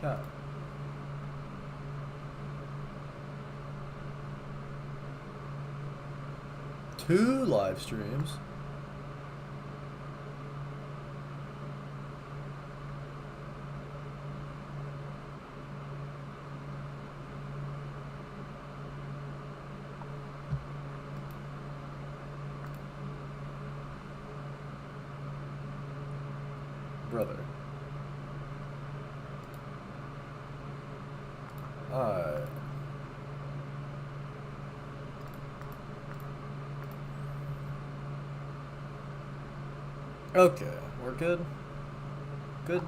Cat. Two live streams. Brother. Alright. Okay, we're good. Good.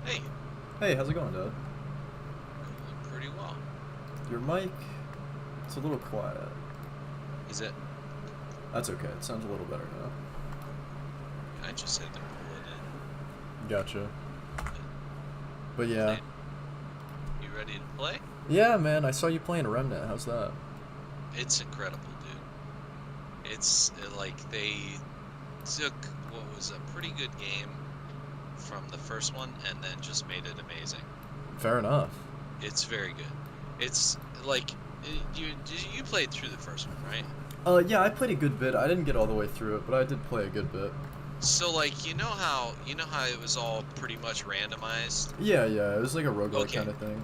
Hey. Hey, how's it going, Dad? Pretty well. Your mic, it's a little quiet. Is it? That's okay. It sounds a little better now. I just had to pull it in. Gotcha. But yeah. You ready to play? Yeah, man. I saw you playing Remnant. How's that? It's incredible, dude. It's like they took what was a pretty good game from the first one and then just made it amazing. Fair enough. It's very good. It's like you played through the first one, right? Yeah, I played a good bit. I didn't get all the way through it, but I did play a good bit. So like you know how it was all pretty much randomized? Yeah, it was like a roguelike Okay. kind of thing.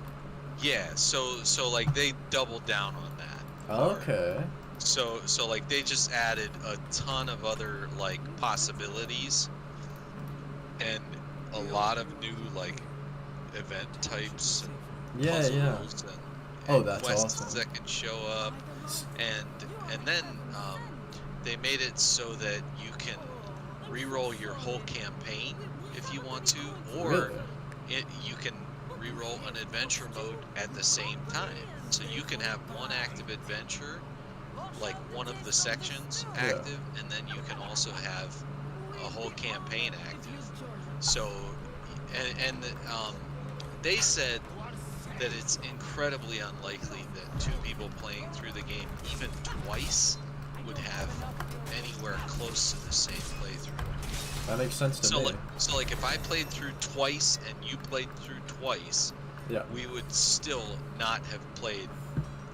Yeah, so like they doubled down on that. Okay. So like they just added a ton of other like possibilities and a lot of new like event types and Yeah. puzzles Oh, and that's quests awesome. that can show up, and then they made it so that you can re-roll your whole campaign if you want to, or Really? you can re-roll an adventure mode at the same time. So you can have one active adventure, like one of the sections active, and then you can also have a whole campaign active. So, they said that it's incredibly unlikely that two people playing through the game even twice would have anywhere close to the same playthrough. That makes sense to me. So like if I played through twice and you played through twice, Yeah. we would still not have played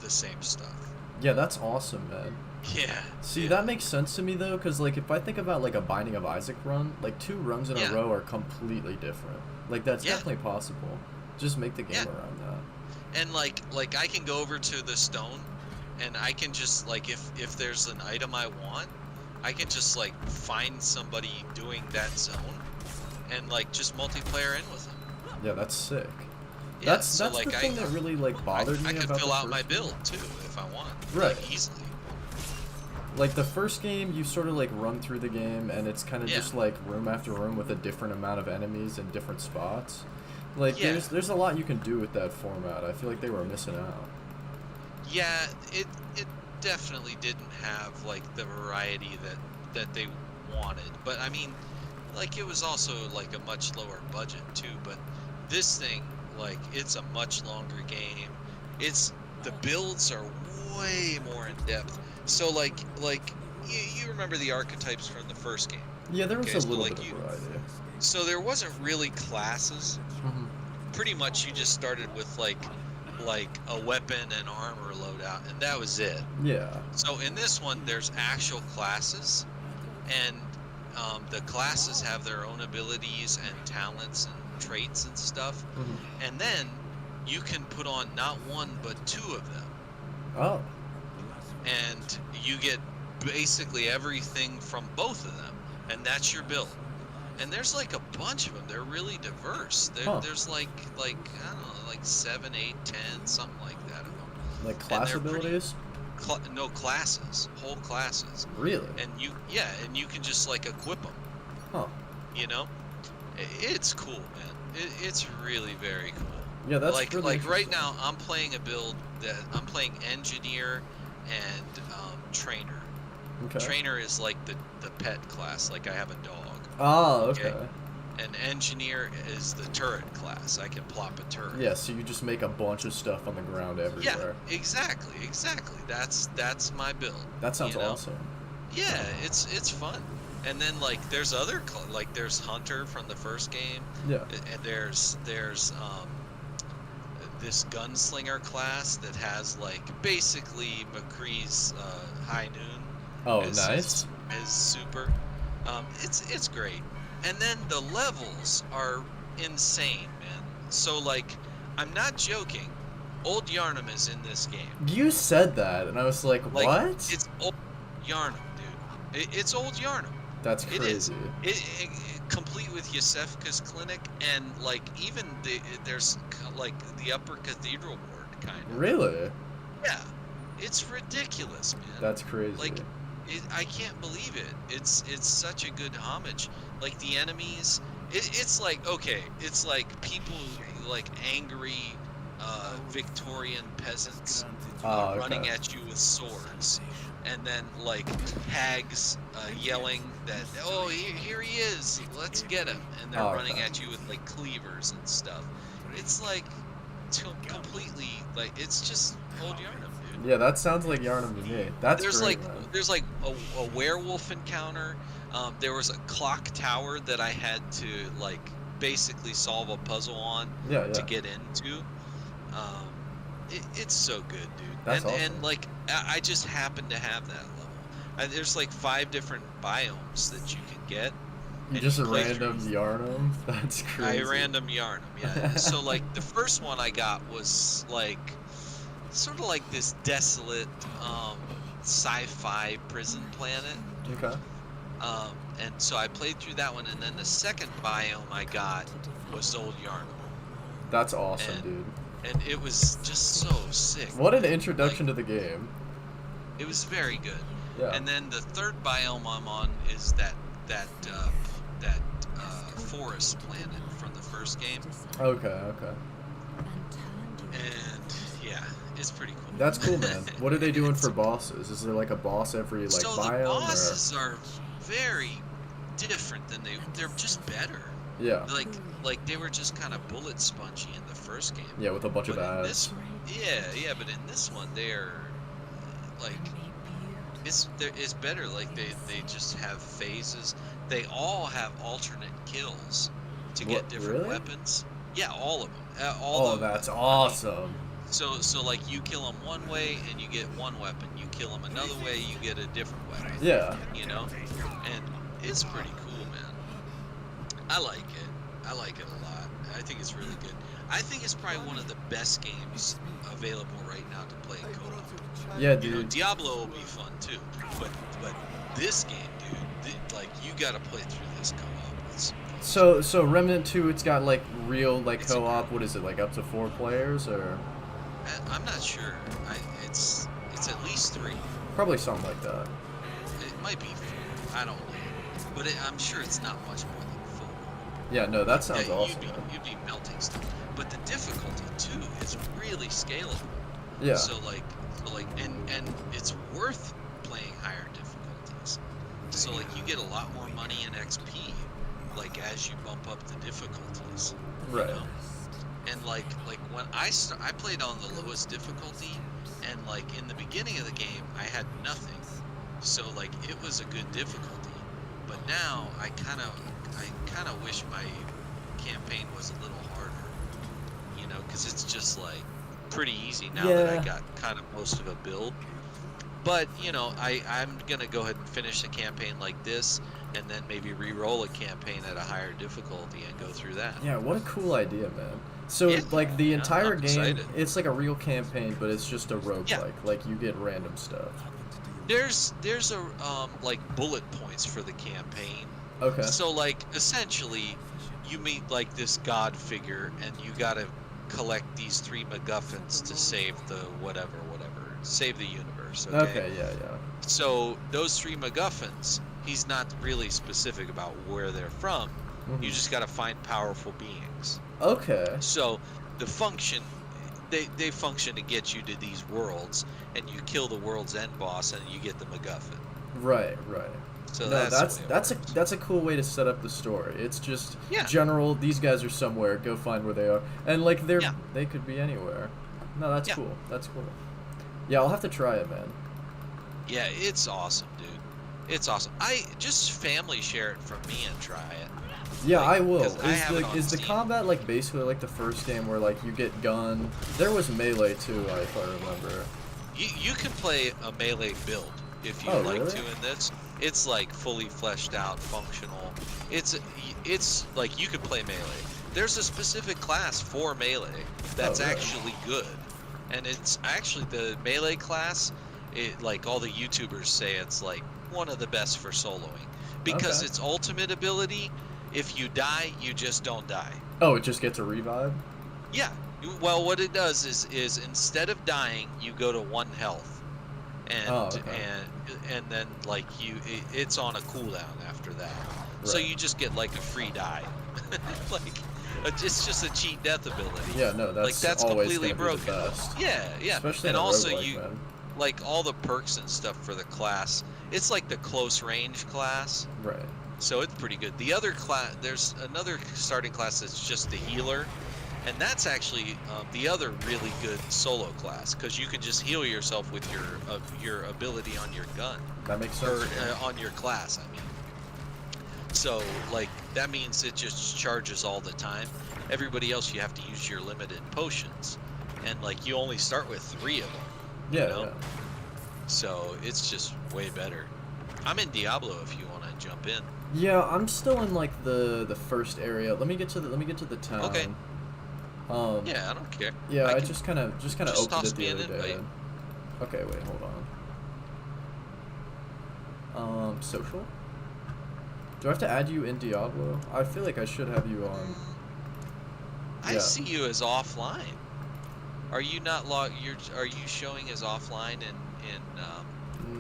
the same stuff. Yeah, that's awesome, man. Yeah. See, that makes sense to me though, because like if I think about like a Binding of Isaac run, like 2 runs in a row are completely different. Like that's definitely possible. Just make the game around that. And like I can go over to the stone, and I can just like if there's an item I want, I can just like find somebody doing that zone, and like just multiplayer in with them. Yeah, that's sick. Yeah, that's the thing that really like bothered me I about could fill the out first my game. build too if I want, Right. like, easily. Like the first game, you sort of like run through the game, and it's kind of just like room after room with a different amount of enemies in different spots. Like there's a lot you can do with that format. I feel like they were missing out. Yeah, it definitely didn't have like the variety that they wanted. But I mean, like it was also like a much lower budget too. But this thing, like it's a much longer game. The builds are way more in depth. So like you remember the archetypes from the first game. Yeah, there was a little bit of variety. So there wasn't really classes. Mm-hmm. Pretty much you just started with like a weapon and armor loadout, and that was it. Yeah. So in this one, there's actual classes, and the classes have their own abilities and talents and traits and stuff. Mm-hmm. And then you can put on not one but 2 of them. Oh. And you get basically everything from both of them, and that's your build. and there's like a bunch of them. They're really diverse. There's like I don't know, like 7, 8, 10, something like that of them. Like class abilities? No, classes, whole classes. Really? And and you can just like equip them. Huh. You know, it's cool, man. It's really very cool. Yeah, that's really like right now I'm playing a build that I'm playing engineer and trainer. Okay. Trainer is like the pet class, like I have a dog. Oh, okay. And engineer is the turret class. I can plop a turret. Yeah, so you just make a bunch of stuff on the ground everywhere. Yeah, exactly. That's my build. That sounds awesome. Yeah, it's fun. And then like there's other like there's Hunter from the first game. Yeah. And there's this gunslinger class that has like basically McCree's High Noon. Oh, nice. Is super. It's great. And then the levels are insane, man. So like, I'm not joking. Old Yarnum is in this game. You said that, and I was like what? It's old Yarnum, dude. It's old Yarnum. That's crazy. It is. Complete with Yosefka's clinic, and like even there's like the upper cathedral ward kind of. Really? Yeah. It's ridiculous, man. That's crazy. Like, I can't believe it. It's such a good homage. Like the enemies, it's like okay, it's like people like angry Victorian peasants running at you with swords, and then like hags yelling that here he is, let's get him, and they're running at you with like cleavers and stuff. It's like completely like it's just old Yarnum. Yeah, that sounds like Yarnum to me. There's like a werewolf encounter. There was a clock tower that I had to like basically solve a puzzle on to get into. It's so good, dude. That's awesome. And like I just happen to have that level. There's like 5 different biomes that you can get. You just random Yarnum? That's crazy. I random Yarnum, yeah. So like the first one I got was like sort of like this desolate sci-fi prison planet. Okay. And so I played through that one, and then the second biome I got was Old Yarnum. That's awesome, dude. And it was just so sick. What an introduction to the game. It was very good. Yeah. And then the third biome I'm on is that forest planet from the first game. Okay. And yeah, it's pretty cool. That's cool, man. What are they doing for bosses? Is there like a boss every like biome? The bosses are very different than they're just better. Yeah. Like they were just kind of bullet spongy in the first game. Yeah, with a bunch of ads. Yeah, but in this one they're like it's better. Like they just have phases. They all have alternate kills to get different weapons. Yeah, all of them. That's awesome. So like you kill them one way and you get one weapon. You kill them another way, you get a different weapon. Yeah. You know, and it's pretty cool, man. I like it. I like it a lot. I think it's really good. I think it's probably one of the best games available right now to play co-op. Yeah, dude. You know, Diablo will be fun too, but this game, dude, like you gotta play through this co-op. So Remnant 2, it's got like real like co-op. What is it, like up to 4 players or? I'm not sure. It's at least 3. Probably something like that. It might be 4. I don't know, but I'm sure it's not much more than 4. Yeah, no, that sounds awesome. You'd be melting stuff, but the difficulty too is really scalable. Yeah. So like, and it's worth playing higher difficulties. So like, you get a lot more money and XP, like as you bump up the difficulties. Right. You know? And like when I played on the lowest difficulty, and like in the beginning of the game I had nothing, so like it was a good difficulty. But now I kind of wish my campaign was a little harder, you know, because it's just like pretty easy now that I got kind of most of a build. But you know, I'm gonna go ahead and finish the campaign like this, and then maybe re-roll a campaign at a higher difficulty and go through that. Yeah, what a cool idea, man. So like the entire game, excited. It's like a real campaign, but it's just a roguelike. Yeah. Like you get random stuff. There's a like bullet points for the campaign. Okay. So like essentially, you meet like this god figure, and you gotta collect these 3 MacGuffins to save the whatever, save the universe. Okay. Okay, yeah, yeah. So those 3 MacGuffins, he's not really specific about where they're from. You Mm-hmm. just gotta find powerful beings. Okay. So the function, they function to get you to these worlds, and you kill the world's end boss, and you get the MacGuffin. Right, right. So No, that's the way it that's works. a cool way to set up the story. It's just Yeah, general. These guys are somewhere. Go find where they are, and like yeah, they could be anywhere. No, that's yeah, cool. That's cool. Yeah, I'll have to try it, man. yeah. It's awesome, dude. It's awesome. I just family share it from me and try it. Yeah, Like, I will. because I have it on Is the Steam. combat like basically like the first game where like you get gun? There was melee too, if I remember. You can play a melee build if you Oh, like really? to in this. It's like fully fleshed out, functional. It's like you could play melee. There's a specific class for melee that's Oh, really? actually good, and it's actually the melee class. It like all the YouTubers say it's like one of the best for soloing because Okay. its ultimate ability, if you die, you just don't die. Oh, it just gets a revive? Yeah. Well, what it does is instead of dying, you go to 1 health, Oh, and okay. and then like it's on a cooldown after that. So Right. you just get like a free die, like it's just a cheat death ability. Yeah, no, Like that's that's always completely gonna be the broken. best. Yeah, yeah. Especially in And a also roguelike, man. like all the perks and stuff for the class. It's like the close range class. Right. So it's pretty good. The other class, there's another starting class that's just the healer, and that's actually the other really good solo class because you can just heal yourself with your ability on your gun That makes or sense. on your class. I mean, so like that means it just charges all the time. Everybody else, you have to use your limited potions, and like you only start with 3 of them. Yeah, You know, yeah. so it's just way better. I'm in Diablo if you want to jump in. Yeah, I'm still in like the first area. Let me get to the town. Okay. Um, Yeah, I don't care. yeah, I I can just kind of just opened toss it me the an other day. invite. Okay, wait, hold on. Social? Do I have to add you in Diablo? I feel like I should have you on. I Yeah. see you as offline. Are you not are you showing as offline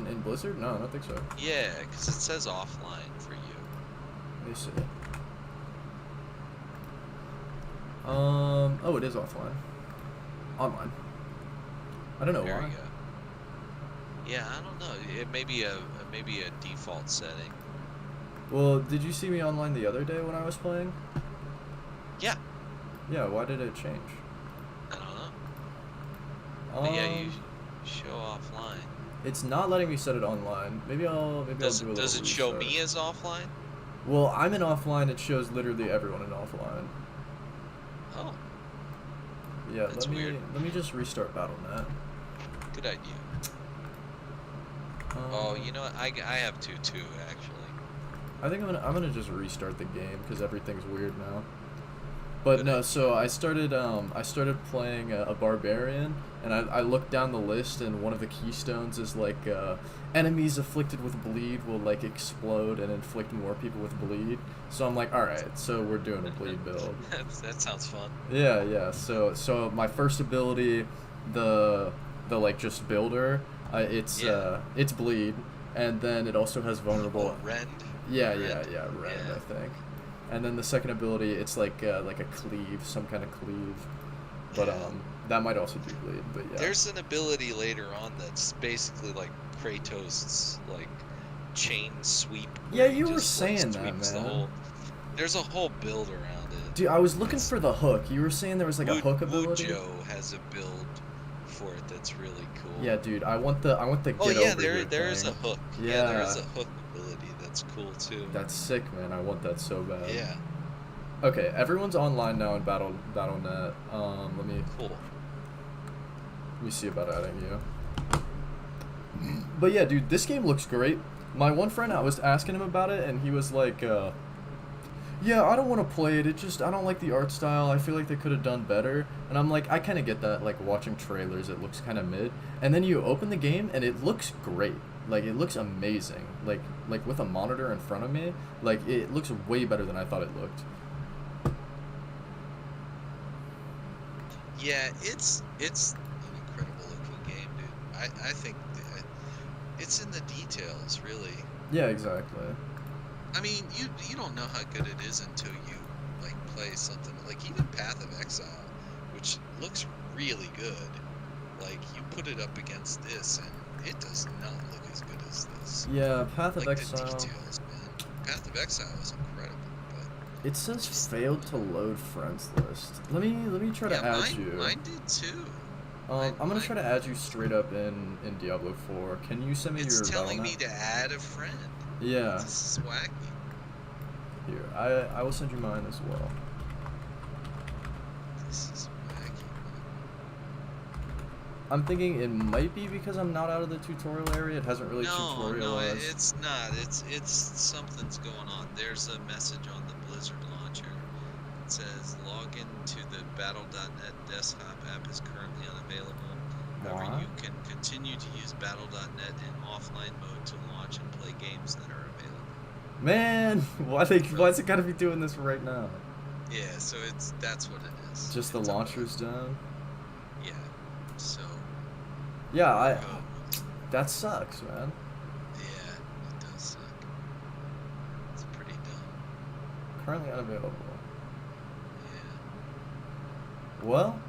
In Blizzard? No, I don't think so. yeah, because it says offline for you. Let me see. Oh, it is offline. Online. I don't know There why. you go. Yeah, I don't know. It may be a default setting. Well, did you see me online the other day when I was playing? Yeah, Yeah, why did it change? I don't know. But yeah, you Um, show offline. it's not letting me set it online. Maybe I'll do a little Does it show restart. me as offline? Well, I'm in offline. It shows literally everyone in offline. Oh, Yeah, that's weird. let me just restart BattleNet. Good idea. Oh, you know what? I have to too, actually. I think I'm gonna just restart the game because everything's weird now. But Good no, idea. so I started playing a barbarian, and I looked down the list, and one of the keystones is like enemies afflicted with bleed will like explode and inflict more people with bleed. So I'm like, all right, so we're doing a bleed build. That sounds fun. Yeah, yeah. So my first ability, the like just builder, it's bleed, and then it also has vulnerable. Oh, rend. Yeah, Rend? Rend, Yeah. I think. And then the second ability, it's like a cleave, some kind of cleave. But Yeah. that might also do bleed. But yeah. There's an ability later on that's basically like Kratos' like chain sweep. Yeah, where he you were just, like, saying that, sweeps the man. whole. There's a whole build around it. Dude, I was looking It's- for the hook. You were saying there was like a hook ability. Wujo has a build for it that's really cool. Yeah, dude, I want the get Oh yeah, over here there is a thing. hook. Yeah, there is Yeah. a hook ability that's cool too. That's sick, man. I want that so bad. Yeah, Okay, everyone's online now in BattleNet. cool. Let me see about adding you. But yeah, dude, this game looks great. My one friend, I was asking him about it, and he was like, yeah, I don't want to play it. I don't like the art style. I feel like they could have done better. And I'm like, I kind of get that. Like, watching trailers, it looks kind of mid. And then you open the game, and it looks great. Like, it looks amazing. Like with a monitor in front of me, like, it looks way better than I thought it looked. Yeah, it's an incredible looking game, dude. I think that it's in the details, really. Yeah, exactly. I mean, you don't know how good it is until you like play something like even Path of Exile, which looks really good. Like you put it up against this, and it does not look as good as this. Yeah, Path of Like Exile. the details, man. Path of Exile is incredible, but It says failed to load friends list. Let me try to add you. Mine did too. I'm gonna try to add you straight up in Diablo 4. Can you send me your It's telling BattleNet? me to add a friend. Yeah. This is wacky. Here, I will send you mine as well. This is wacky. I'm thinking it might be because I'm not out of the tutorial area. It hasn't really tutorialized. No, it's not. It's something's going on. There's a message on the Blizzard launcher. It says login to the Battle.net desktop app is currently unavailable. However, you can continue to use Battle.net in offline mode to launch and play games that are available. Man, why's it gotta be doing this right now? Yeah, so that's what it is. Just the launcher's down? Yeah. So yeah, that sucks, man. Yeah, it does suck. It's pretty dumb. Currently unavailable. Yeah. Well,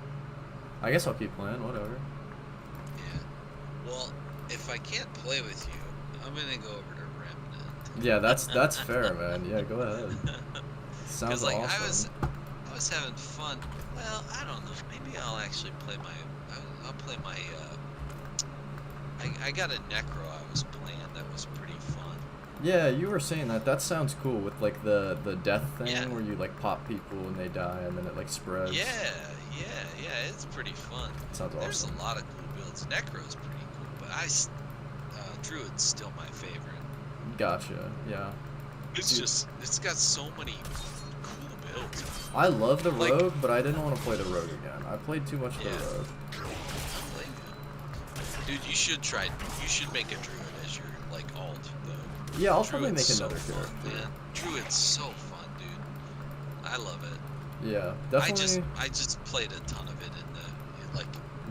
I guess I'll keep playing, whatever. Yeah. Well, if I can't play with you, I'm gonna go over to Remnant. Yeah, that's fair, man. Yeah, go ahead. Sounds like, awesome. I was having fun. Well, I don't know. Maybe I'll actually play I'll play my. I got a Necro I was playing that was pretty fun. Yeah, you were saying that. That sounds cool with like the death thing where you like pop people and they die and then it like spreads. Yeah, it's pretty fun. Sounds awesome. There's a lot of cool builds. Necro's pretty cool, but Druid's still my favorite. Gotcha. Yeah. It's got so many cool builds. I love the rogue, but I didn't want to play the rogue again. I played too much of the rogue. Dude, you should make a druid as your like alt though. Yeah, I'll probably make another character. Man, druid's so fun, dude. I love it. Yeah, definitely. I just played a ton of it in the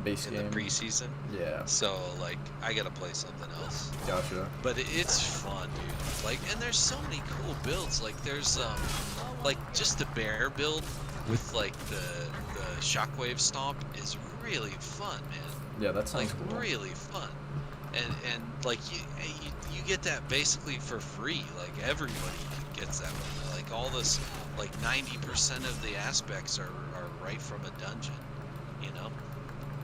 base game. The preseason. Yeah. So like I gotta play something else. Gotcha. But it's fun, dude. Like, and there's so many cool builds. Like there's like just the bear build with like the shockwave stomp is really fun, man. Yeah, that sounds cool. Really fun, and like you get that basically for free. Like everybody gets that one. Like all this, like 90% of the aspects are right from a dungeon. You know,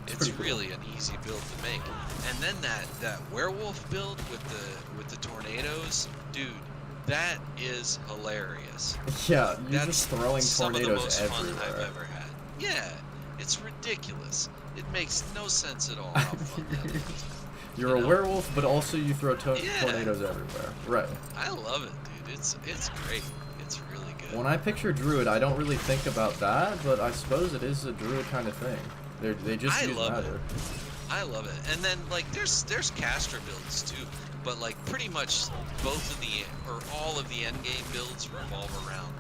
it's really an easy build to make. And then that werewolf build with the tornadoes, dude, that is hilarious. Yeah, you're just throwing some tornadoes of the most everywhere. fun I've ever had. Yeah, it's ridiculous. It makes no sense at all how fun that is. You're a werewolf, but also you throw tornadoes everywhere. Right. I love it, dude. It's great. It's really good. When I picture druid, I don't really think about that, but I suppose it is a druid kind of thing. They just use matter. I love it. And then like there's caster builds too, but like pretty much both of all of the endgame builds revolve around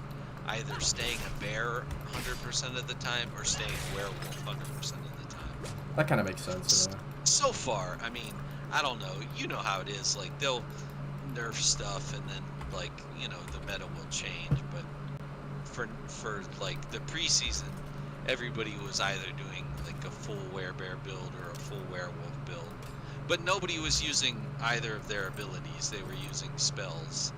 either staying a bear 100% of the time or staying a werewolf 100% of the time. That kind of makes sense. So far, I mean, I don't know. You know how it is. Like they'll nerf stuff, and then like the meta will change. But for like the preseason, everybody was either doing like a full werebear build or a full werewolf build. But nobody was using either of their abilities. They were using spells.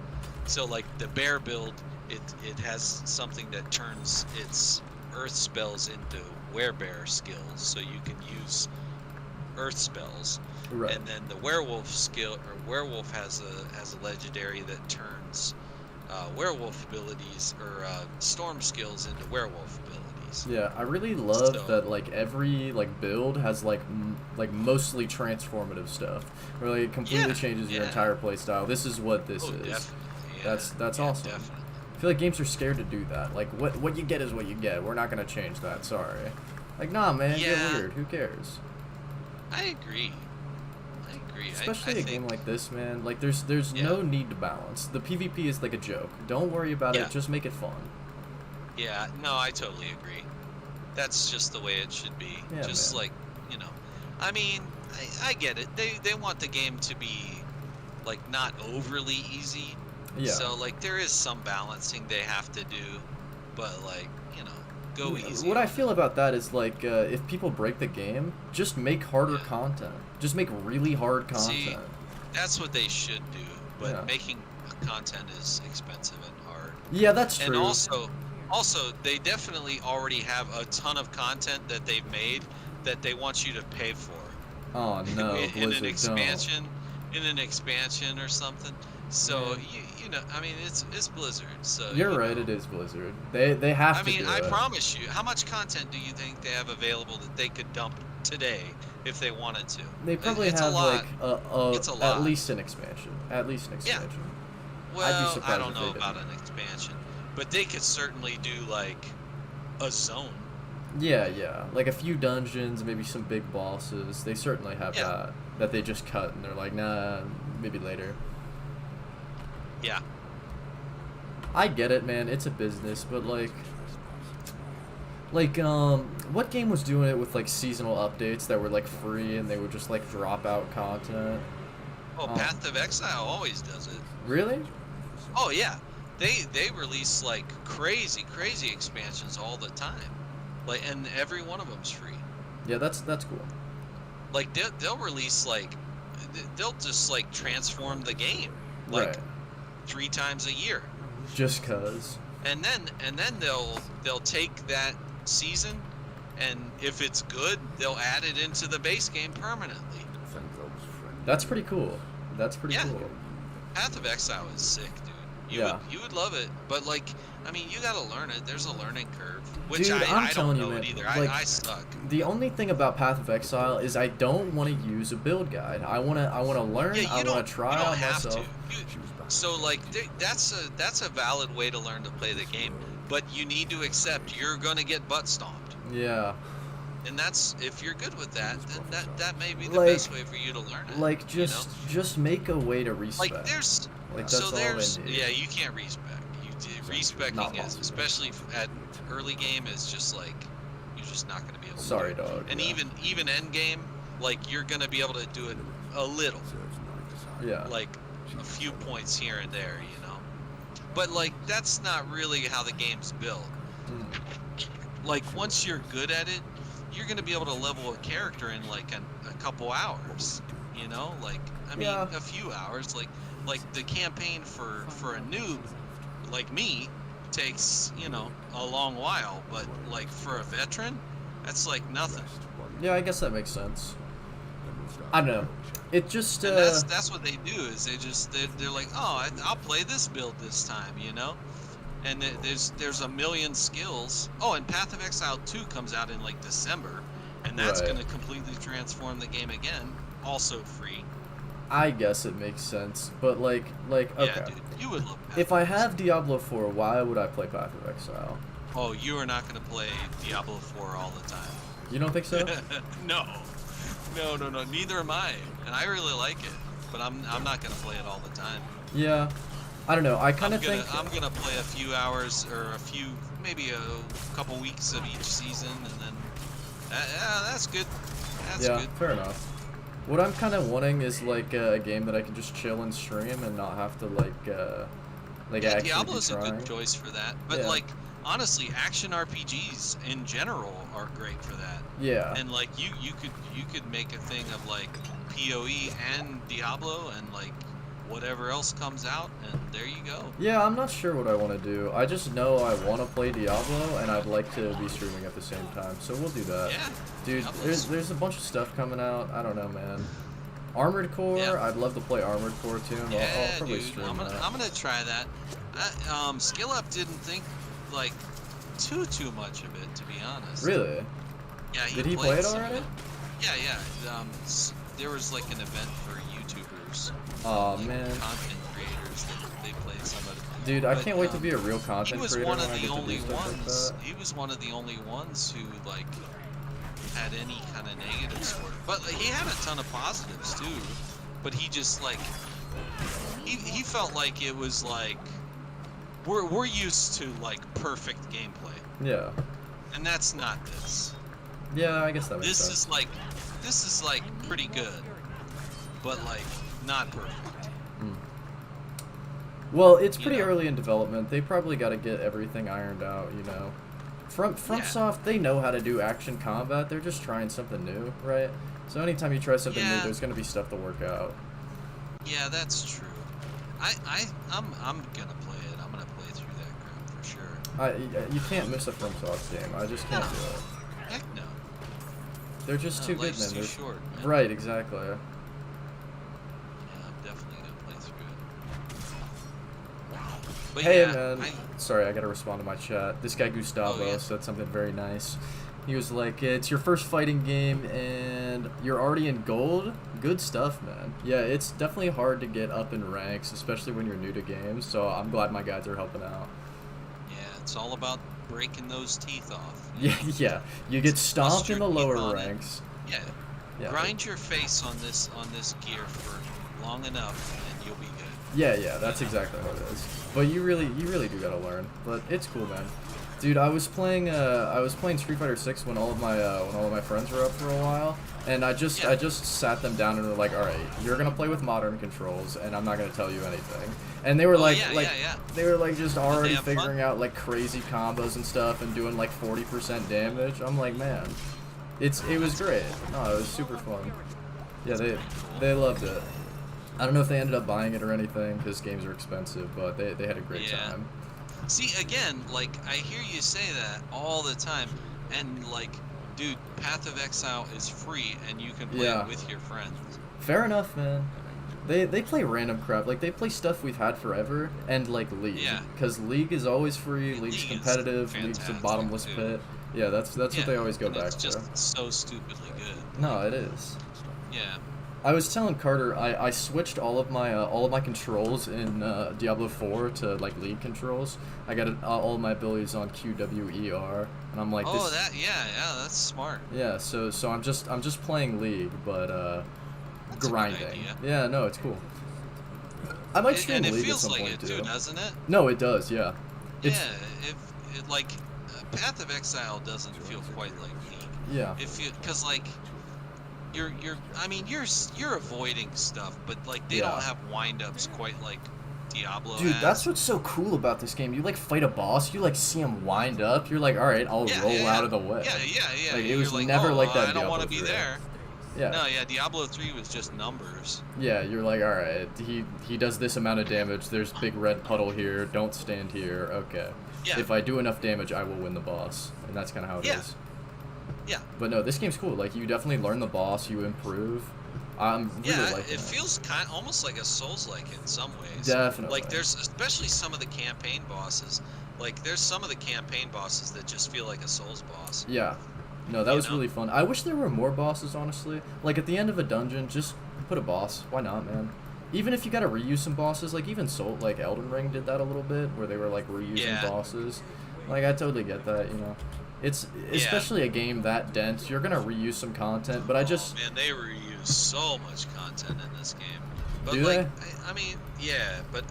So like the bear build, it has something that turns its earth spells into werebear skills, so you can use earth spells. Right. And then the werewolf has a legendary that turns werewolf abilities or storm skills into werewolf abilities. Yeah, I really love that like every like build has like mostly transformative stuff, where like it completely changes your entire playstyle. This is what this is. Definitely. Yeah, that's awesome. Definitely. I feel like games are scared to do that. Like what you get is what you get. We're not gonna change that. Sorry. Like nah, man, get weird. Who cares? I agree. agree. Especially I a think, game like this, man. Like, there's no need to balance. The PvP is like a joke. Don't worry about it. Just make it fun. Yeah, no, I totally agree. That's just the way it should be. Yeah, just man. like, you know, I mean, I get it. They want the game to be like not overly easy. Yeah. So like there is some balancing they have to do, but like, you know, go easy. What I feel about that is like if people break the game, just make harder content. Just make really hard content. See, that's what they should do. But making content is expensive and hard. Yeah, that's true. And also they definitely already have a ton of content that they've made that they want you to pay for. Oh no, in an expansion, or something. So you know, I mean, it's Blizzard. So you're right, it is Blizzard. They have to. I mean, I promise you, how much content do you think they have available that they could dump today if they wanted to? They probably have like at least an expansion. At least an expansion. Yeah. Well, I don't know about an expansion, but they could certainly do like a zone. Yeah, like a few dungeons, maybe some big bosses. They certainly have that they just cut and they're like, nah, maybe later. Yeah. I get it, man. It's a business, but like, what game was doing it with like seasonal updates that were like free and they would just like drop out content? Oh, Path of Exile always does it. Really? Oh yeah, they release like crazy expansions all the time. Like, and every one of them's free. Yeah, that's cool. Like they'll release like they'll just like transform the game like 3 times a year. Just cause. And then they'll take that season, and if it's good, they'll add it into the base game permanently. That's pretty cool. That's pretty cool. Path of Exile is sick, dude. You would love it, but like, I mean, you gotta learn it. There's a learning curve, which dude, I don't know man, it either. Like, I suck. The only thing about Path of Exile is I don't want to use a build guide. I wanna learn. I wanna try out myself. So like, that's a valid way to learn to play the game, but you need to accept you're gonna get butt stomped. Yeah. And that's, if you're good with that, then that may be the best way for you to learn it. Like, just make a way to respec. Like, that's yeah, you can't respec. Respecking is, especially at early game, is just like, you're just not going to be able to do it. Dog. And even end game, like, you're going to be able to do it a little. Yeah. Like, a few points here and there, you know? But, like, that's not really how the game's built. Like, once you're good at it, you're going to be able to level a character in, like, a couple hours, you know? Like, I mean, a few hours. Like the campaign for a noob like me takes, you know, a long while, but like for a veteran, that's like nothing. Yeah, I guess that makes sense. I don't know. It just and that's what they do, is they're like, oh, I'll play this build this time, you know. And there's a million skills. Oh, and Path of Exile 2 comes out in like December, and that's gonna completely transform the game again. Also free. I guess it makes sense, but like okay. Yeah, dude, you would love Path if I have Diablo 4, why would I play Path of Exile? Oh, you are not gonna play Diablo 4 all the time. You don't think so? No. Neither am I, and I really like it, but I'm not gonna play it all the time. Yeah, I don't know. I kind of think I'm gonna play a few hours or maybe a couple weeks of each season, and then that's good. That's good. Fair enough. What I'm kind of wanting is like a game that I can just chill and stream and not have to actually Diablo's a good choice for that. But like, honestly, action RPGs in general are great for that. Yeah. And like you could make a thing of like PoE and Diablo and like whatever else comes out, and there you go. Yeah, I'm not sure what I want to do. I just know I want to play Diablo, and I'd like to be streaming at the same time, so we'll do that. Yeah. Dude, there's a bunch of stuff coming out. I don't know, man. Armored Core, I'd love to play Armored Core too. I'll probably stream that. I'm gonna try that. Skill Up didn't think like too much of it, to be honest. Really? Yeah. Did he play it already? Yeah. There was like an event for YouTubers. Oh like, man. Content creators that they played some of it. Dude, I can't wait to be a real content creator. He was one of the only ones. He was one of the only ones who like had any kind of negatives for it. But he had a ton of positives too. but he just like he felt like it was like we're used to like perfect gameplay. Yeah. And that's not this. Yeah, I guess that makes this sense. This is like pretty good, but like not perfect. Well, it's pretty early in development. They probably got to get everything ironed out, you know. FromSoft, they know how to do action combat. They're just trying something new, right? So anytime you try something new, there's gonna be stuff to work out. Yeah, that's true. I'm gonna play it. I'm gonna play through that crap for sure. You can't miss a FromSoft game. I just can't do it. Heck no. They're just too good, man. Too short, man. Right, exactly. Yeah, I'm definitely gonna play through it. But hey, yeah, man. Sorry, I gotta respond to my chat. This guy Gustavo said something very nice. He was like, "It's your first fighting game, and you're already in gold. Good stuff, man. Yeah, it's definitely hard to get up in ranks, especially when you're new to games. So I'm glad my guys are helping out." Yeah, it's all about breaking those teeth off. Yeah. You get stomped in the lower ranks. Yeah. Grind your face on this gear for long enough, and you'll be good. Yeah, that's exactly what it is. But you really do gotta learn. But it's cool, man. Dude, I was playing Street Fighter 6 when all of my friends were up for a while, and I just sat them down and were like, all right, you're gonna play with modern controls, and I'm not gonna tell you anything. And they were they were like just already figuring out like crazy combos and stuff and doing like 40% damage. I'm like, man, it was great. No, it was super fun. Yeah, they loved it. I don't know if they ended up buying it or anything because games are expensive, but they had a great time. See, again, like, I hear you say that all the time, and, like, dude, Path of Exile is free, and you can play it with your friends. Fair enough, man. They play random crap. Like, they play stuff we've had forever, and, like, League. Yeah. Because League is always free, League's competitive, League's a bottomless pit. Yeah, that's what they always go back to. It's just so stupidly good. No, it is. Yeah. I was telling Carter I switched all of my controls in Diablo 4 to like League controls. I got all of my abilities on QWER, and I'm like, that's smart. Yeah, so I'm just playing League, but grinding. Yeah, no, it's cool. I might stream League at some point too. And it feels like it too, doesn't it? No, it does. Yeah. Like Path of Exile doesn't feel quite like League. Yeah. Because like. You're avoiding stuff, but like they don't have wind-ups quite like Diablo Dude, has. that's what's so cool about this game. You like fight a boss, you like see him wind up, you're like, all right, I'll roll out of the way. Yeah. Like, it was never like that. I don't want to be there. Yeah. No, Diablo 3 was just numbers. Yeah, you're like, all right, he does this amount of damage. There's big red puddle here. Don't stand here. Okay. Yeah. If I do enough damage, I will win the boss, and that's kind of how it is. Yeah. But no, this game's cool. Like, you definitely learn the boss, you improve. I'm really liking it. It feels almost like a Souls-like in some ways. Definitely. Like, there's especially some of the campaign bosses. Like, there's some of the campaign bosses that just feel like a Souls boss. Yeah. No, that was really fun. I wish there were more bosses, honestly. Like, at the end of a dungeon, just put a boss. Why not, man? Even if you gotta reuse some bosses, like, even like Elden Ring did that a little bit, where they were, like, reusing bosses. Like, I totally get that, you know. It's especially a game that dense. You're gonna reuse some content, but man, they reuse so much content in this game. But do like, but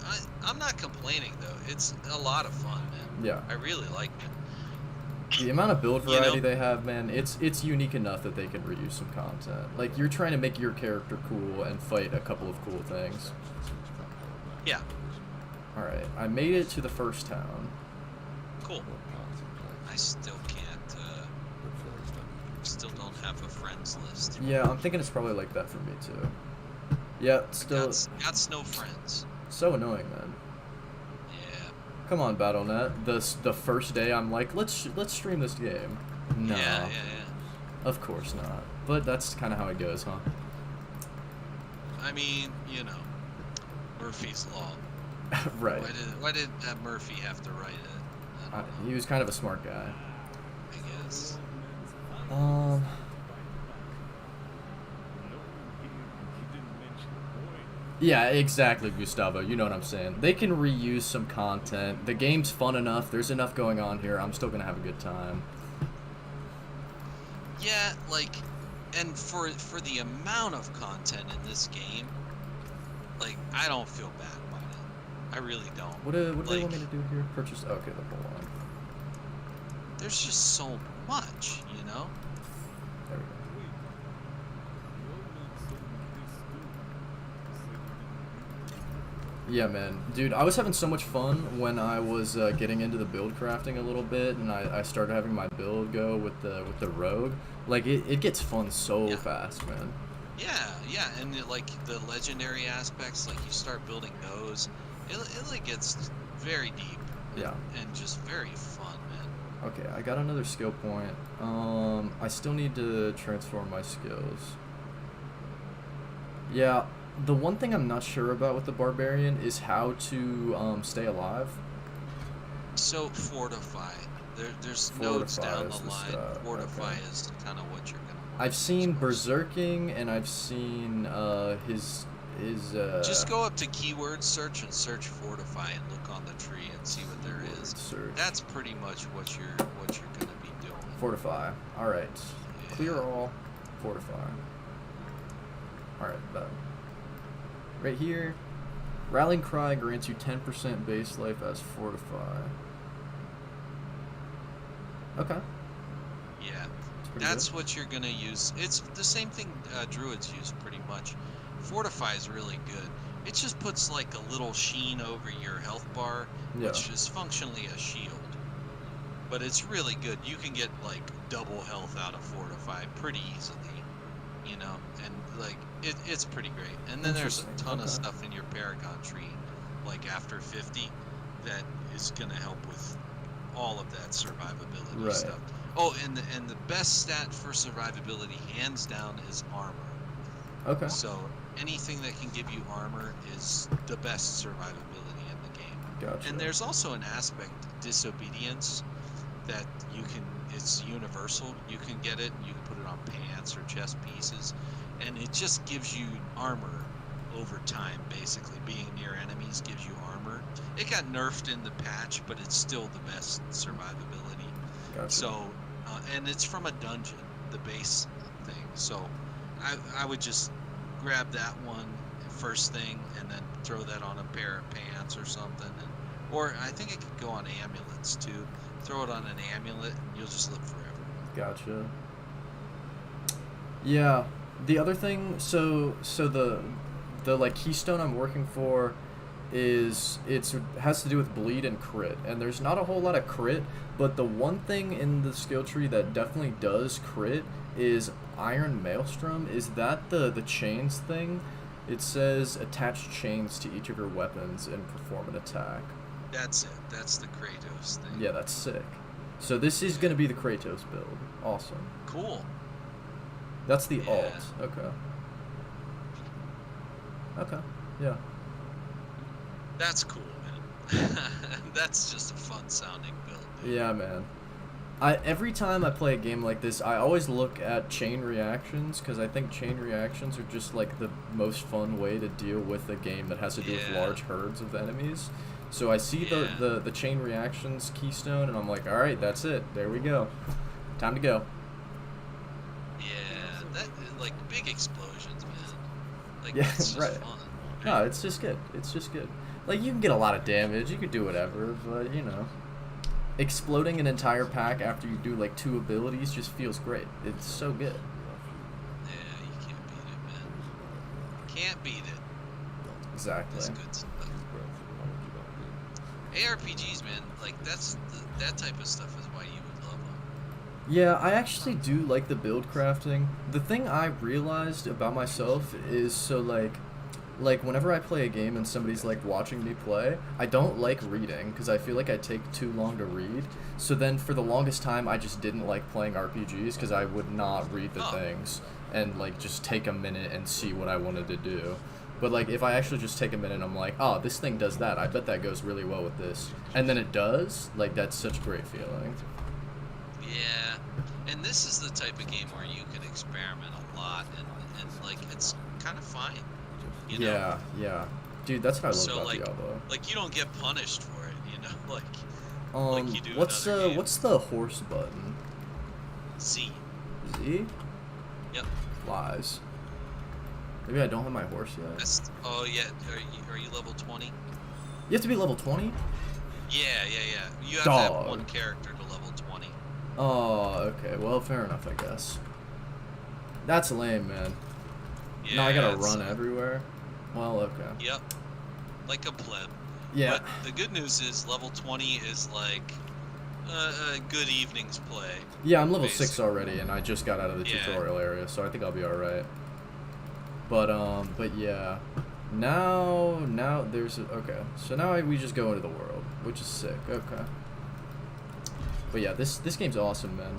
I'm not complaining though. It's a lot of fun, man. Yeah. I really like it. The amount of build variety they have, man, it's unique enough that they can reuse some content. Like, you're trying to make your character cool and fight a couple of cool things. Yeah. All right, I made it to the first town. Cool. I still don't have a friends list. Yeah, I'm thinking it's probably like that for me too. Yeah, still. Got no friends. So annoying, man. Yeah. Come on, BattleNet. The first day, I'm like, let's stream this game. No. Yeah. Of course not. But that's kind of how it goes, huh? I mean, you know, Murphy's Law. Right. Why did Murphy have to write it? He was kind of a smart guy. I guess. Yeah, exactly, Gustavo. You know what I'm saying. They can reuse some content. The game's fun enough. There's enough going on here. I'm still gonna have a good time. Yeah, like, and for the amount of content in this game, like, I don't feel bad about it. I really don't. What do they want me to do here? Purchase. Okay, the whole line. There's just so much, you know. There we go. Yeah, man. Dude, I was having so much fun when I was getting into the build crafting a little bit, and I started having my build go with the rogue. Like, it gets fun so fast, man. Yeah, and like the legendary aspects, like you start building those, it like gets very deep. And just very fun, man. Okay, I got another skill point. I still need to transform my skills. Yeah. The one thing I'm not sure about with the Barbarian is how to stay alive. So fortify. There's nodes down the line. Fortify is kind of what you're gonna want. I've seen berserking, and I've seen his. Just go up to keyword search and search fortify and look on the tree and see what there is. Search. That's pretty much what you're gonna be doing. Fortify. All right. Yeah. Clear all. Fortify. All right. Done. Right here, Rallying Cry grants you 10% base life as Fortify. Okay. Yeah, that's what you're gonna use. It's the same thing Druids use pretty much. Fortify is really good. It just puts like a little sheen over your health bar, which is functionally a shield. But it's really good. You can get like double health out of Fortify pretty easily. You know, and like it's pretty great. And then there's a ton of stuff in your Paragon tree, like after 50, that is gonna help with all of that survivability stuff. Oh, and the best stat for survivability, hands down, is armor. Okay. So anything that can give you armor is the best survivability in the game. Gotcha. And there's also an aspect, disobedience, that you can. It's universal. You can get it. You can put it on pants or chest pieces, and it just gives you armor over time. Basically, being near enemies gives you armor. It got nerfed in the patch, but it's still the best survivability. Gotcha. So, and it's from a dungeon, the base thing. So, I would just grab that one first thing, and then throw that on a pair of pants or something, or I think it could go on amulets too. Throw it on an amulet, and you'll just live forever. Gotcha. Yeah. The other thing, so the like keystone I'm working for is has to do with bleed and crit, and there's not a whole lot of crit, but the one thing in the skill tree that definitely does crit is Iron Maelstrom. Is that the chains thing? It says attach chains to each of your weapons and perform an attack. That's it. That's the Kratos thing. Yeah, that's sick. So this is going to be the Kratos build. Awesome. Cool. That's the alt. Okay. Okay. Yeah. That's cool, man. That's just a fun sounding build, dude. Yeah, man. Every time I play a game like this, I always look at chain reactions, because I think chain reactions are just like the most fun way to deal with a game that has to do with large herds of enemies. So I see the chain reactions keystone, and I'm like, all right, that's it. There we go. Time to go. Yeah, that like big explosions, man. Like that's just fun. No, it's just good. It's just good. Like, you can get a lot of damage. You could do whatever, but you know, exploding an entire pack after you do like 2 abilities just feels great. It's so good. Yeah, you can't beat it, man. Can't beat it. Exactly. That's good stuff. ARPGs, man, like that type of stuff is why you would love them. Yeah, I actually do like the build crafting. The thing I realized about myself is, so like whenever I play a game and somebody's like watching me play, I don't like reading because I feel like I take too long to read. So then for the longest time, I just didn't like playing RPGs because I would not read the things and like just take a minute and see what I wanted to do. But like if I actually just take a minute and I'm like, oh, this thing does that, I bet that goes really well with this, and then it does, like that's such a great feeling. Yeah, and this is the type of game where you can experiment a lot and like it's kind of fun. You know? Yeah. Dude, that's what I love about like, Diablo. Like you don't get punished for it, you know, like you do. What's the horse button? Z. Z? Yep. Lies. Maybe I don't have my horse yet. Oh yeah, are you level 20? You have to be level 20? Yeah. You have Dog. to have one character to level 20. Oh, okay. Well, fair enough, I guess. That's lame, man. Yeah, now I gotta run everywhere. Well, okay. Yep. Like a pleb. Yeah. But the good news is level 20 is like a good evening's play. Yeah, I'm level 6 already, and I just got out of the tutorial area, so I think I'll be alright. But yeah. Now there's okay. So now we just go into the world, which is sick. Okay. But yeah, this game's awesome, man.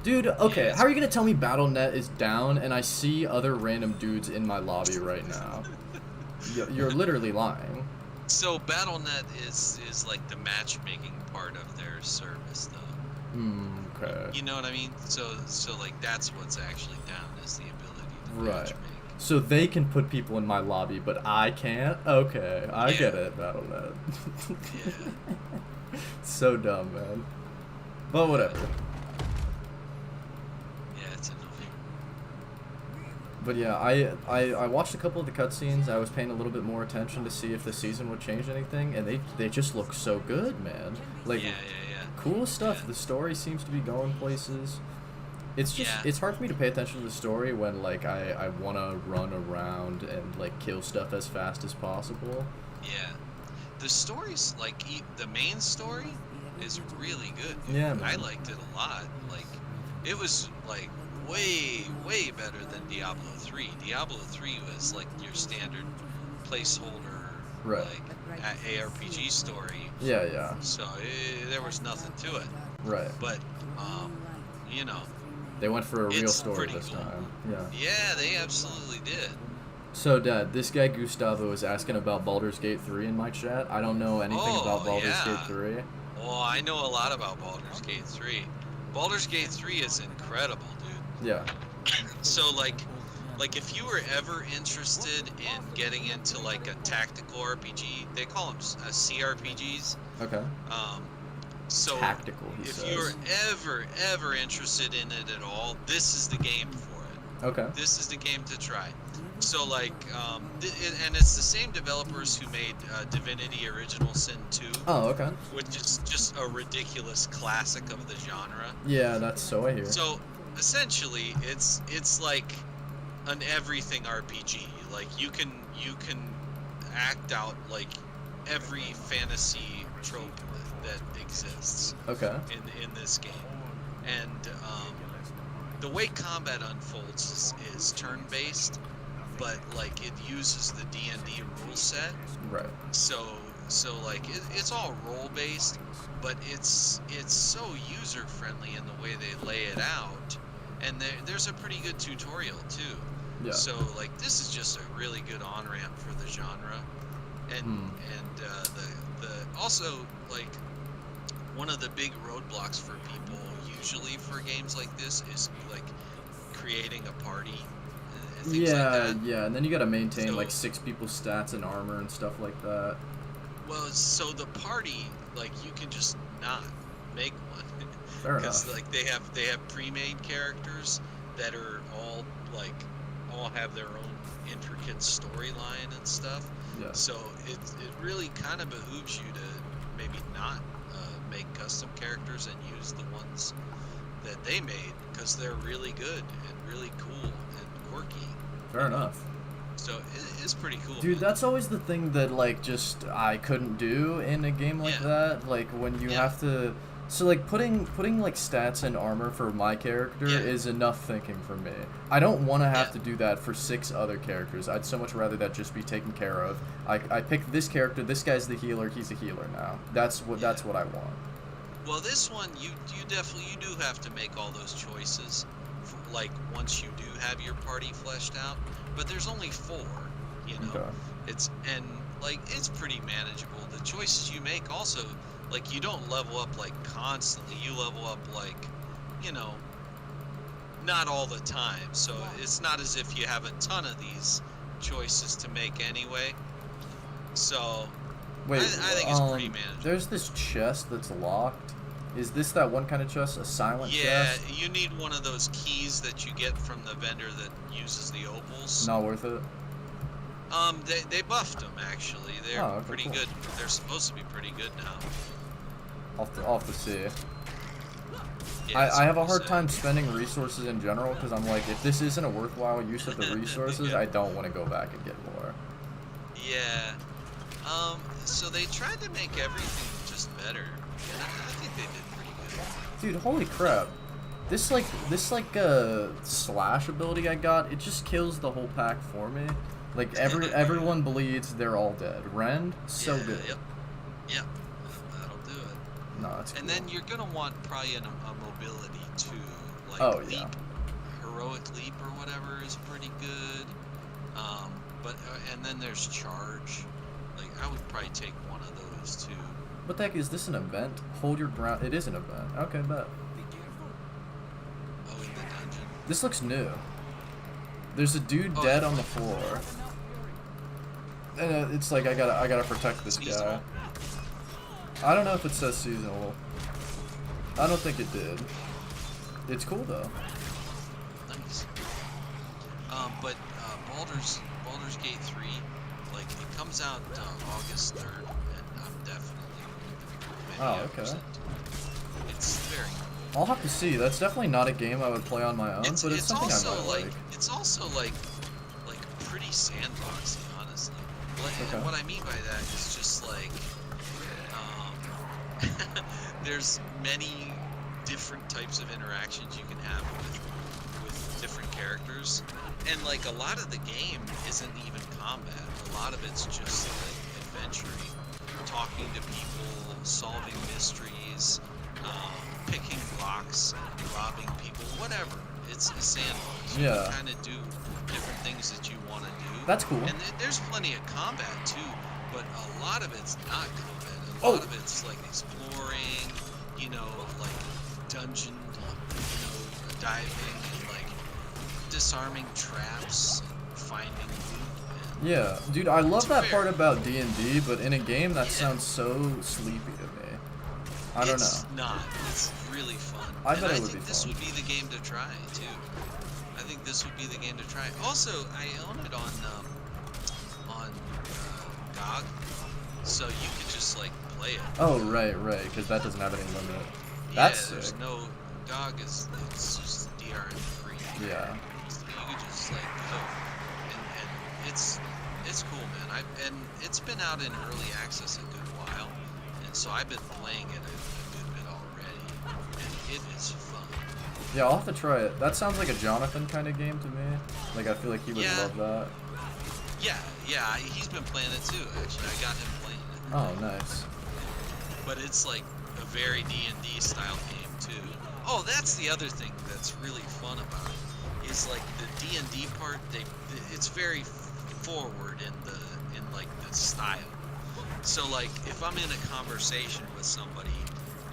Dude, okay, Yeah, how are you gonna tell me BattleNet is down and I see other random dudes in my lobby right now? You're literally lying. So BattleNet is like the matchmaking part of their service, though. Okay. You know what I mean? So like that's what's actually down is the ability to matchmake. So they can put people in my lobby, but I can't? Okay, I get it, BattleNet. Yeah. So dumb, man. But whatever. Yeah, it's annoying. But yeah, I watched a couple of the cutscenes. I was paying a little bit more attention to see if the season would change anything, and they just look so good, man. Like, cool stuff. Yeah. The story seems to be going places. It's just it's hard for me to pay attention to the story when like I want to run around and like kill stuff as fast as possible. Yeah. The story's like the main story is really good. Yeah, man. I liked it a lot. Like it was like way better than Diablo 3. Diablo 3 was like your standard placeholder like ARPG story. Yeah. So there was nothing to it. Right. But you know, they went for a real story this time. Yeah, they absolutely did. So, Dad, this guy Gustavo is asking about Baldur's Gate 3 in my chat. I don't know anything about Baldur's Gate 3. Well, I know a lot about Baldur's Gate 3. Baldur's Gate 3 is incredible, dude. Yeah. So, like if you were ever interested in getting into, like, a tactical RPG, they call them CRPGs. Okay. So tactical, if you're ever interested in it at all, this is the game for it. Okay. This is the game to try. So like, and it's the same developers who made Divinity Original Sin 2. Oh, okay. Which is just a ridiculous classic of the genre. Yeah, that's so I hear. So essentially, it's like an everything RPG. Like you can act out like every fantasy trope that exists. Okay. In this game, and the way combat unfolds is turn-based, but like it uses the D&D rule set. Right. So like it's all role-based, but it's so user-friendly in the way they lay it out, and there's a pretty good tutorial too. Yeah. So like this is just a really good on-ramp for the genre, and the also like one of the big roadblocks for people usually for games like this is like creating a party. And things like that. Yeah, and then you gotta maintain like 6 people's stats and armor and stuff like that. Well, so the party, like you can just not make one. Fair enough. Because like they have pre-made characters that are all have their own intricate storyline and stuff. Yeah. So it really kind of behooves you to maybe not make custom characters and use the ones that they made because they're really good and really cool and quirky. Fair enough. So it is pretty cool. Dude, man. that's always the thing that like just I couldn't do in a game like that. Like when you have to. So like putting like stats and armor for my character is enough thinking for me. I don't want to have to do that for 6 other characters. I'd so much rather that just be taken care of. I picked this character. This guy's the healer. He's a healer now. That's what I want. Well, this one you do have to make all those choices, like once you do have your party fleshed out. But there's only 4, you know. Okay. It's pretty manageable. The choices you make also. Like, you don't level up, like, constantly. You level up, like, you know, not all the time. So it's not as if you have a ton of these choices to make anyway. So, wait, I think it's pretty manageable. There's this chest that's locked. Is this that one kind of chest? A silent chest? Yeah, you need one of those keys that you get from the vendor that uses the opals. Not worth it? They buffed them actually. They're okay, pretty cool. good. They're supposed to be pretty good now. I'll have to see. Yeah, I have a hard time spending resources in general because I'm like, if this isn't a worthwhile use of the resources, I don't want to go back and get more. Yeah. So they tried to make everything just better, and I think they did pretty good. Dude, holy crap! This slash ability I got, it just kills the whole pack for me. Like everyone bleeds, they're all dead. Rend, so good. Yep. That'll do it. No, it's and cool. then you're gonna want probably a mobility too, like leap, heroic leap or whatever is pretty good. And then there's charge. Like I would probably take one of those too. What the heck is this? An event? Hold your ground. It is an event. Okay, bet. Oh, in the dungeon. This looks new. There's a dude dead on the floor. And it's like I gotta protect this guy. I don't know if it says seasonal. I don't think it did. It's cool though. Nice. But Baldur's Gate 3, like it comes out August 3rd, and I'm definitely okay. It's very cool. I'll have to see. That's definitely not a game I would play on my own, but it's something also I might like. It's also like pretty sandboxy, honestly. And what I mean by that is just like there's many different types of interactions you can have with different characters, and like a lot of the game isn't even combat. A lot of it's just like adventuring, talking to people, solving mysteries, picking blocks, robbing people, whatever. It's a sandbox. You can kind of do different things that you want to do. That's cool. And there's plenty of combat too, but a lot of it's not combat. A lot of it's like exploring, like dungeon, diving, and like disarming traps, and finding loot. Yeah, dude, I love that part about D&D, but in a game that sounds so sleepy to me. I don't know. It's not. It's really fun. I bet it would be think this would be the game to try too. I think this would be the game to try. Also, I own it on GOG, so you could just like play it. Oh right, because that doesn't have any limit. That's sick. There's no GOG it's just DRM free. Yeah. So you could just like go, and it's cool, man. And it's been out in early access a good while, and so I've been playing it a good bit already, and it is fun. Yeah, I'll have to try it. That sounds like a Jonathan kind of game to me. Like I feel like he would love that. Yeah, he's been playing it too. Actually, I got him playing it. Oh, nice. But it's like a very D&D style game too. Oh, that's the other thing that's really fun about it. Is like the D&D part. It's very forward in the style. So like if I'm in a conversation with somebody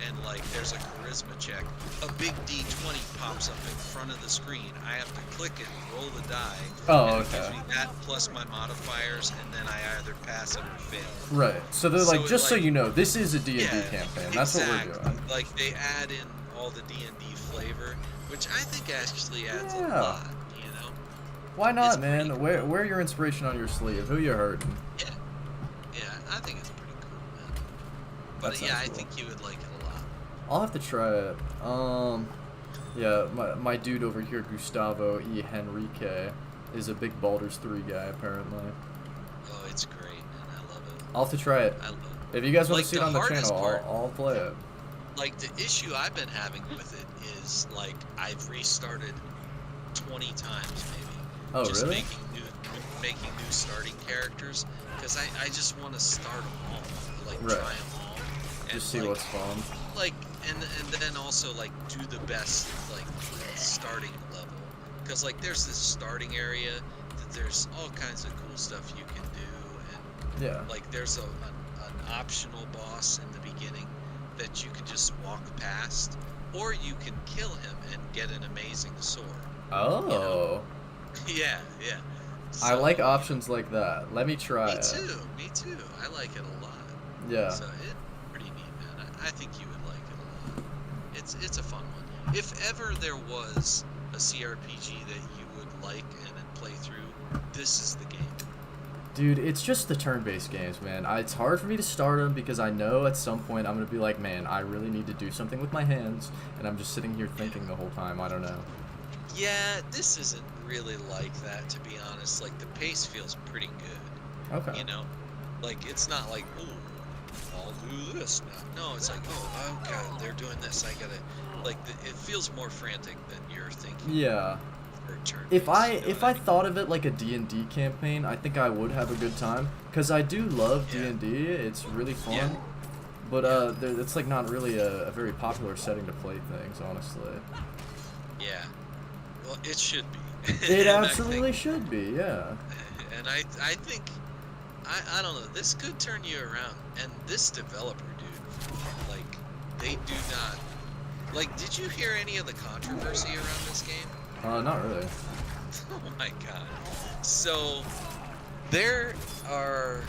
and like there's a charisma check, a big D20 pops up in front of the screen. I have to click it, roll the die. Oh, and it gives me that plus my modifiers, and then I either pass it or fail. Right. So they're like, just so you know, this is a D&D campaign. That's what we're doing. Like they add in all the D&D flavor, which I think actually adds a lot. Why not, man? Cool. Wear your inspiration on your sleeve. Who you hurting? Yeah, I think it's pretty cool, man. But yeah, cool. I think you would like it a lot. I'll have to try it. Yeah, my dude over here, Gustavo E. Henrique, is a big Baldur's 3 guy, apparently. Oh, it's great, man. I love it. I'll have to try it. I love it. If you guys want to see it on the channel, I'll play it. Like, the issue I've been having with it is, like, I've restarted 20 times, maybe. Oh, just really? Making new starting characters, because I just want to start them all, like try them all, and just see what's fun. Like, and then also like do the best like starting level, because like there's this starting area that there's all kinds of cool stuff you can do, and like there's an optional boss in the beginning that you can just walk past, or you can kill him and get an amazing sword. Oh. Yeah. So, I like options like that. Let me try it. Me too. I like it a lot. Yeah. So it's pretty neat, man. I think you would like it a lot. It's a fun one. If ever there was a CRPG that you would like and play through, this is the game. Dude, it's just the turn-based games, man. It's hard for me to start them because I know at some point I'm going to be like, man, I really need to do something with my hands, and I'm just sitting here thinking the whole time. I don't know. Yeah, this isn't really like that, to be honest. Like, the pace feels pretty good. Okay. You know? Like, it's not like, oh, I'll do this now. No, it's like, oh, God, they're doing this. I gotta... Like, it feels more frantic than you're thinking. Yeah. If I thought of it like a D&D campaign, I think I would have a good time, because I do love D&D. It's really fun. Yeah. But it's like not really a very popular setting to play things, honestly. Yeah. Well, it should be. It absolutely should be, yeah. And I think I don't know, this could turn you around. And this developer, dude, like, they do not... Like, did you hear any of the controversy around this game? Not really. Oh my god. So, there are...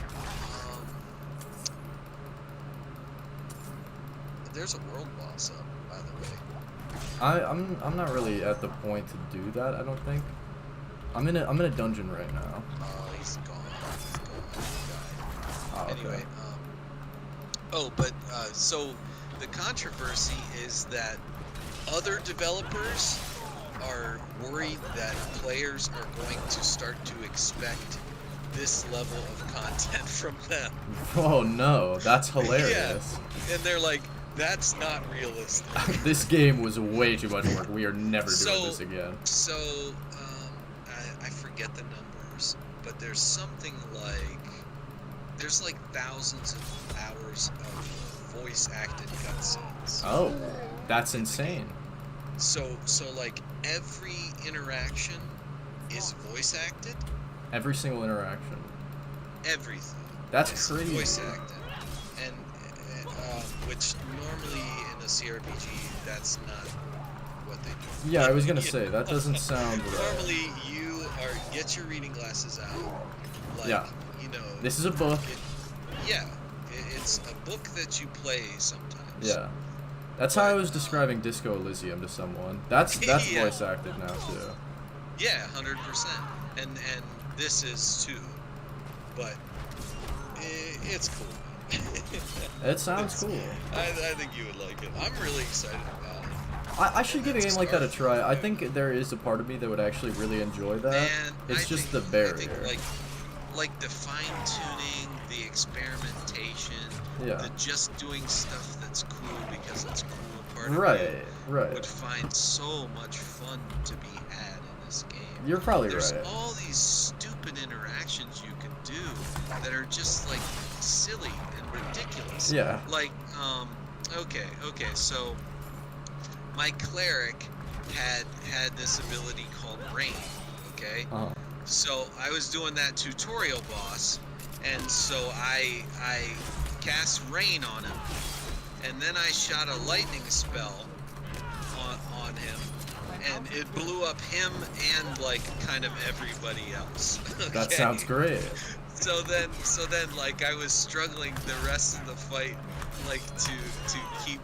there's a world boss up, by the way. I'm not really at the point to do that, I don't think. I'm in a dungeon right now. Oh, he's gone. Oh, okay. Anyway, so the controversy is that other developers are worried that players are going to start to expect this level of content from them. Oh no, that's hilarious. Yeah. And they're like, that's not realistic. This game was way too much work. We are never doing this again. So, I forget the numbers, but there's something like, there's like thousands of hours of voice-acted cutscenes. Oh, that's insane. So like, every interaction is voice-acted? Every single interaction. Everything. That's crazy. Voice-acted. And which normally in a CRPG, that's not what they do. Yeah, I was gonna say, that doesn't sound right. Normally, you get your reading glasses out. Like, yeah. You know. This is a book. It's a book that you play sometimes. Yeah. That's how I was describing Disco Elysium to someone. That's yeah. voice acted now too. Yeah, 100%. And this is too. But it's cool. It sounds cool. I think you would like it. I'm really excited about it. I should give a game like that a try. I think there is a part of me that would actually really enjoy that. Man, it's just the barrier. I think like the fine-tuning, the experimentation, the just doing stuff that's cool because it's cool part of you would find so much fun to be had in this game. You're probably There's right. all these stupid interactions you can do that are just like silly and ridiculous. Yeah. Like, okay, so my cleric had this ability called Rain, okay? Uh-huh. So I was doing that tutorial boss, and so I cast Rain on him, and then I shot a lightning spell on him, and it blew up him and like kind of everybody else. Okay? That sounds great. So then like I was struggling the rest of the fight, like to keep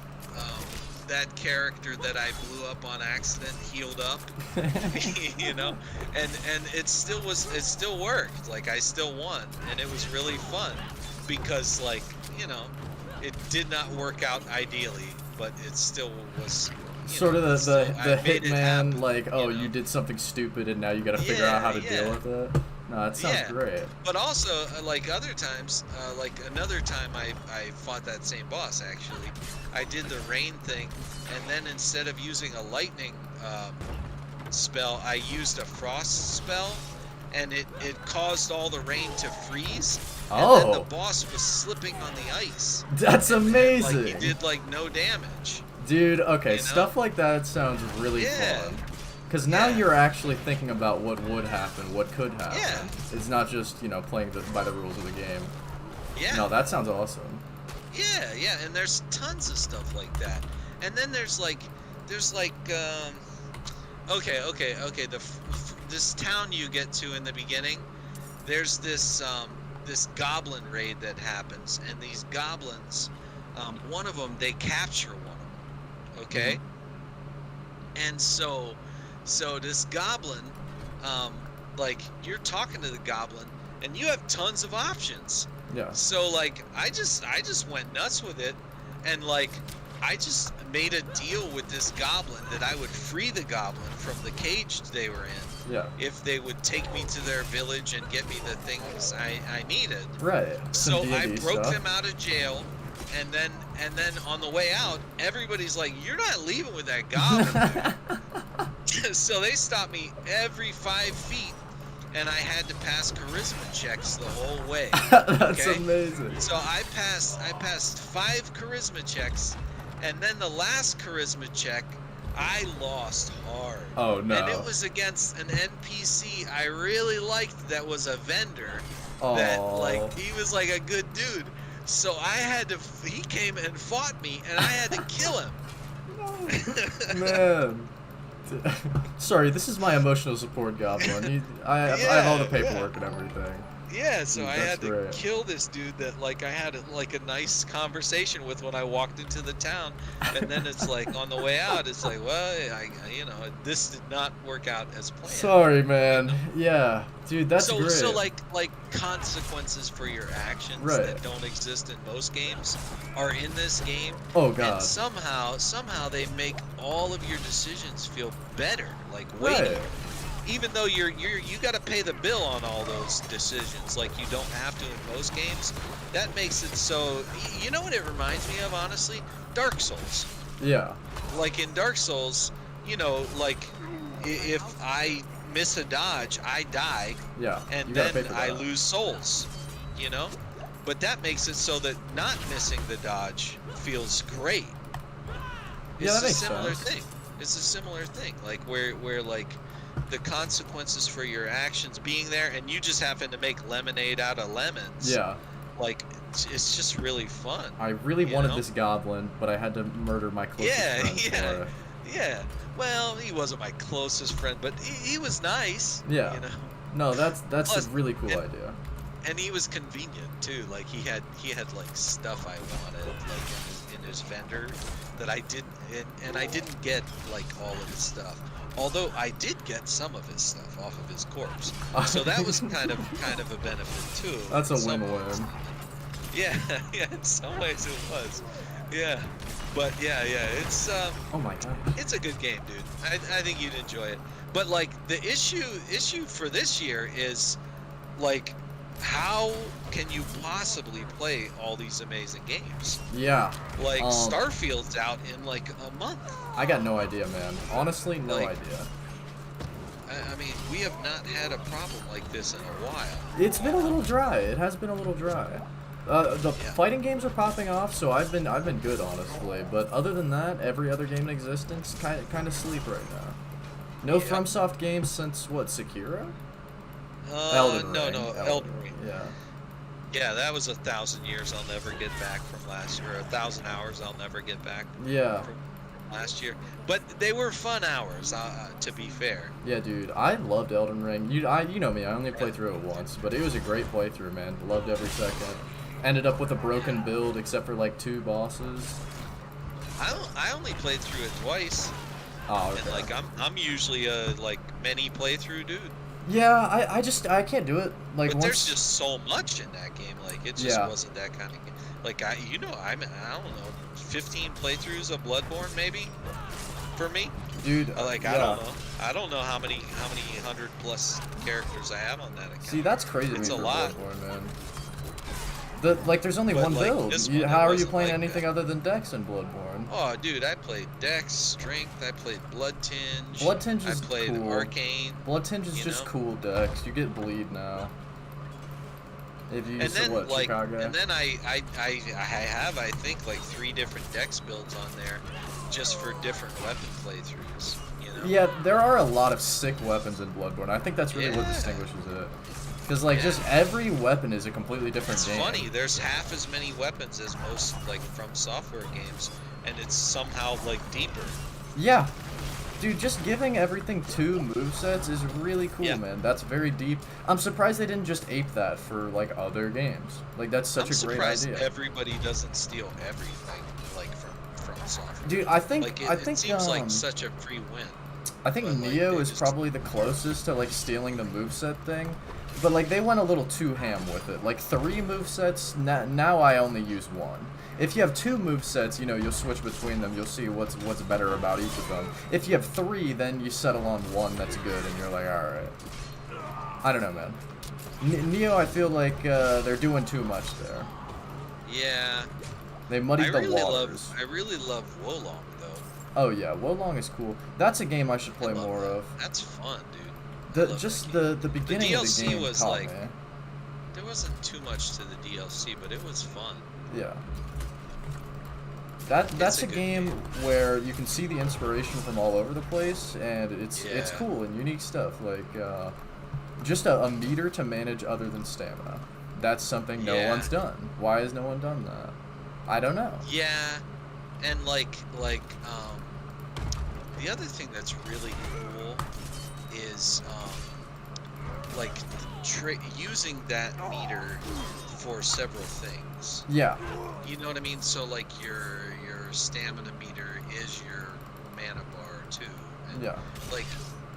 that character that I blew up on accident healed up, you know, and it still worked. Like I still won, and it was really fun because, like, you know, it did not work out ideally, but it still was. Sort of the hitman, like, oh, you did something stupid and now you got to figure out how to deal with it. No, that sounds great. But also, like other times, like another time I fought that same boss, actually. I did the rain thing, and then instead of using a lightning spell, I used a frost spell, and it caused all the rain to freeze. And then the boss was slipping on the ice. That's amazing. Like, he did, like, no damage. Dude, okay, you know? Stuff like that sounds really fun. Because now you're actually thinking about what would happen, what could happen. Yeah. It's not just, you know, playing by the rules of the game. Yeah. No, that sounds awesome. Yeah, and there's tons of stuff like that. And then there's like, this town you get to in the beginning, there's this goblin raid that happens, and these goblins, one of them, they capture one of them, okay? Mm-hmm. And so this goblin, like, you're talking to the goblin, and you have tons of options. Yeah. So like I just went nuts with it, and like I just made a deal with this goblin that I would free the goblin from the cage they were in. Yeah. If they would take me to their village and get me the things I needed. Right. So I broke stuff. them out of jail, and then on the way out, everybody's like, "You're not leaving with that goblin." Dude. So they stopped me every 5 feet, and I had to pass charisma checks the whole way. That's amazing. So I passed 5 charisma checks, and then the last charisma check, I lost hard. Oh no. And it was against an NPC I really liked that was a vendor. Aww. That like he was like a good dude. So I had to he came and fought me, and I had to kill him. Man. Sorry, this is my emotional support goblin. I have all the paperwork and everything. Yeah, so I had to great. kill this dude that like I had like a nice conversation with when I walked into the town, and then it's like on the way out, it's like, well, you know, this did not work out as planned. Sorry, man. Yeah, dude, that's great. So like consequences for your actions that don't exist in most games are in this game. Oh god. And somehow they make all of your decisions feel better, like weightier. Even though you got to pay the bill on all those decisions, like you don't have to in most games. That makes it so. You know what it reminds me of, honestly? Dark Souls. Yeah. Like in Dark Souls, you know, like if I miss a dodge, I die. Yeah. And then I lose souls. You know, but that makes it so that not missing the dodge feels great. It's a similar thing. It's a similar thing, like where like the consequences for your actions being there, and you just happen to make lemonade out of lemons. Yeah. Like it's just really fun. I really wanted this goblin, but I had to murder my closest friend. Yeah. Well, he wasn't my closest friend, but he was nice. Yeah. You know. No, that's a really cool idea. And he was convenient too. Like he had like stuff I wanted, like in his vendor that I didn't, and I didn't get like all of his stuff. Although I did get some of his stuff off of his corpse, so that was kind of a benefit too. That's a win-win. Yeah, in some ways it was. Yeah, but yeah, it's oh my god, it's a good game, dude. I think you'd enjoy it. But like the issue for this year is like, how can you possibly play all these amazing games? Yeah. Like Starfield's out in like a month. I got no idea, man. Honestly, no idea. I mean, we have not had a problem like this in a while. It's been a little dry. It has been a little dry. The fighting games are popping off, so I've been good, honestly. But other than that, every other game in existence kind of sleep right now. No FromSoft games since what, Sekiro? Elden Ring. Yeah. Yeah, that was 1,000 years I'll never get back from last year, or 1,000 hours I'll never get back. Yeah. From last year, but they were fun hours. To be fair. Yeah, dude, I loved Elden Ring. You know me. I only played through it once, but it was a great playthrough, man. Loved every second. Ended up with a broken build, except for like 2 bosses. I only played through it twice. Oh, okay. And like I'm usually a like many playthrough dude. Yeah, I can't do it. Like, but there's just so much in that game. Like it just wasn't that kind of game. Like I don't know, 15 playthroughs of Bloodborne maybe, for me. Dude, like I don't know how many 100+ characters I have on that account. See, that's crazy. It's to me a lot. Bloodborne, man. There's only one build. How are you playing anything other than Dex in Bloodborne? Oh, dude, I played Dex, Strength, I played Blood Tinge. Blood Tinge is I played cool. Arcane. Blood Tinge is just cool Dex. You get bleed now. If you use Chicago. And then I have, I think, like 3 different Dex builds on there just for different weapon playthroughs, you know? Yeah, there are a lot of sick weapons in Bloodborne. I think that's really what distinguishes it. Because, like, just every weapon is a completely different game. It's funny, there's half as many weapons as most, like, From Software games, and it's somehow, like, deeper. Yeah. Dude, just giving everything 2 movesets is really cool, man. That's very deep. I'm surprised they didn't just ape that for, like, other games. Like, that's such a great idea. I'm surprised everybody doesn't steal everything, like, from Software. Dude, I think... Like, it seems like such a free win. I think but, like, Neo is probably the closest to like stealing the moveset thing, but like they went a little too ham with it. Like 3 movesets, now I only use 1. If you have 2 movesets, you know, you'll switch between them. You'll see what's better about each of them. If you have 3, then you settle on 1 that's good, and you're like, all right. I don't know, man. Neo, I feel like they're doing too much there. Yeah. They muddied the waters. I really love Wolong, though. Oh yeah, Wolong is cool. That's a game I should play more that. of. That's fun, dude. The beginning the of the game was caught like, me. There wasn't too much to the DLC, but it was fun. Yeah. That's a game where you can see the inspiration from all over the place, and it's cool and unique stuff. Like just a meter to manage other than stamina. That's something no one's done. Why has no one done that? I don't know. Yeah, and like the other thing that's really cool is like using that meter for several things. Yeah. You know what I mean? So like your stamina meter is your mana bar too. And yeah. Like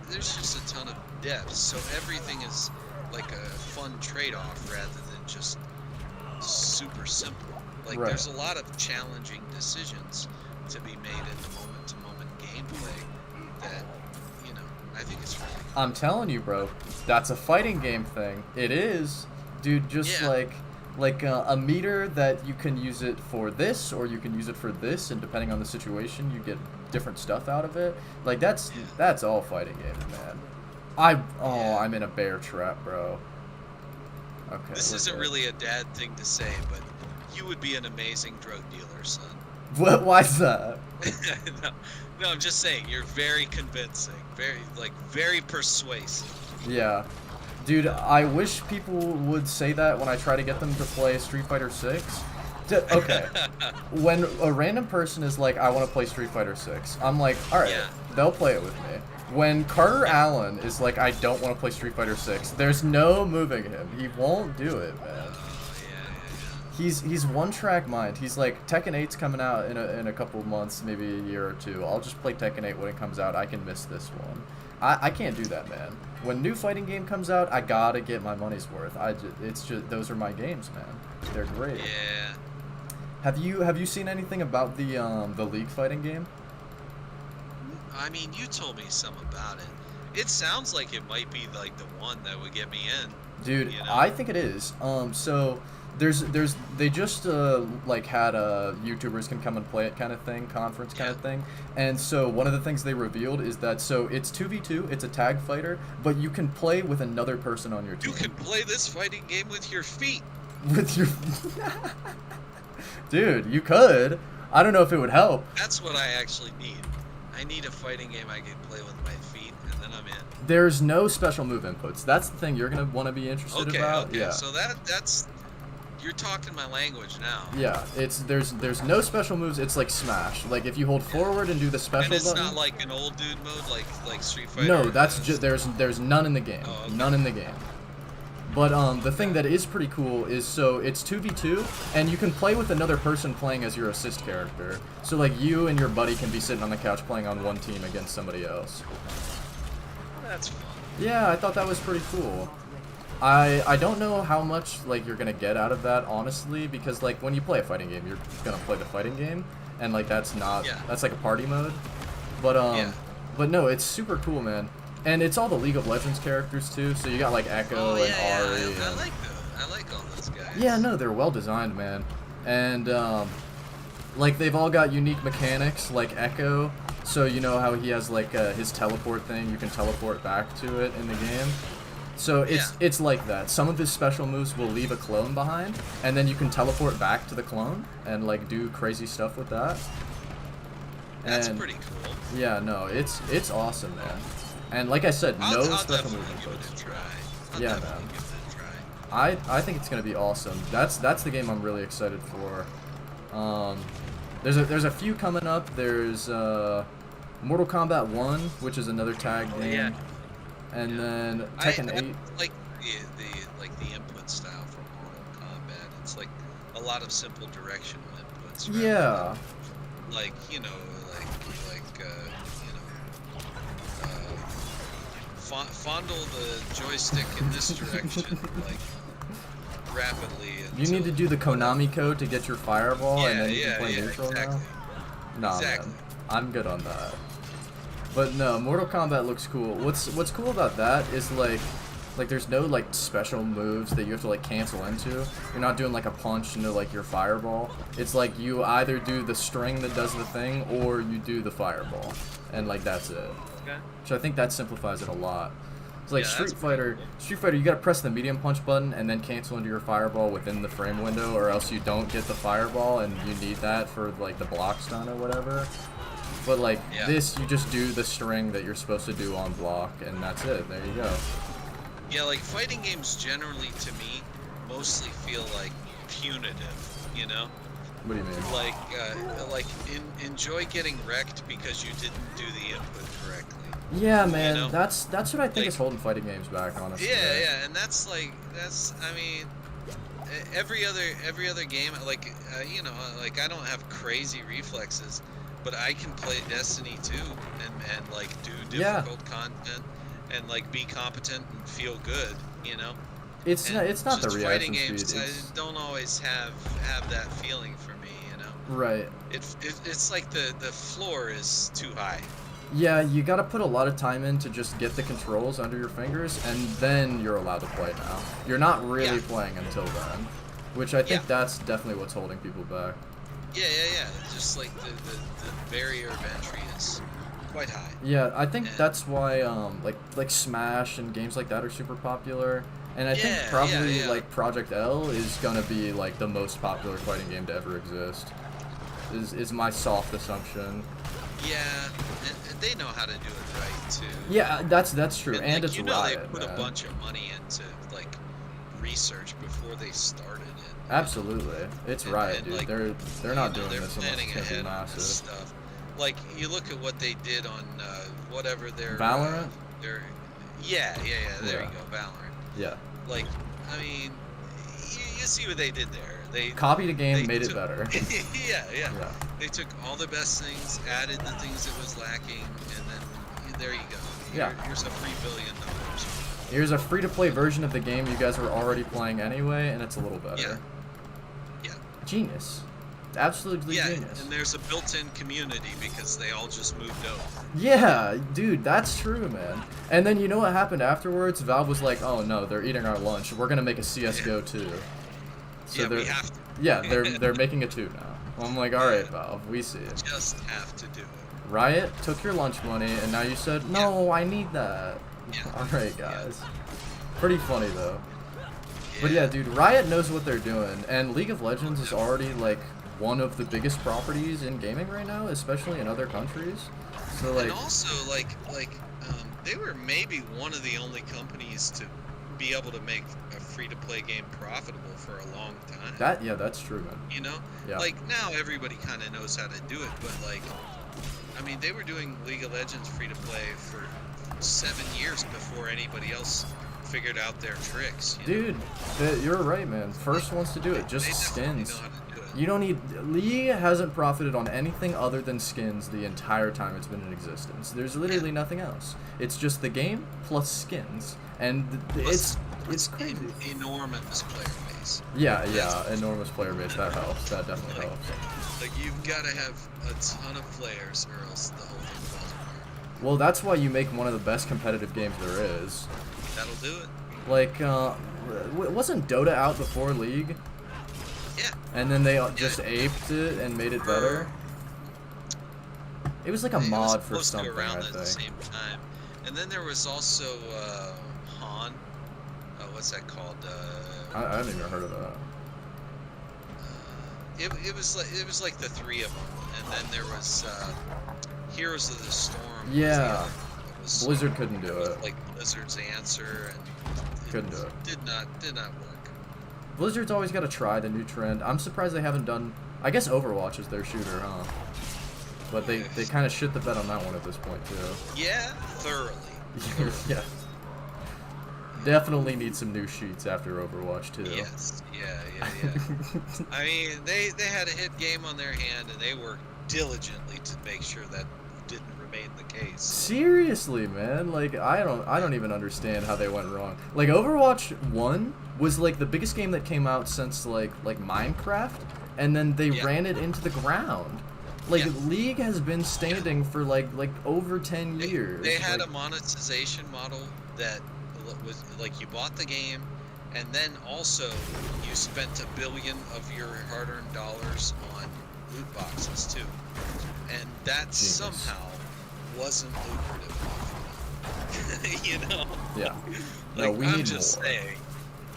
there's just a ton of depth. So everything is like a fun trade-off rather than just super simple. Like there's a lot of challenging decisions to be made in the moment-to-moment gameplay that, you know, I think it's really cool. I'm telling you, bro, that's a fighting game thing. It is, dude. Just like a meter that you can use it for this, or you can use it for this, and depending on the situation, you get different stuff out of it. Like that's all fighting games, man. I'm in a bear trap, bro. Okay. This isn't really a dad thing to say, but you would be an amazing drug dealer, son. What? Why's that? No, I'm just saying you're very convincing, very persuasive. Yeah. Dude, I wish people would say that when I try to get them to play Street Fighter 6. Okay. When a random person is like, I want to play Street Fighter 6, I'm like, alright, they'll play it with me. When Carter Allen is like, I don't want to play Street Fighter 6, there's no moving him. He won't do it, man. He's one-track mind. He's like, Tekken 8's coming out in a couple of months, maybe a year or 2. I'll just play Tekken 8 when it comes out. I can miss this one. I can't do that, man. When new fighting game comes out, I gotta get my money's worth. It's just those are my games, man. They're great. Yeah. Have you seen anything about the League fighting game? I mean, you told me some about it. It sounds like it might be like the one that would get me in. Dude, you know? I think it is. So they just like had YouTubers can come and play it kind of thing, conference kind of thing. And so one of the things they revealed is that it's 2v2, it's a tag fighter, but you can play with another person on your team. You can play this fighting game with your feet. With your Dude, you could. I don't know if it would help. That's what I actually need. I need a fighting game I can play with my feet, and then I'm in. There's no special move inputs. That's the thing you're gonna want to be interested about. Okay. So that's you're talking my language now. Yeah, there's no special moves. It's like Smash. Like if you hold forward and do the special button. And it's not like an old dude mode, like Street Fighter. No, that's just there's none in the game. Oh, okay. None in the game. But the thing that is pretty cool is so it's 2v2 and you can play with another person playing as your assist character. So like you and your buddy can be sitting on the couch playing on one team against somebody else. That's fun. Yeah, I thought that was pretty cool. I don't know how much like you're gonna get out of that honestly, because like when you play a fighting game, you're gonna play the fighting game, and like that's like a party mode. But no, it's super cool, man. And it's all the League of Legends characters too, so you got like Echo and Ari. I like those. I like all those guys. Yeah, no, they're well designed, man. And like they've all got unique mechanics, like Echo. So you know how he has like his teleport thing, you can teleport back to it in the game. So it's like that. Some of his special moves will leave a clone behind, and then you can teleport back to the clone and like do crazy stuff with that. That's pretty cool. Yeah, no, it's awesome, man. And like I said, no special move inputs. inputs. Give it a try. Yeah, man. Give it a try. I think it's gonna be awesome. That's the game I'm really excited for. There's a few coming up. There's Mortal Kombat 1, which is another tag game. Yeah. And then Tekken 8. Like the input style from Mortal Kombat. It's like a lot of simple directional inputs. Yeah. Like fondle the joystick in this direction, like, rapidly. You need to do the Konami code to get your fireball, and then you can play neutral exactly. now? Nah, exactly. man. I'm good on that. But no, Mortal Kombat looks cool. What's cool about that is, like there's no, like, special moves that you have to, like, cancel into. You're not doing, like, a punch into, like, your fireball. It's like you either do the string that does the thing, or you do the fireball. And, like, that's it. Okay. So I think that simplifies it a lot. It's like Yeah, Street Fighter, you gotta press the medium punch button and then cancel into your fireball within the frame window, or else you don't get the fireball, and you need that for, like, the block stun or whatever. But, like, this, you just do the string that you're supposed to do on block, and that's it. There you go. Yeah, like, fighting games generally, to me, mostly feel, like, punitive, you know? What do you mean? Like, enjoy getting wrecked because you didn't do the input correctly. Yeah, man, you know? that's what I think is holding fighting games back, honestly. Yeah, and I mean, every other game, like, you know, like, I don't have crazy reflexes, but I can play Destiny 2 and like, do difficult content and, like, be competent and feel good, you know? It's not the reaction fighting games, speed. I don't always have that feeling for me, you know? Right. It's like the floor is too high. Yeah, you gotta put a lot of time in to just get the controls under your fingers, and then you're allowed to play now. You're not really playing until then, which I think that's definitely what's holding people back. Yeah. Just like the barrier of entry is quite high. Yeah, I think that's why like Smash and games like that are super popular. And I think probably like Project L is gonna be like the most popular fighting game to ever exist. Is my soft assumption. Yeah, and they know how to do it right too. Yeah, that's true, and like, it's Riot. They put a bunch of money into, like, research before they started it. Absolutely, it's Riot, dude. Like, they're not doing this unless planning it's gonna be ahead on this massive. stuff. Like, you look at what they did on whatever their Valorant. Yeah. There you go, Valorant. Yeah. Like, I mean, you see what they did there. They copied a game, made it better. yeah. They took all the best things, added the things that was lacking, and then there you go. Here's a $3 billion. Here's a free-to-play version of the game you guys were already playing anyway, and it's a little better. Yeah. Genius. Absolutely genius. Yeah, and there's a built-in community because they all just moved over. Yeah, dude, that's true, man. And then you know what happened afterwards? Valve was like, oh no, they're eating our lunch. We're gonna make a CS:GO 2. So we have to. Yeah, they're making a 2 now. I'm like, all right, Valve, we see it. Just have to do it. Riot took your lunch money, and now you said, no, I need that. Yeah. All right, guys. Pretty funny though. But yeah, dude, Riot knows what they're doing, and League of Legends is already like one of the biggest properties in gaming right now, especially in other countries. So like, and also like they were maybe one of the only companies to be able to make a free-to-play game profitable for a long time. That's true, man. You know? Yeah. Like, now everybody kind of knows how to do it, but, like, I mean, they were doing League of Legends free-to-play for 7 years before anybody else figured out their tricks. Dude, you're right, man. First ones to do it, just skins. Know how to do it. You don't need... League hasn't profited on anything other than skins the entire time it's been in existence. There's literally nothing else. It's just the game plus skins. And it's crazy. Enormous player base. Yeah, enormous player base. That helps. That definitely helps. Like, you've got to have a ton of players or else the whole thing falls apart. Well, that's why you make one of the best competitive games there is. That'll do it. Like, wasn't Dota out before League? Yeah. And then they just aped it and made it better? It was like a mod for something, I think. At the same time. And then there was also Han. What's that called? I haven't even heard of that. It was like the three of them, and then there was Heroes of the Storm. Yeah. Blizzard couldn't do it. Like Blizzard's answer, and couldn't do it. Did not work. Blizzard's always got to try the new trend. I'm surprised they haven't done. I guess Overwatch is their shooter, huh? But they kind of shit the bed on that one at this point too. Yeah, thoroughly. Yeah. Definitely need some new sheets after Overwatch too. Yes. Yeah. I mean, they had a hit game on their hand, and they worked diligently to make sure that didn't remain the case. Seriously, man, like I don't even understand how they went wrong. Like Overwatch 1 was like the biggest game that came out since like Minecraft, and then they ran it into the ground. Like League has been standing for like over 10 years. They had a monetization model that was like you bought the game, and then also you spent $1 billion of your hard-earned dollars on loot boxes too, and that somehow wasn't lucrative enough. You know? Yeah. Like, No, we I'm need just more. saying,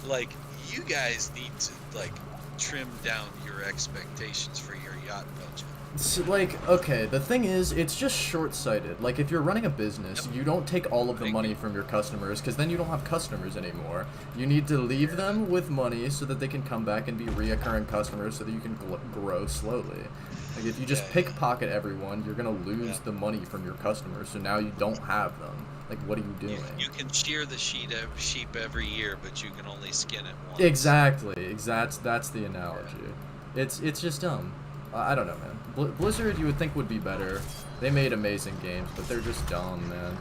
like, you guys need to like trim down your expectations for your yacht budget. So, like, okay, the thing is, it's just short-sighted. Like, if you're running a business, you don't take all of the money from your customers, because then you don't have customers anymore. You need to leave them with money so that they can come back and be reoccurring customers so that you can grow slowly. Like, if you just pickpocket everyone, you're going to lose the money from your customers, so now you don't have them. Like, what are you doing? You can shear the sheep every year, but you can only skin it once. Exactly. That's the analogy. It's just dumb. I don't know, man. Blizzard, you would think would be better. They made amazing games, but they're just dumb, man.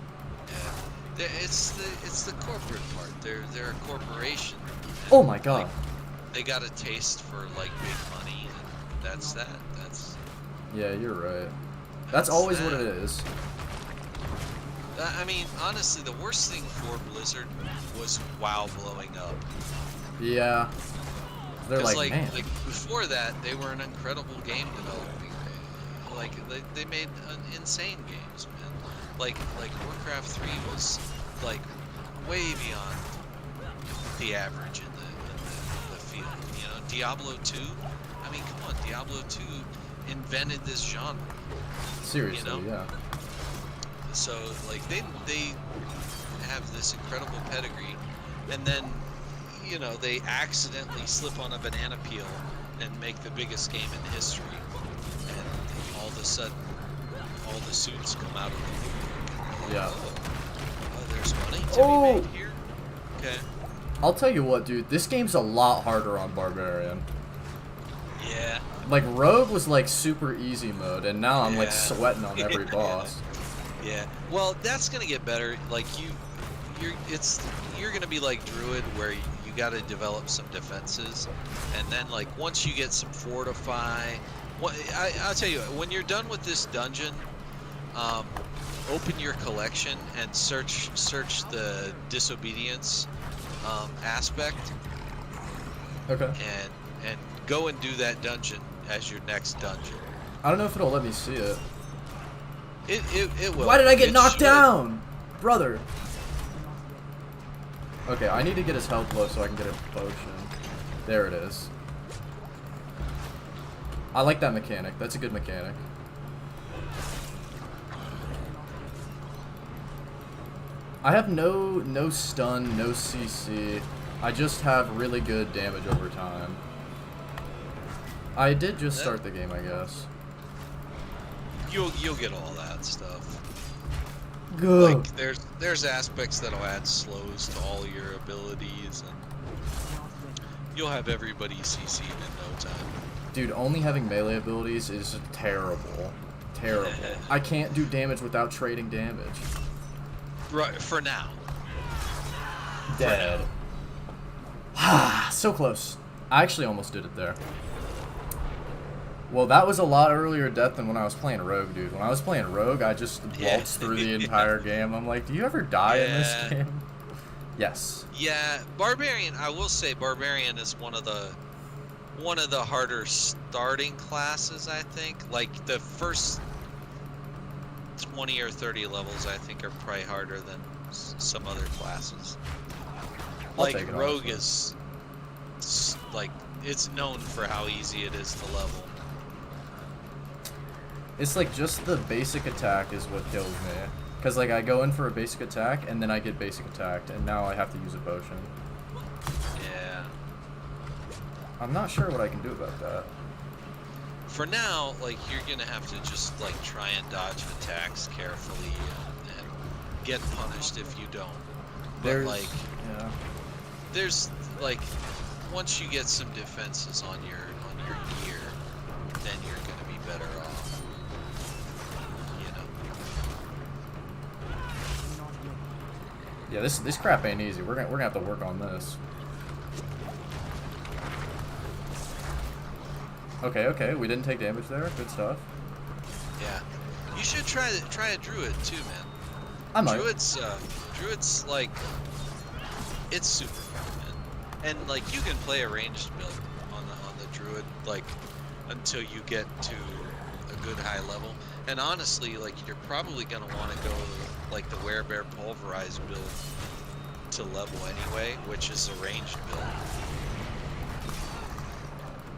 Yeah, it's the corporate part. They're a corporation. Oh my god. Like, they got a taste for like big money, and that's that. That's. Yeah, you're right. That's always what it is. I mean, honestly, the worst thing for Blizzard was WoW blowing up. Yeah. They're like, man. Like before that, they were an incredible game developing. Like they made insane games, man. Like Warcraft 3 was like way beyond the average in the field. You know, Diablo 2. I mean, come on, Diablo 2 invented this genre. Seriously, you know? Yeah. So like they have this incredible pedigree, and then you know they accidentally slip on a banana peel and make the biggest game in history, and all of a sudden all the suits come out of the Yeah. Oh, there's money to be made here. Okay. I'll tell you what, dude. This game's a lot harder on Barbarian. Yeah. Like Rogue was like super easy mode, and now I'm like sweating on every boss. Yeah. Well, that's gonna get better. Like you're gonna be like Druid, where you got to develop some defenses, and then like once you get some fortify, I'll tell you, when you're done with this dungeon, open your collection and search the disobedience aspect. Okay. And go and do that dungeon as your next dungeon. I don't know if it'll let me see it. It will. Why did I get knocked down? Brother. Okay, I need to get his health low so I can get a potion. There it is. I like that mechanic. That's a good mechanic. I have no stun, no CC. I just have really good damage over time. I did just start the game, I guess. You'll get all that stuff. Good. Like there's aspects that'll add slows to all your abilities, and you'll have everybody CC'd in no time. Dude, only having melee abilities is terrible. Terrible. I can't do damage without trading damage. Right, for now. Dead. Ah, so close. I actually almost did it there. Well, that was a lot earlier death than when I was playing Rogue, dude. When I was playing Rogue, I just waltzed through the entire game. I'm like, do you ever die in this game? Yes. Yeah, Barbarian, I will say Barbarian is one of the harder starting classes, I think. Like the first 20 or 30 levels, I think, are probably harder than some other classes. Like Rogue is like, it's known for how easy it is to level. It's like just the basic attack is what kills me. Because like I go in for a basic attack and then I get basic attacked and now I have to use a potion. Yeah. I'm not sure what I can do about that. For now, like, you're gonna have to just like try and dodge attacks carefully and get punished if you don't. But there's like once you get some defenses on your gear, then you're gonna be better off. You know. Yeah, this crap ain't easy. We're gonna have to work on this. Okay, we didn't take damage there. Good stuff. Yeah, you should try a druid too, man. I might. Druid's like, it's super fun, man. And like you can play a ranged build on the druid like until you get to a good high level. And honestly, like you're probably gonna want to go like the Werebear Pulverize build to level anyway, which is a ranged build.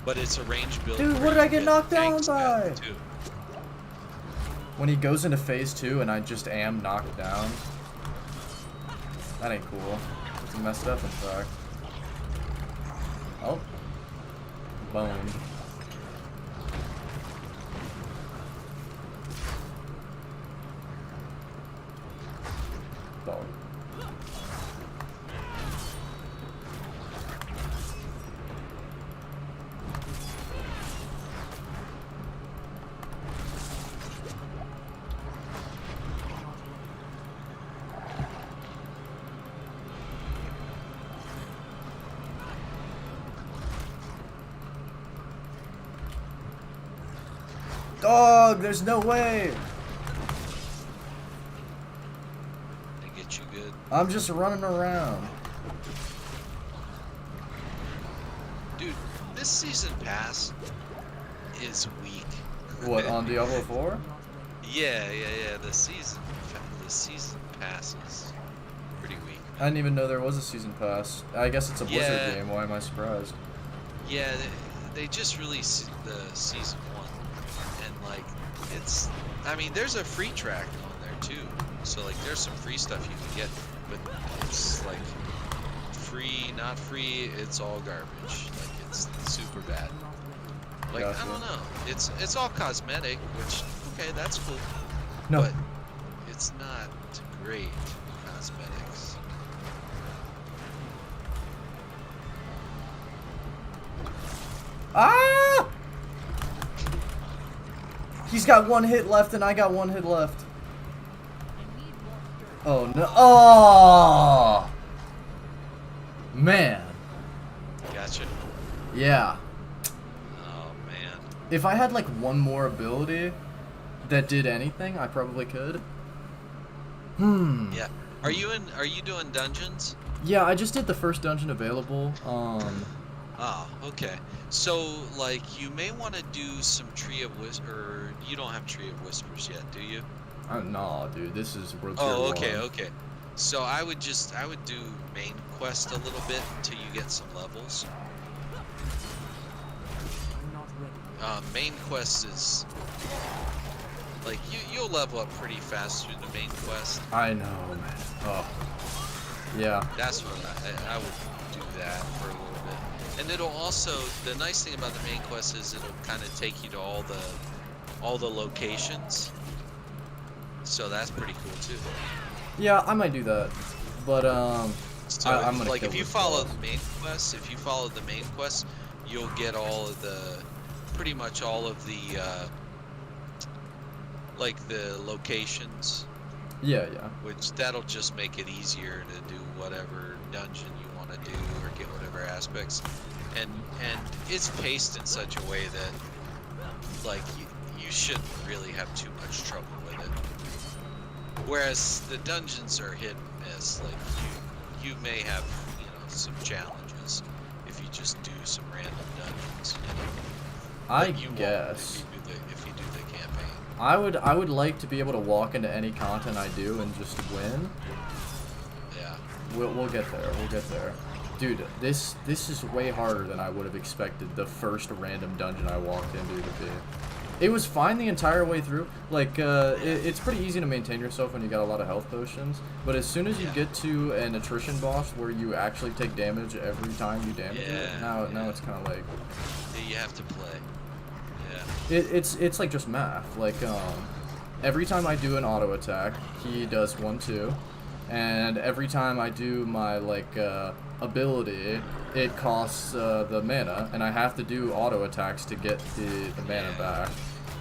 But it's a ranged build. Dude, what did I get knocked down by? Too. When he goes into phase 2 and I just am knocked down. That ain't cool. It's messed up, in fact. Oh. Boned. Dog. Dog, there's no way. They get you good. I'm just running around. Dude, this season pass is weak. What, on Diablo 4? Yeah. The season pass is pretty weak. I didn't even know there was a season pass. I guess it's a Blizzard game. Why am I surprised? Yeah, they just released the season 1, and like it's. I mean, there's a free track on there too. So like, there's some free stuff you can get, but it's like free, not free. It's all garbage. Like it's super bad. Like Gotcha. I don't know. It's all cosmetic, which okay, that's cool. No. But it's not great cosmetics. Ah! He's got 1 hit left and I got 1 hit left. Oh no. Oh! Man. Gotcha. Yeah. Oh man. If I had like one more ability that did anything, I probably could. Yeah. Are you doing dungeons? Yeah, I just did the first dungeon available. Oh, okay. So, like, you may want to do some Tree of Whispers. You don't have Tree of Whispers yet, do you? Nah, dude. This is World Oh, Tier 1. okay. So I would do main quest a little bit until you get some levels. Main quest is like you'll level up pretty fast through the main quest. I know, man. Oh. Yeah. That's what I would do that for a little bit. And it'll also, the nice thing about the main quest is it'll kind of take you to all the locations. So that's pretty cool too. Yeah, I might do that. But So I'm gonna like kill if you this follow boss. the main quest, you'll get all of pretty much all of the like the locations. Yeah. Which that'll just make it easier to do whatever dungeon you want to do or get whatever aspects. And it's paced in such a way that like you shouldn't really have too much trouble with it. Whereas the dungeons are hit and miss. Like you may have, some challenges if you just do some random dungeons. I But you won't guess. if you do the campaign. I would like to be able to walk into any content I do and just win. Yeah. We'll get there. We'll get there. Dude, this is way harder than I would have expected the first random dungeon I walked into to be. It was fine the entire way through. Like, it's pretty easy to maintain yourself when you got a lot of health potions. But as soon as you get to an attrition boss where you actually take damage every time you damage it, now it's kind of like... You have to play. Yeah. It's like just math. Like, every time I do an auto attack, he does 1-2. And every time I do my, like, ability, it costs the mana. And I have to do auto attacks to get the mana back.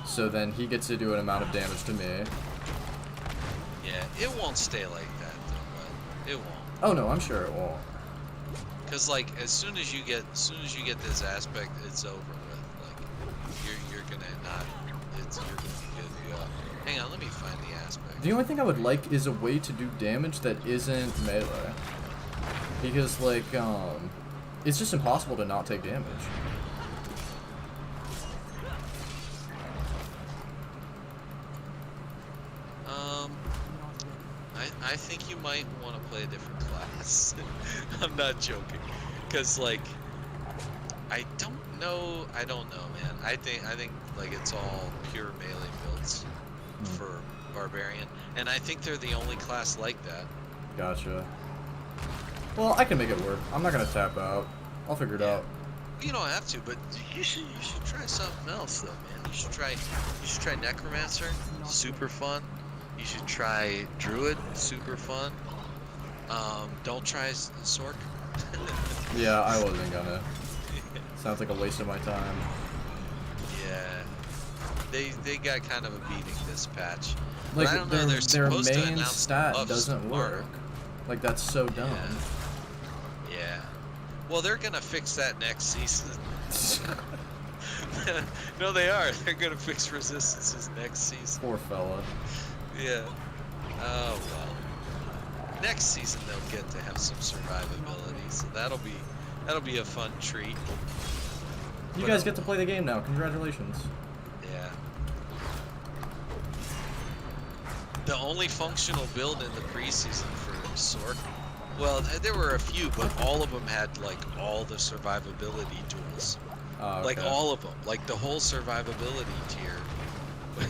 So then he gets to do an amount of damage to me. Yeah, it won't stay like that though, but It won't. Oh no, I'm sure it won't. Cause like as soon as you get this aspect, it's over with. Like you're gonna not. You're gonna be good to go. Hang on, let me find the aspect. The only thing I would like is a way to do damage that isn't melee. Because like it's just impossible to not take damage. I think you might want to play a different class. I'm not joking, cause like I don't know, man. I think like it's all pure melee builds for barbarian, and I think they're the only class like that. Gotcha. Well, I can make it work. I'm not gonna tap out. I'll figure it out. You don't have to, but you should try something else though, man. You should try Necromancer, super fun. You should try Druid, super fun. Don't try Sork. Yeah, I wasn't gonna. Sounds like a waste of my time. Yeah, they got kind of a beating this patch. Like but I don't know, they're supposed their to main announce stat doesn't tomorrow. work. Like that's so dumb. Yeah. Well, they're gonna fix that next season. No, they are. They're gonna fix resistances next season. Poor fella. Yeah. Oh well. Next season they'll get to have some survivability, so that'll be a fun treat. You guys get to play the game now. Congratulations. Yeah. The only functional build in the preseason for Sork, well, there were a few, but all of them had like all the survivability tools. Okay. Like all of them, like the whole survivability tier.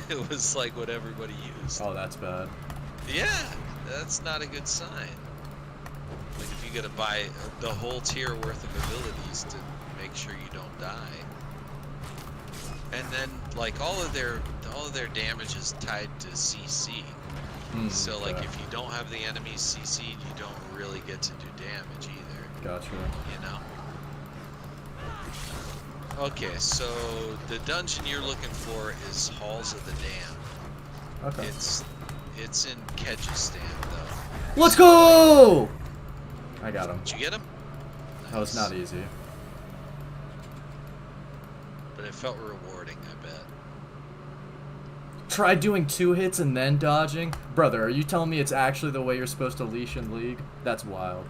It was like what everybody used. Oh, that's bad. Yeah, that's not a good sign. Like if you gotta buy the whole tier worth of abilities to make sure you don't die. And then like all of their damage is tied to CC. So like if you don't have the enemies CC'd, you don't really get to do damage either. Gotcha. You know? Okay, so the dungeon you're looking for is Halls of the Dam. Okay. It's in Kedgistan though. Let's go! I got him. Did you get him? Nice. That was not easy. But it felt rewarding, I bet. Try doing 2 hits and then dodging? Brother, are you telling me it's actually the way you're supposed to leash in League? That's wild.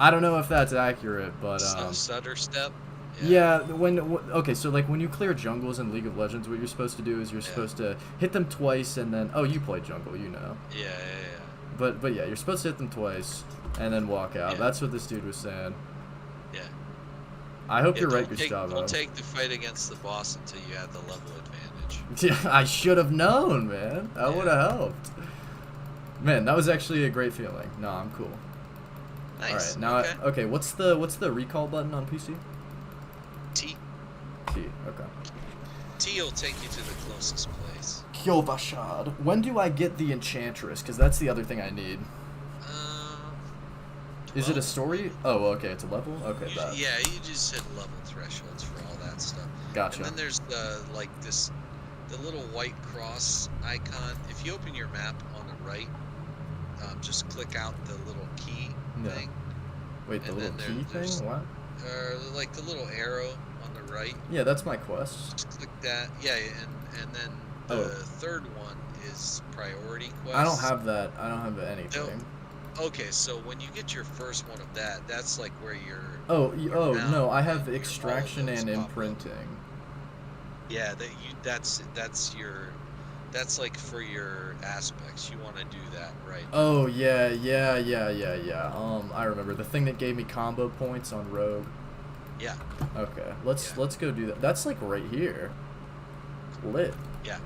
I don't know if that's accurate, but Stutter step? Yeah, okay, so like when you clear jungles in League of Legends, what you're supposed to do is you're supposed to hit them twice and then you play jungle, you know. Yeah. But yeah, you're supposed to hit them twice and then walk out. Yeah. That's what this dude was saying. Yeah. I hope you're right, Gustavo. Don't take the fight against the boss until you have the level advantage. Yeah, I should have known, man. That would have helped. Man, that was actually a great feeling. No, I'm cool. Nice. All right, now okay, what's the recall button on PC? T. T. Okay. T will take you to the closest place. Kyovashad. When do I get the Enchantress? Because that's the other thing I need. Is it a story? Oh, okay, it's a level? Okay, that. Yeah, you just hit level thresholds for all that stuff. Gotcha. And then there's the little white cross icon. If you open your map on the right, just click out the little key thing. Wait, the little key thing? What? Like the little arrow on the right. Yeah, that's my quest. Just click that. Yeah, and then the third one is priority quest. I don't have that. I don't have anything. No. Okay, so when you get your first one of that, that's like where you're. No, I have extraction and imprinting. Yeah, that's like for your aspects. You want to do that, right? Oh yeah. I remember the thing that gave me combo points on Rogue. Yeah. Okay, let's go do that. That's like right here. Lit. Yeah.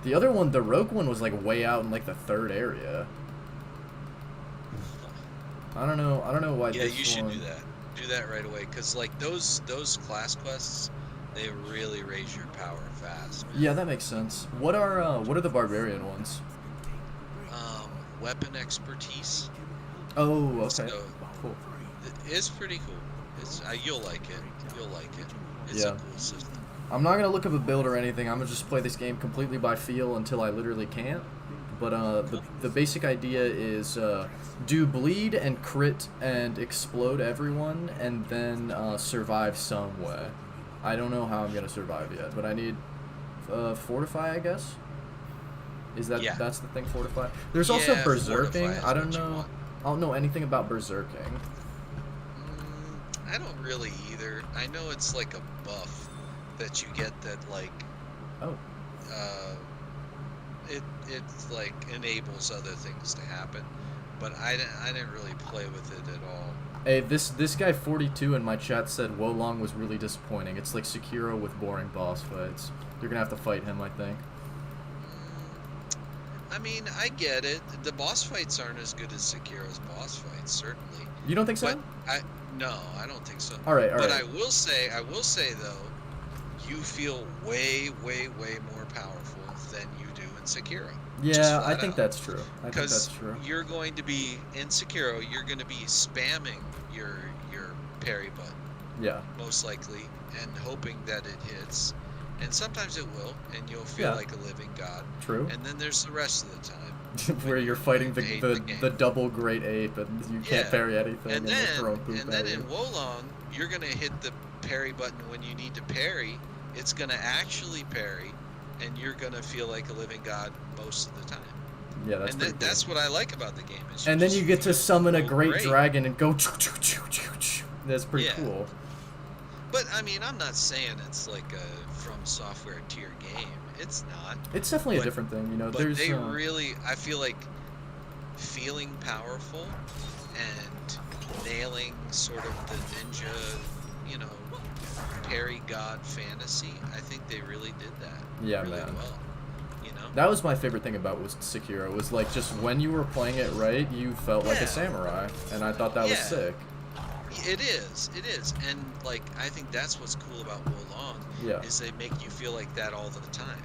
The other one, the Rogue one, was like way out in like the 3rd area. I don't know why. Yeah, you should do that. Do that right away, cause like those class quests, they really raise your power fast. Man. Yeah, that makes sense. What are the barbarian ones? Weapon expertise. Oh, okay. So, cool. It's pretty cool. It's you'll like it. You'll like it. It's a cool system. I'm not gonna look up a build or anything. I'm gonna just play this game completely by feel until I literally can't. But the basic idea is do bleed and crit and explode everyone, and then survive some way. I don't know how I'm gonna survive yet, but I need fortify, I guess. Is that that's the thing, fortify? There's also berserking. I don't know. I don't know anything about berserking. I don't really either. I know it's like a buff that you get that like. Oh. It like enables other things to happen, but I didn't really play with it at all. Hey, this guy 42 in my chat said Wolong was really disappointing. It's like Sekiro with boring boss fights. You're gonna have to fight him, I think. I mean, I get it. The boss fights aren't as good as Sekiro's boss fights, certainly. You don't think so? No, I don't think so. All right. But I will say though, you feel way more powerful than you do in Sekiro. Yeah, I think that's true. Because you're going to be in Sekiro, you're going to be spamming your parry button. Yeah. Most likely, and hoping that it hits. And sometimes it will, and you'll feel like a living god. True. And then there's the rest of the time where you're fighting the double great ape, and you can't parry anything, and then you're throwing poop at in Wolong, you're gonna hit the parry button when you need to parry. It's gonna actually parry, and you're gonna feel like a living god most of the time. Yeah, that's and that's what I like about the game. And then you get to summon a great dragon and go. That's pretty cool. But I mean, I'm not saying it's like a From Software tier game. It's not. It's definitely a different thing, you know. But they really, I feel like, feeling powerful and nailing sort of the ninja, you know, parry god fantasy. I think they really did that. Yeah, really man. Well, you know. That was my favorite thing about Sekiro. Was like just when you were playing it right, you felt like a samurai, and I thought that was sick. It is, and like I think that's what's cool about Wolong. Yeah. Is they make you feel like that all the time.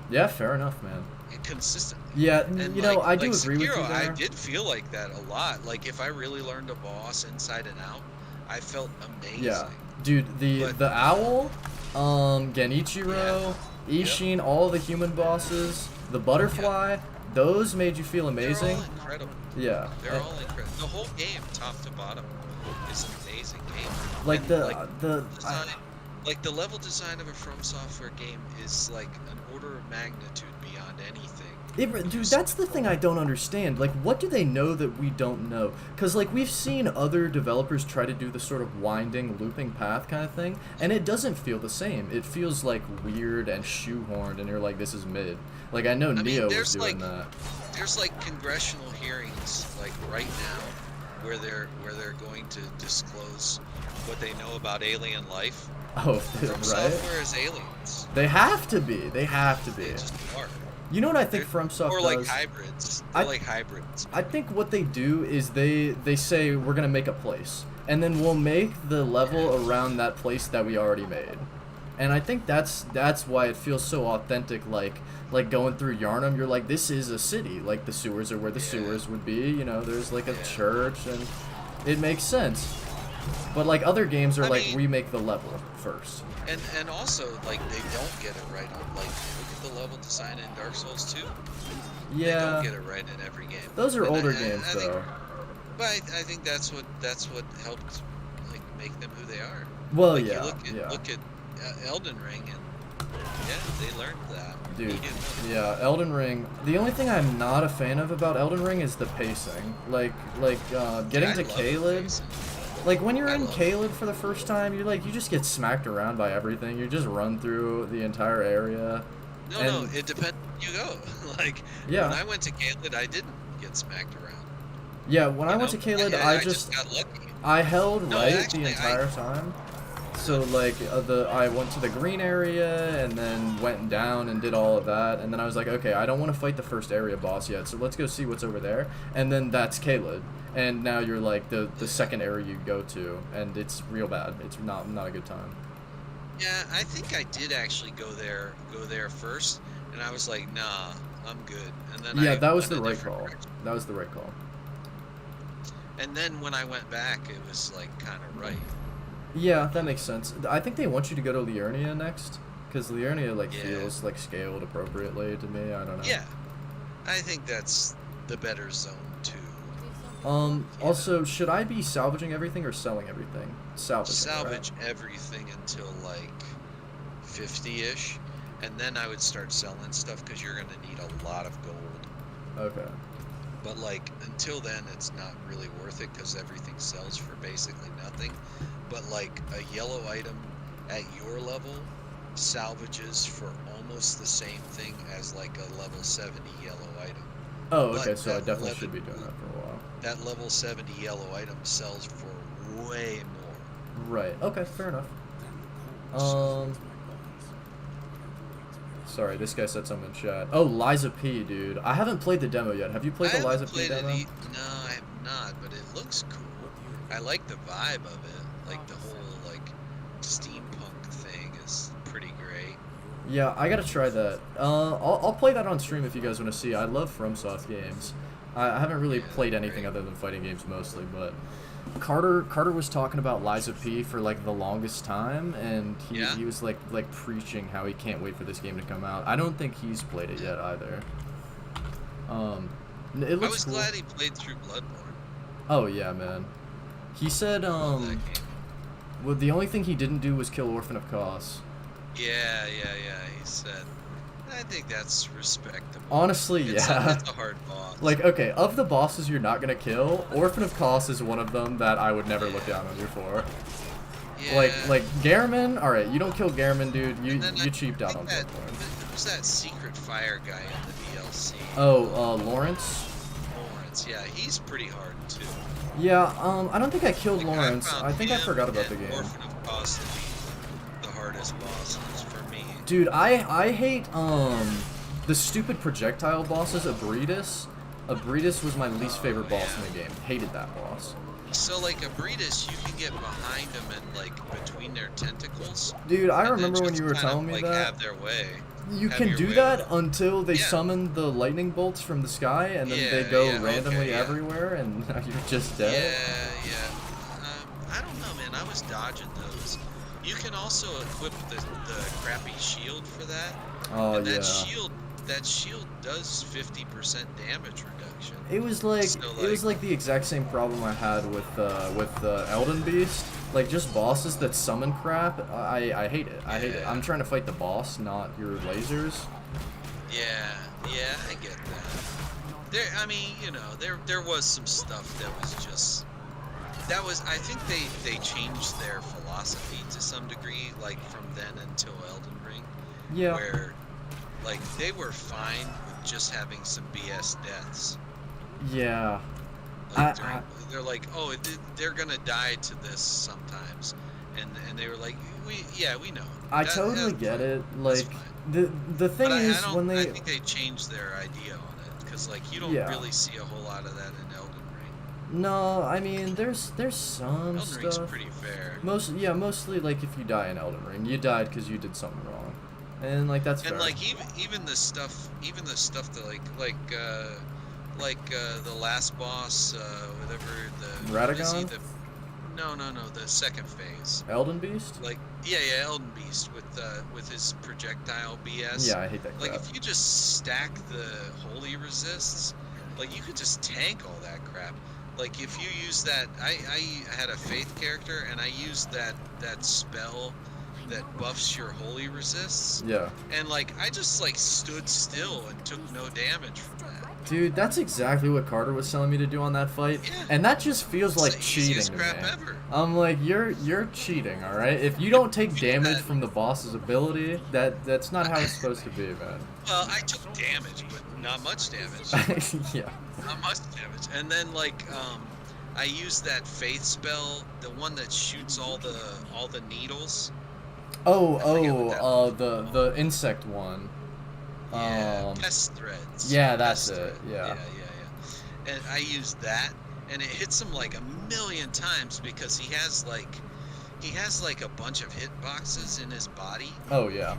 Yeah, fair enough, man. And consistently. Yeah, and you know, I do Sekiro, agree with you there. I did feel like that a lot. Like if I really learned a boss inside and out, I felt amazing. Yeah, dude, the owl, Genichiro, Ishin, all the human bosses, the butterfly, those made you feel amazing. They're all incredible. Yeah. They're all incredible. The whole game, top to bottom, is an amazing game. Like like the level design of a From Software game is like an order of magnitude beyond anything. Dude, that's the thing I don't understand. Like, what do they know that we don't know? Because, like, we've seen other developers try to do the sort of winding, looping path kind of thing, and it doesn't feel the same. It feels, like, weird and shoehorned, and you're like, this is mid. Like, I know Neo was doing that. There's, like, congressional hearings, like, right now, where they're going to disclose what they know about alien life. Oh, From right? Software is aliens. They have to be. They have to be. They just are. You know what I think FromSoft Or like does? hybrids. They're like hybrids. I think what they do is they say we're gonna make a place, and then we'll make the level around that place that we already made. And I think that's why it feels so authentic. Like going through Yarnum, you're like, this is a city. Like the sewers are where the sewers would be. You know, there's like a church, and it makes sense. But like other games are we make the level first. And also like they don't get it right on look at the level design in Dark Souls 2. Yeah. They don't get it right in every game. Those are older games though. But I think that's what helped like make them who they are. Well, like, yeah. Look at Elden Ring, and they learned that. Dude, yeah, Elden Ring. The only thing I'm not a fan of about Elden Ring is the pacing. Like getting to Caelid. Like when you're in Caelid for the first time, you just get smacked around by everything. You just run through the entire area. No, it depends where you go. Like when I went to Caelid, I didn't get smacked around. Yeah, when I went to Caelid, I just got lucky. I held the entire time. So like I went to the green area and then went down and did all of that, and then I was like, okay, I don't want to fight the first area boss yet, so let's go see what's over there. And then that's Caelid, and now you're like the second area you go to, and it's real bad. It's not a good time. Yeah, I think I did actually go there first, and I was like, nah, I'm good. And then that was the right call. That was the right call. And then when I went back, it was like kind of right. Yeah, that makes sense. I think they want you to go to Liurnia next, because Liurnia feels like scaled appropriately to me. I don't know. Yeah, I think that's the better zone too. Also, should I be salvaging everything or selling everything? Salvage right? everything until like 50-ish, and then I would start selling stuff because you're gonna need a lot of gold. Okay. But like until then, it's not really worth it because everything sells for basically nothing. But like a yellow item at your level salvages for almost the same thing as like a level 70 yellow item. Oh, okay, so I definitely should be doing that for a while. That level 70 yellow item sells for way more. Right, okay, fair enough. Sorry, this guy said something in chat. Oh, Liza P, dude. I haven't played the demo yet. Have you played the Liza P demo? No, I have not, but it looks cool. I like the vibe of it. Like the whole, like, steampunk thing is pretty great. Yeah, I gotta try that. I'll play that on stream if you guys want to see. I love FromSoft games. I haven't really played anything other than fighting games mostly, but Carter was talking about Liza P for like the longest time, and he was like preaching how he can't wait for this game to come out. I don't think he's played it yet either. It looks I was cool. glad he played through Bloodborne. Oh yeah, man. He said well, the only thing he didn't do was kill Orphan of Kos. Yeah, he said. I think that's respectable. Honestly, it's a hard boss. Like, okay, of the bosses you're not gonna kill, Orphan of Kos is one of them that I would never look down on you for. Yeah. Like Garamond, alright, you don't kill Garamond, dude. You cheaped out on Bloodborne. Who's that secret fire guy in the DLC? Oh, Lawrence? Lawrence, yeah, he's pretty hard too. Yeah, I don't think I killed Lawrence. I think I forgot about the game. Orphan of Kos to be the hardest bosses for me. Dude, I hate the stupid projectile bosses. Abridus was my least favorite boss in the game. Hated that boss. So like Abridus, you can get behind them and like between their tentacles. Dude, I remember when you were telling me that. Have their way. You can do that until they summon the lightning bolts from the sky, and then they go randomly everywhere, and you're just dead. I don't know, man. I was dodging those. You can also equip the crappy shield for that. Oh, and that shield does 50% damage reduction. It was like the exact same problem I had with Elden Beast. Like just bosses that summon crap. I hate it. I hate it. I'm trying to fight the boss, not your lasers. Yeah, I get that. I mean, you know, there was some stuff that was just. I think they changed their philosophy to some degree, like from then until Elden Ring. Yeah. Where, like, they were fine with just having some BS deaths. Yeah. Like they're like, oh, they're gonna die to this sometimes, and they were like, we know. I totally get it. Like the thing is when I think they changed their idea on it, because like you don't really see a whole lot of that in Elden Ring. No, I mean there's some Elden stuff. Ring's pretty fair. Mostly like if you die in Elden Ring, you died because you did something wrong, and like that's fair. And like even the stuff that like the last boss, whatever the Radagon? No, the second phase. Elden Beast? Like Elden Beast with his projectile BS. Yeah, I hate that crap. Like if you just stack the holy resists, like you could just tank all that crap. Like if you use that, I had a faith character and I used that spell that buffs your holy resists. Yeah. And like I just like stood still and took no damage from that. Dude, that's exactly what Carter was telling me to do on that fight, and that just feels like cheating to me. Ever. I'm like, you're cheating, all right? If you don't take damage from the boss's ability, that's not how it's supposed to be, man. Well, I took damage, but not much damage. Yeah. Not much damage. And then like I used that faith spell, the one that shoots all the needles. The insect one. Yeah, pest threads. Yeah, that's it. Yeah. And I used that, and it hits him like a million times because he has like a bunch of hitboxes in his body. Oh yeah.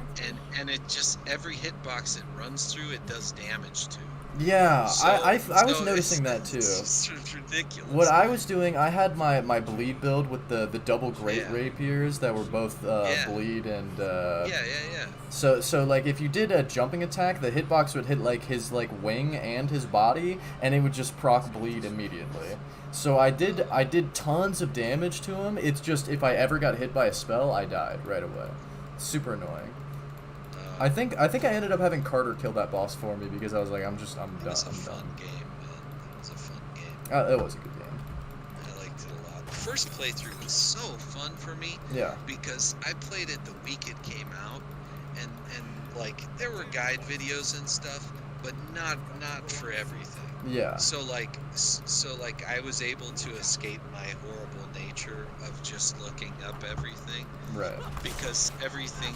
And it just every hitbox it runs through, it does damage to. Yeah, So I was so noticing that too. it's just What ridiculous. I was doing, I had my bleed build with the double great Yeah. rapiers that were both Yeah. bleed and Yeah. so like if you did a jumping attack, the hitbox would hit like his like wing and his body, and it would just proc bleed immediately. So I did tons of damage to him. It's just if I ever got hit by a spell, I died right away. Super annoying. I think I ended up having Carter kill that boss for me because I was like, I'm It done. was a I'm fun done. game, man. It was a fun game. It was a good game. I liked it a lot. The first playthrough was so fun for me Yeah. because I played it the week it came out, and like there were guide videos and stuff, but not for everything. Yeah. So like I was able to escape my horrible nature of just looking up everything Right. because everything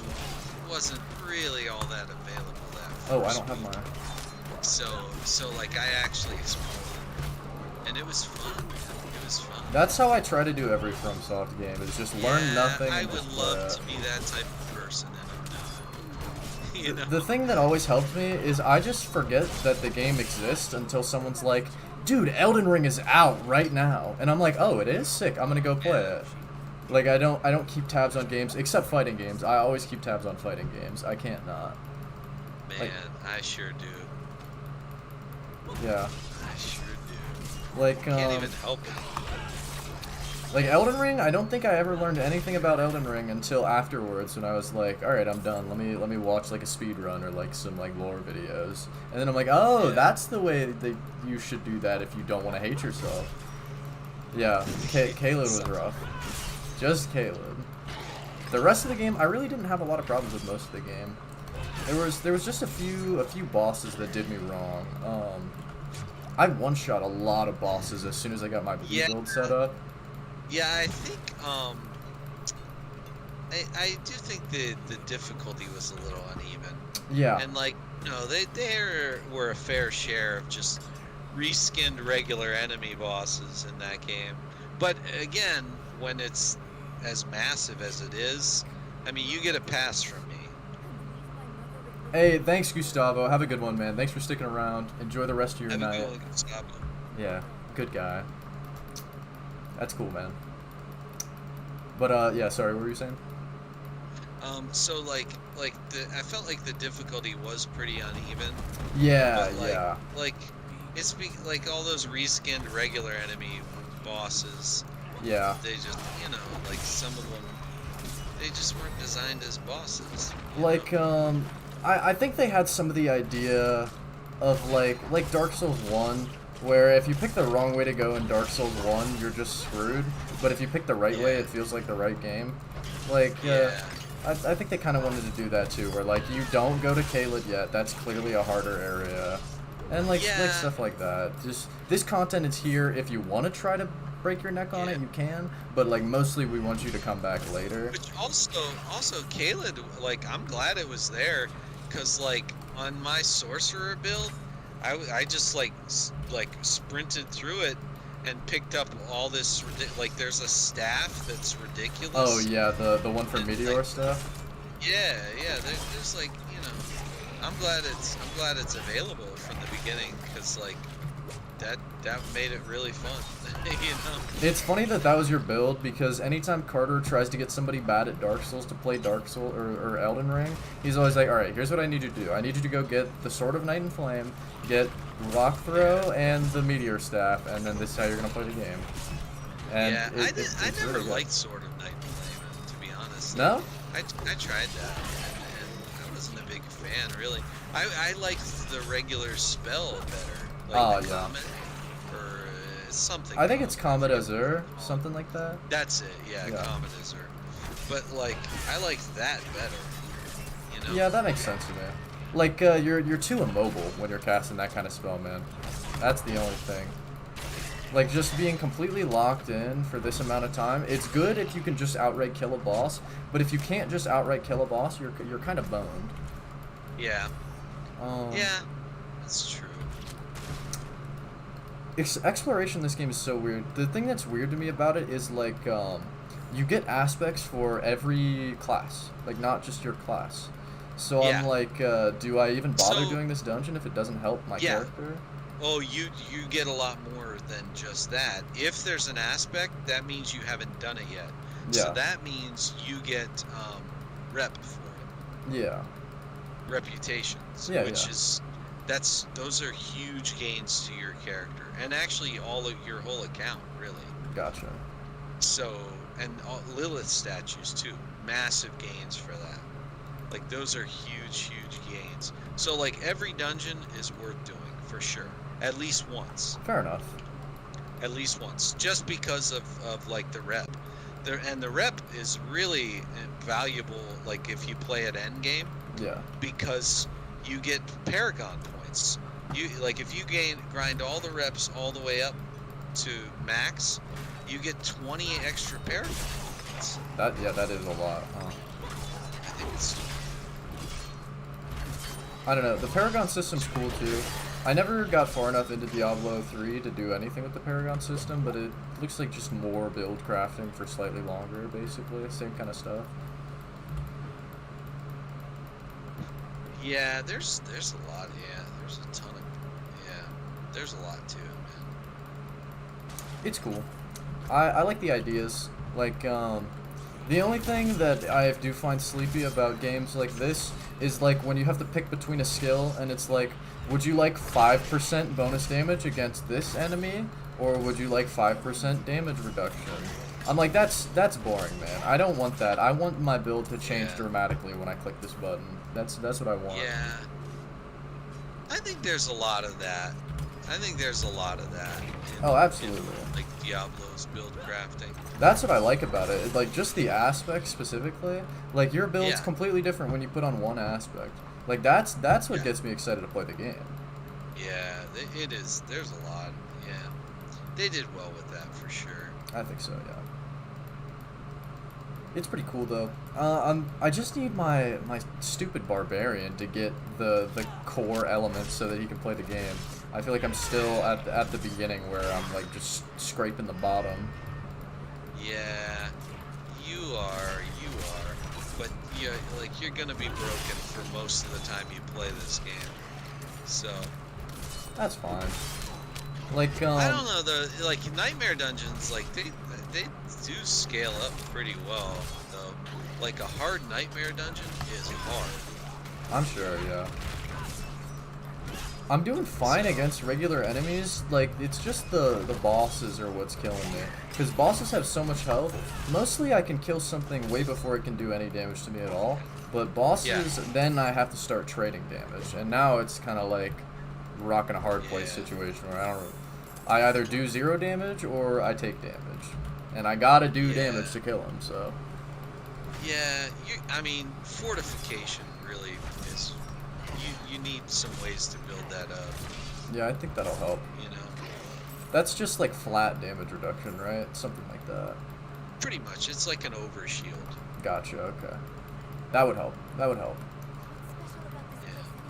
wasn't really all that available that Oh, I first don't have week. mine. So like I actually explored, and it was fun, man. It was fun. That's how I try to do every FromSoft game. Is just learn nothing. I And would just love play to be that type of person, and I'm not. You know? The thing that always helps me is I just forget that the game exists until someone's like, "Dude, Elden Ring is out right now," and I'm like, "Oh, it is? Sick! I'm gonna go play it." Like I don't keep tabs on games except fighting games. I always keep tabs on fighting games. I can't not. Man, Like, I sure do. yeah. I sure do. Like Can't even help it. like Elden Ring, I don't think I ever learned anything about Elden Ring until afterwards when I was like, all right, I'm done. Let me watch like a speed run or like some like lore videos. And then I'm like, oh, Yeah. that's the way that you should do that if you don't want to hate yourself. Yeah, Caleb was rough. Just Caleb. The rest of the game, I really didn't have a lot of problems with most of the game. There was just a few bosses that did me wrong. I one-shot a lot of bosses as soon as I got my Yeah. build set up. Yeah, I think I do think the difficulty was a little uneven. Yeah. And like, no, there were a fair share of just reskinned regular enemy bosses in that game. But again, when it's as massive as it is, I mean, you get a pass from me. Hey, thanks, Gustavo. Have a good one, man. Thanks for sticking around. Enjoy the rest of your Have a night. good one, Gustavo. Yeah, good guy. That's cool, man. But yeah, sorry, what were you saying? So like I felt like the difficulty was pretty uneven. Yeah, But, like, yeah. Like like all those reskinned regular enemy bosses. Yeah. They just, like some of them, they just weren't designed as bosses. Like, I think they had some of the idea of like Dark Souls 1, where if you pick the wrong way to go in Dark Souls 1, you're just screwed. But if you pick the right way, Yeah. it feels like the right game. Like, Yeah. I think they kind of wanted to do that too, where like you don't go to Caelid yet. That's clearly a harder area, and like Yeah. stuff like that. Just this content is here if you want to try to break your neck on it, Yeah. you can. But like mostly, we want you to come back later. Which also Caelid, like I'm glad it was there, cause like on my sorcerer build, I just like sprinted through it and picked up all this like there's a staff that's ridiculous. Oh yeah, the one for And, Meteor like, stuff. Yeah, there's like I'm glad it's available from the beginning, because like that made it really fun. It's funny that was your build, because anytime Carter tries to get somebody bad at Dark Souls to play Dark Souls or Elden Ring, he's always like, alright, here's what I need you to do. I need you to go get the Sword of Night and Flame, get Rock Throw, and the Meteor Staff, and then this is how you're going to play the game. And yeah, I it's never really good. liked Sword of Night and Flame, to be honest. No? I tried that, and I wasn't a big fan, really. I liked the regular spell better. Like the yeah. Comet, or something. I think it's Comet Azure, something like that. That's it, yeah. Comet Azure. But, like, I liked that better, Yeah, that makes sense to me. Like, you're too immobile when you're casting that kind of spell, man. That's the only thing. Like, just being completely locked in for this amount of time, it's good if you can just outright kill a boss, but if you can't just outright kill a boss, you're kind of boned. Yeah. Yeah, that's true. Exploration in this game is so weird. The thing that's weird to me about it is, like, you get aspects for every class. Like, not just your class. So I'm Yeah. like, do I even bother So doing this dungeon if it doesn't help my yeah. character? Oh, you get a lot more than just that. If there's an aspect, that means you haven't done it yet. So Yeah. that means you get rep for it. Yeah. Reputations, Yeah, which yeah. is those are huge gains to your character, and actually all of your whole account, really. Gotcha. So, and Lilith statues too, massive gains for that. Like those are huge gains. So like every dungeon is worth doing for sure, at least once. Fair enough. At least once, just because of like the rep. And the rep is really valuable, like if you play at endgame. Yeah. Because you get Paragon points. You like if you grind all the reps all the way up to max, you get 20 extra Paragon points. That is a lot, huh? I think it's. I don't know. The Paragon system's cool too. I never got far enough into Diablo 3 to do anything with the Paragon system, but it looks like just more build crafting for slightly longer, basically. Same kind of stuff. Yeah, there's a lot. Yeah, there's a ton of. Yeah, there's a lot to it, man. It's cool. I like the ideas. Like, the only thing that I do find sleepy about games like this is like when you have to pick between a skill and it's like, would you like 5% bonus damage against this enemy, or would you like 5% damage reduction? I'm like, that's boring, man. I don't want that. I want my build to change dramatically when I click this button. That's what I want. Yeah. I think there's a lot of that. Oh, absolutely. In, like Diablo's build crafting. That's what I like about it. Like, just the aspect specifically. Like, your build's completely different when you put on one aspect. Like, that's what gets me excited to play the game. Yeah, it is. There's a lot. Yeah. They did well with that for sure. I think so, yeah. It's pretty cool though. I just need my stupid barbarian to get the core elements so that he can play the game. I feel like I'm still at the beginning where I'm like just scraping the bottom. Yeah, you are. But you're gonna be broken for most of the time you play this game. So. That's fine. Like I don't know, like Nightmare Dungeons, like they do scale up pretty well though. Like a hard Nightmare Dungeon is hard. I'm sure, yeah. I'm doing fine against regular enemies. Like, it's just the bosses are what's killing me. Because bosses have so much health. Mostly I can kill something way before it can do any damage to me at all. But bosses, then I have to start trading damage. And now it's kind of like rocking a hard place situation where I either do 0 damage or I take damage. And I gotta do damage to kill him, so. Yeah, I mean, fortification really is. You need some ways to build that up. Yeah, I think that'll help. You know. That's just like flat damage reduction, right? Something like that. Pretty much. It's like an overshield. Gotcha, okay. That would help.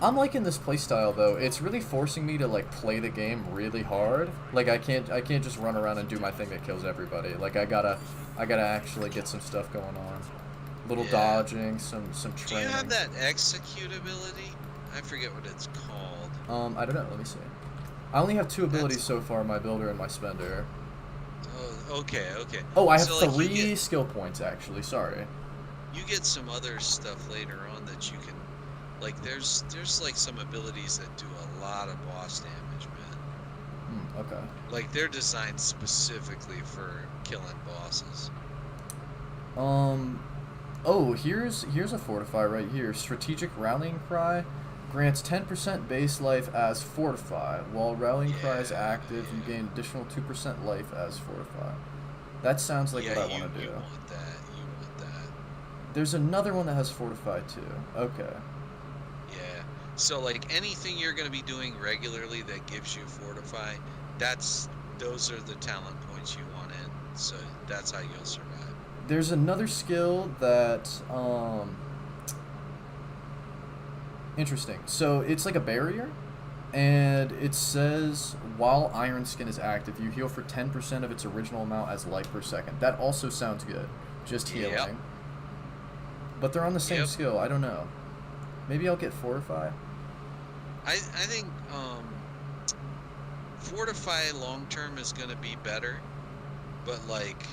I'm liking this playstyle though. It's really forcing me to like play the game really hard. Like I can't just run around and do my thing that kills everybody. Like I gotta actually get some stuff going on. Little dodging, some training. Do you have that execute ability? I forget what it's called. I don't know. Let me see. I only have 2 abilities so far, my builder and my spender. Oh, okay. Oh, I have 3 skill points actually. Sorry. You get some other stuff later on that you can. Like there's like some abilities that do a lot of boss damage, man. Okay. Like they're designed specifically for killing bosses. Oh, here's a fortify right here. Strategic Rallying Cry grants 10% base life as fortify. While Rallying Cry is active, you gain additional 2% life as fortify. That sounds like what I want to do. You want that. There's another one that has fortify too. Okay. Yeah. So like anything you're going to be doing regularly that gives you fortify, those are the talent points you want in. So that's how you'll survive. There's another skill that interesting. So it's like a barrier, and it says while Iron Skin is active, you heal for 10% of its original amount as life per second. That also sounds good. Just healing. But they're on the same skill. I don't know. Maybe I'll get Fortify. I think Fortify long term is going to be better, but like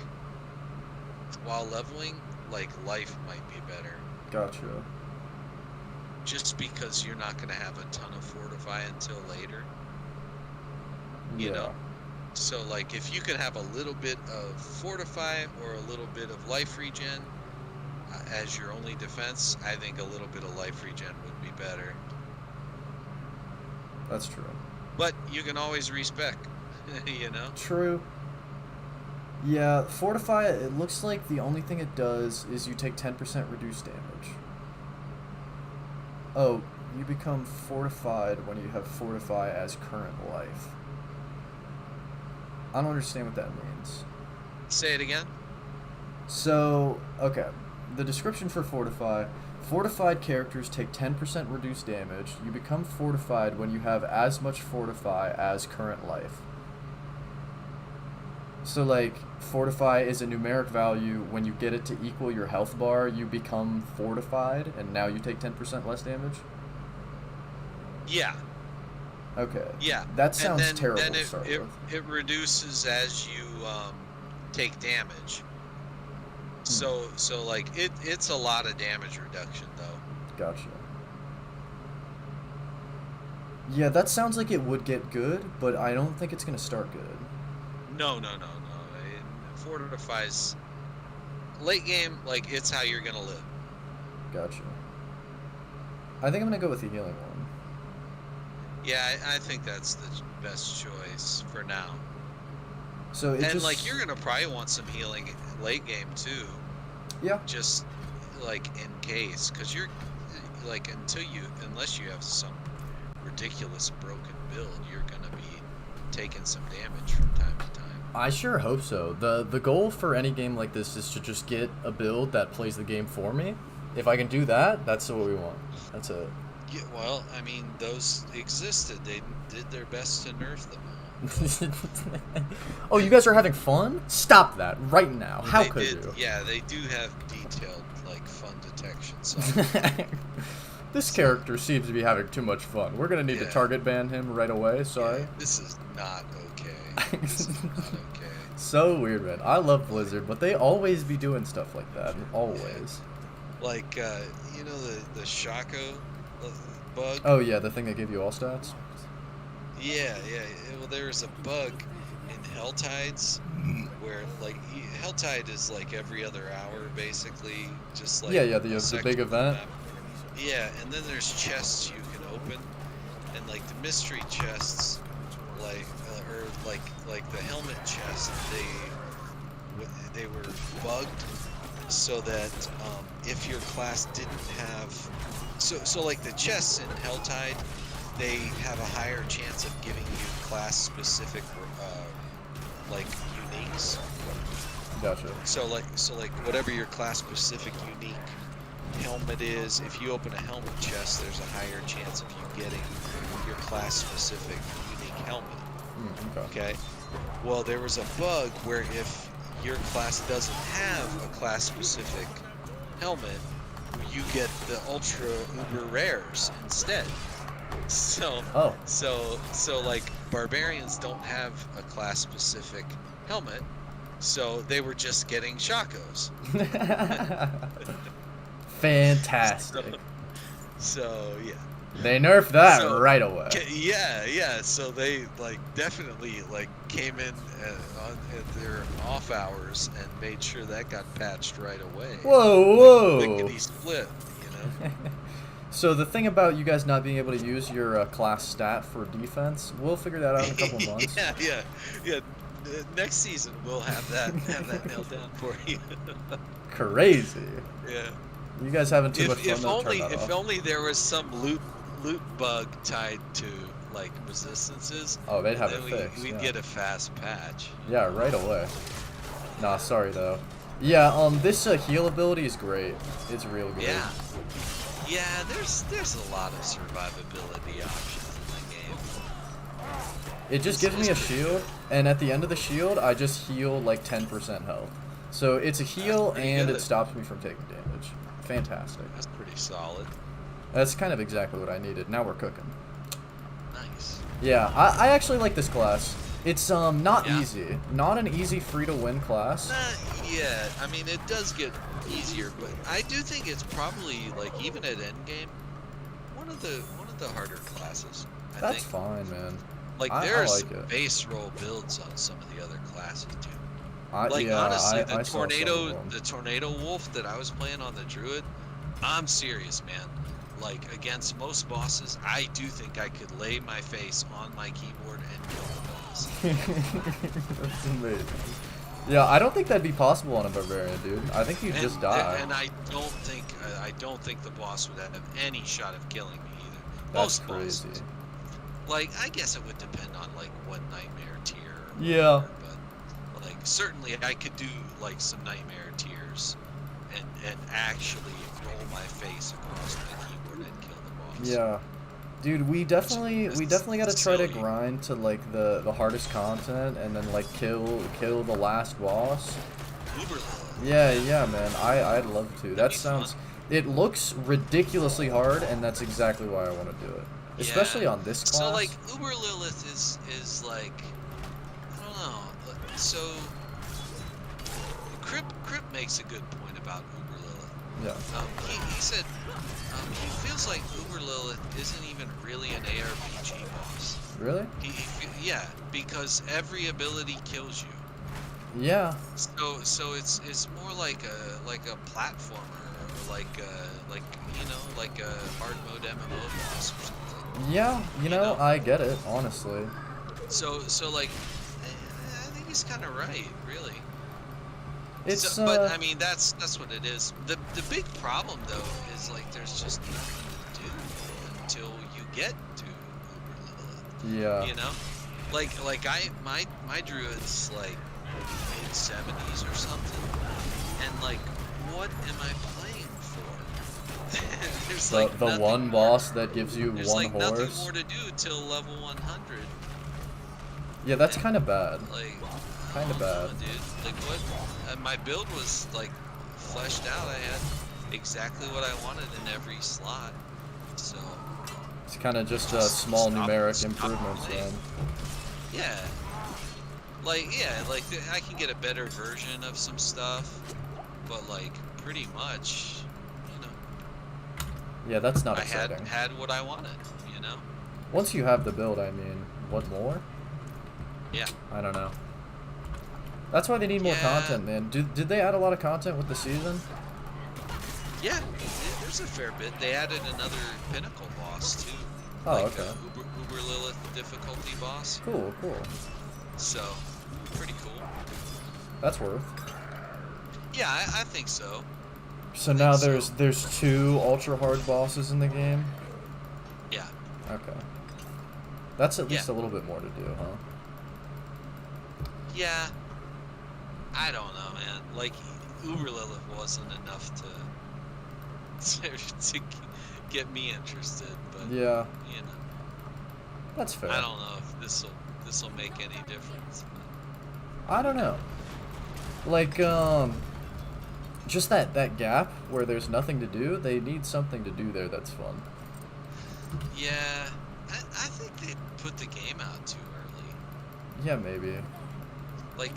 while leveling, like life might be better. Gotcha. Just because you're not going to have a ton of Fortify until later. You know? So like if you could have a little bit of Fortify or a little bit of life regen as your only defense, I think a little bit of life regen would be better. That's true. But you can always respec, you know? True. Yeah, Fortify, it looks like the only thing it does is you take 10% reduced damage. Oh, you become fortified when you have Fortify as current life. I don't understand what that means. Say it again? So, okay. The description for Fortify: fortified characters take 10% reduced damage. You become fortified when you have as much Fortify as current life. So, like, Fortify is a numeric value. When you get it to equal your health bar, you become fortified, and now you take 10% less damage? Yeah. Okay. Yeah. That sounds terrible then to start with. It reduces as you take damage. So like it's a lot of damage reduction though. Gotcha. Yeah, that sounds like it would get good, but I don't think it's gonna start good. No. It fortifies late game, like it's how you're gonna live. Gotcha. I think I'm gonna go with the healing one. Yeah, I think that's the best choice for now. So like you're gonna probably want some healing late game too. Yeah. Just like in case, because you're like unless you have some ridiculous broken build, you're gonna be taking some damage from time to time. I sure hope so. The goal for any game like this is to just get a build that plays the game for me. If I can do that, that's what we want. That's it. Yeah, well, I mean, those existed. They did their best to nerf them all. Oh, you guys are having fun? Stop that right now. How could you? Yeah, they do have detailed, like, fun detection. So. This character seems to be having too much fun. We're going to need to target ban him right away. Sorry. Yeah, this is not okay. This is not okay. So weird, man. I love Blizzard, but they always be doing stuff like that. Always. Yeah. Like, you know the Shaco bug? Oh, yeah, the thing that gave you all stats? Yeah. Well, there was a bug in Helltides where, like, Helltide is like every other hour, basically, just like the big event. Yeah, and then there's chests you can open, and like the mystery chests, like or like the helmet chest, they were bugged so that if your class didn't have so like the chests in Helltide, they have a higher chance of giving you class specific like uniques. Gotcha. So like whatever your class specific unique helmet is, if you open a helmet chest, there's a higher chance of you getting your class specific unique helmet. Okay. Well, there was a bug where if your class doesn't have a class specific helmet, you get the ultra uber rares instead. So like barbarians don't have a class specific helmet, so they were just getting Shacos. Fantastic. So yeah. They nerfed that right away. Yeah. So they like definitely like came in at their off hours and made sure that got patched right away. Whoa! Lickety split, you know. So the thing about you guys not being able to use your class stat for defense, we'll figure that out in a couple months. Yeah. Next season we'll have that nailed down for you. Crazy. Yeah. You guys having too much fun? If only there was some loot bug tied to like resistances. Oh, they'd have it fixed. We'd get a fast patch. Yeah, right away. Nah, sorry though. Yeah, this heal ability is great. It's real good. Yeah, there's a lot of survivability options in the game. It just gives me a shield, and at the end of the shield, I just heal like 10% health. So it's a heal, and it stops me from taking damage. Fantastic. That's pretty solid. That's kind of exactly what I needed. Now we're cooking. Nice. Yeah, I actually like this class. It's not Yeah? easy. Not an easy free-to-win class. Not yet. I mean, it does get easier, but I do think it's probably, like, even at endgame, one of the harder classes. I think. Fine, man. Like, I there are like some it. base roll builds on some of the other classes, too. Yeah, Honestly, I saw some of them. the tornado wolf that I was playing on the druid, I'm serious, man. Like, against most bosses, I do think I could lay my face on my keyboard and kill the boss. That's amazing. Yeah, I don't think that'd be possible on a barbarian, dude. I think you'd just die. And I don't think the boss would have any shot of killing me either. That's Most crazy. bosses. Like, I guess it would depend on, like, what nightmare tier or Yeah. whatever, but, like, certainly I could do, like, some nightmare tiers and actually roll my face across my keyboard and kill the boss. Yeah. Dude, we definitely gotta try to silly. grind to like the hardest content and then like kill the last boss. Uber Lilith. Yeah, man. I'd love to. That be sounds. fun. It looks ridiculously hard, and that's exactly why I want to do it. Especially on this class. So, like, Uber Lilith is like, I don't know. So, Crip makes a good point about Uber Lilith. Yeah. He said he feels like Uber Lilith isn't even really an ARPG boss. Really? Yeah, because every ability kills you. Yeah. So it's more like a platformer, or like a hard mode MMO boss or something. Yeah, you know, I get it, honestly. So like, I think he's kind of right, really. It's but I mean, that's what it is. The big problem though is like there's just nothing to do until you get to Uber Lilith. yeah. You know, like my druid's like mid-70s or something, and like, what am I playing for? There's like the one boss that gives you there's one like horse. nothing more to do till level 100. Yeah, that's kind of bad. Like, Kind of I don't bad. know, dude. Like, what? My build was like fleshed out. I had exactly what I wanted in every slot. So It's kind of just small numeric improvements, then. Yeah. Like, I can get a better version of some stuff, but like pretty much, you know. Yeah, that's not I exciting. had what I wanted, you know. Once you have the build, I mean, what more? Yeah. I don't know. That's why they need more content, man. Did they add a lot of content with the season? Yeah, there's a fair bit. They added another pinnacle boss too. Oh, like okay. Uber Lilith difficulty boss. Cool. So, pretty cool. That's worth. Yeah, I think so. So now there's 2 ultra hard bosses in the game. Yeah. Okay. That's at least a little bit more to do, huh? Yeah. I don't know, man. Like, Uber Lilith wasn't enough to get me interested, but Yeah. you know. That's fair. I don't know if this'll make any difference. But I don't know. Like, just that gap where there's nothing to do, they need something to do there that's fun. yeah, I think they put the game out too early. Yeah, maybe. Like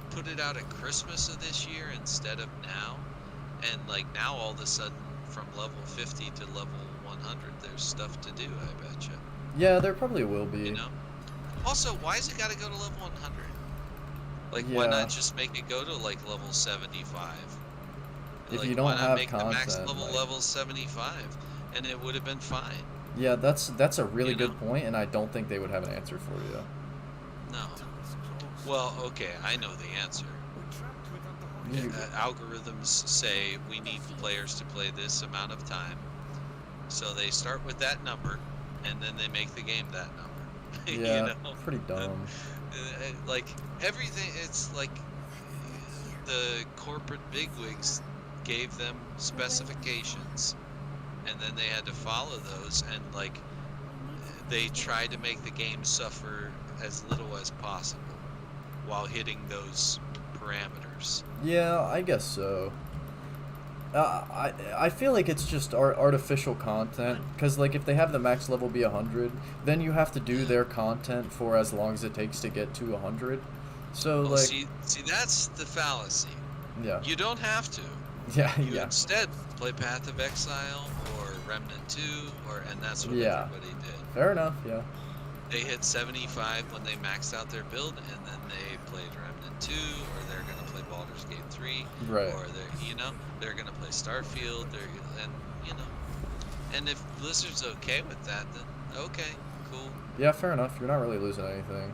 put it out at Christmas of this year instead of now, and like now all of a sudden from level 50 to level 100 there's stuff to do, I betcha. Yeah, there probably will be. You know? Also, why has it got to go to level 100? Like, Yeah. why not just make it go to like level 75? If like, you don't why not have make the max content, level like- level 75, and it would have been fine. Yeah, that's a really You good know? point, and I don't think they would have an answer for you. No. Well, okay, I know the answer. Algorithms say we need players to play this amount of time, so they start with that number, and then they make the game that number. Yeah, You know? pretty dumb. Like everything, it's like the corporate bigwigs gave them specifications, and then they had to follow those, and like they tried to make the game suffer as little as possible while hitting those parameters. Yeah, I guess so. I feel like it's just artificial content, because like if they have the max level be 100, then you have to do their content for as long as it takes to get to 100. So well, like, see, that's the fallacy. yeah, You don't have to. yeah, You yeah, instead play Path of Exile or Remnant 2, and that's what yeah. everybody did. Fair enough. Yeah, They hit 75 when they maxed out their build, and then they played Remnant 2, or they're gonna play Baldur's Gate 3, right. or they're gonna play Starfield. And if Blizzard's okay with that, then okay, cool. Yeah, fair enough. You're not really losing anything.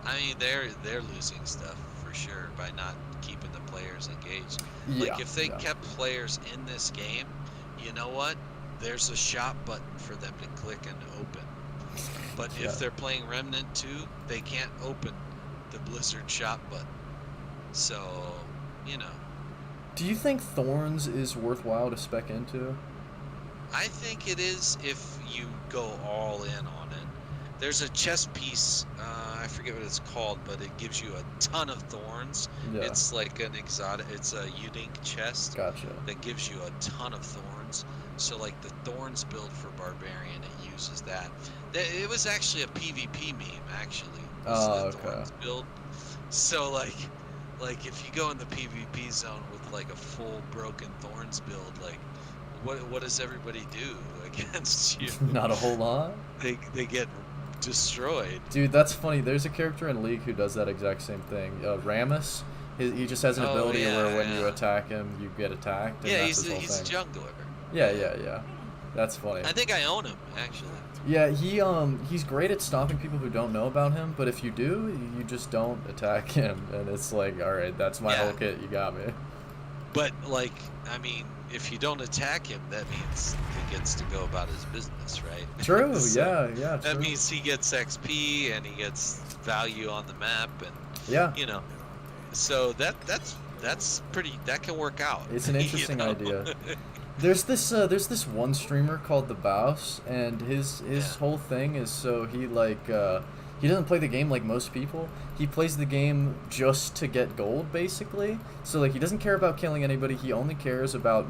I mean, they're losing stuff for sure by not keeping the players engaged. Yeah. Like if they kept players in this game, you know what? There's a shop button for them to click and open. But if they're playing Remnant 2, they can't open the Blizzard shop button. So, you know. Do you think Thorns is worthwhile to spec into? I think it is if you go all in on it. There's a chess piece, I forget what it's called, but it gives you a ton of thorns. Yeah. It's like an exotic, it's a unique chest. Gotcha. That gives you a ton of thorns. So like the thorns build for Barbarian, it uses that. It was actually a PvP meme, actually. Oh, the okay. Thorns build. So like if you go in the PvP zone with like a full broken thorns build, like what does everybody do against you? Not a whole lot. They get destroyed. Dude, that's funny. There's a character in League who does that exact same thing. Ramus. He just has an ability where when you attack him, you get attacked. And yeah, that's he's a jungler. Yeah. That's funny. I think I own him, actually. Yeah, he's great at stopping people who don't know about him, but if you do, you just don't attack him, and it's like, all right, that's my whole kit. You got me. But like, I mean, if you don't attack him, that means he gets to go about his business, right? True. So yeah. That True. means he gets XP and he gets value on the map, and you know, so that's pretty. That can work out. It's an interesting idea. There's this one streamer called The Bouse, and his whole thing is, so he he doesn't play the game like most people. He plays the game just to get gold, basically. So like he doesn't care about killing anybody. He only cares about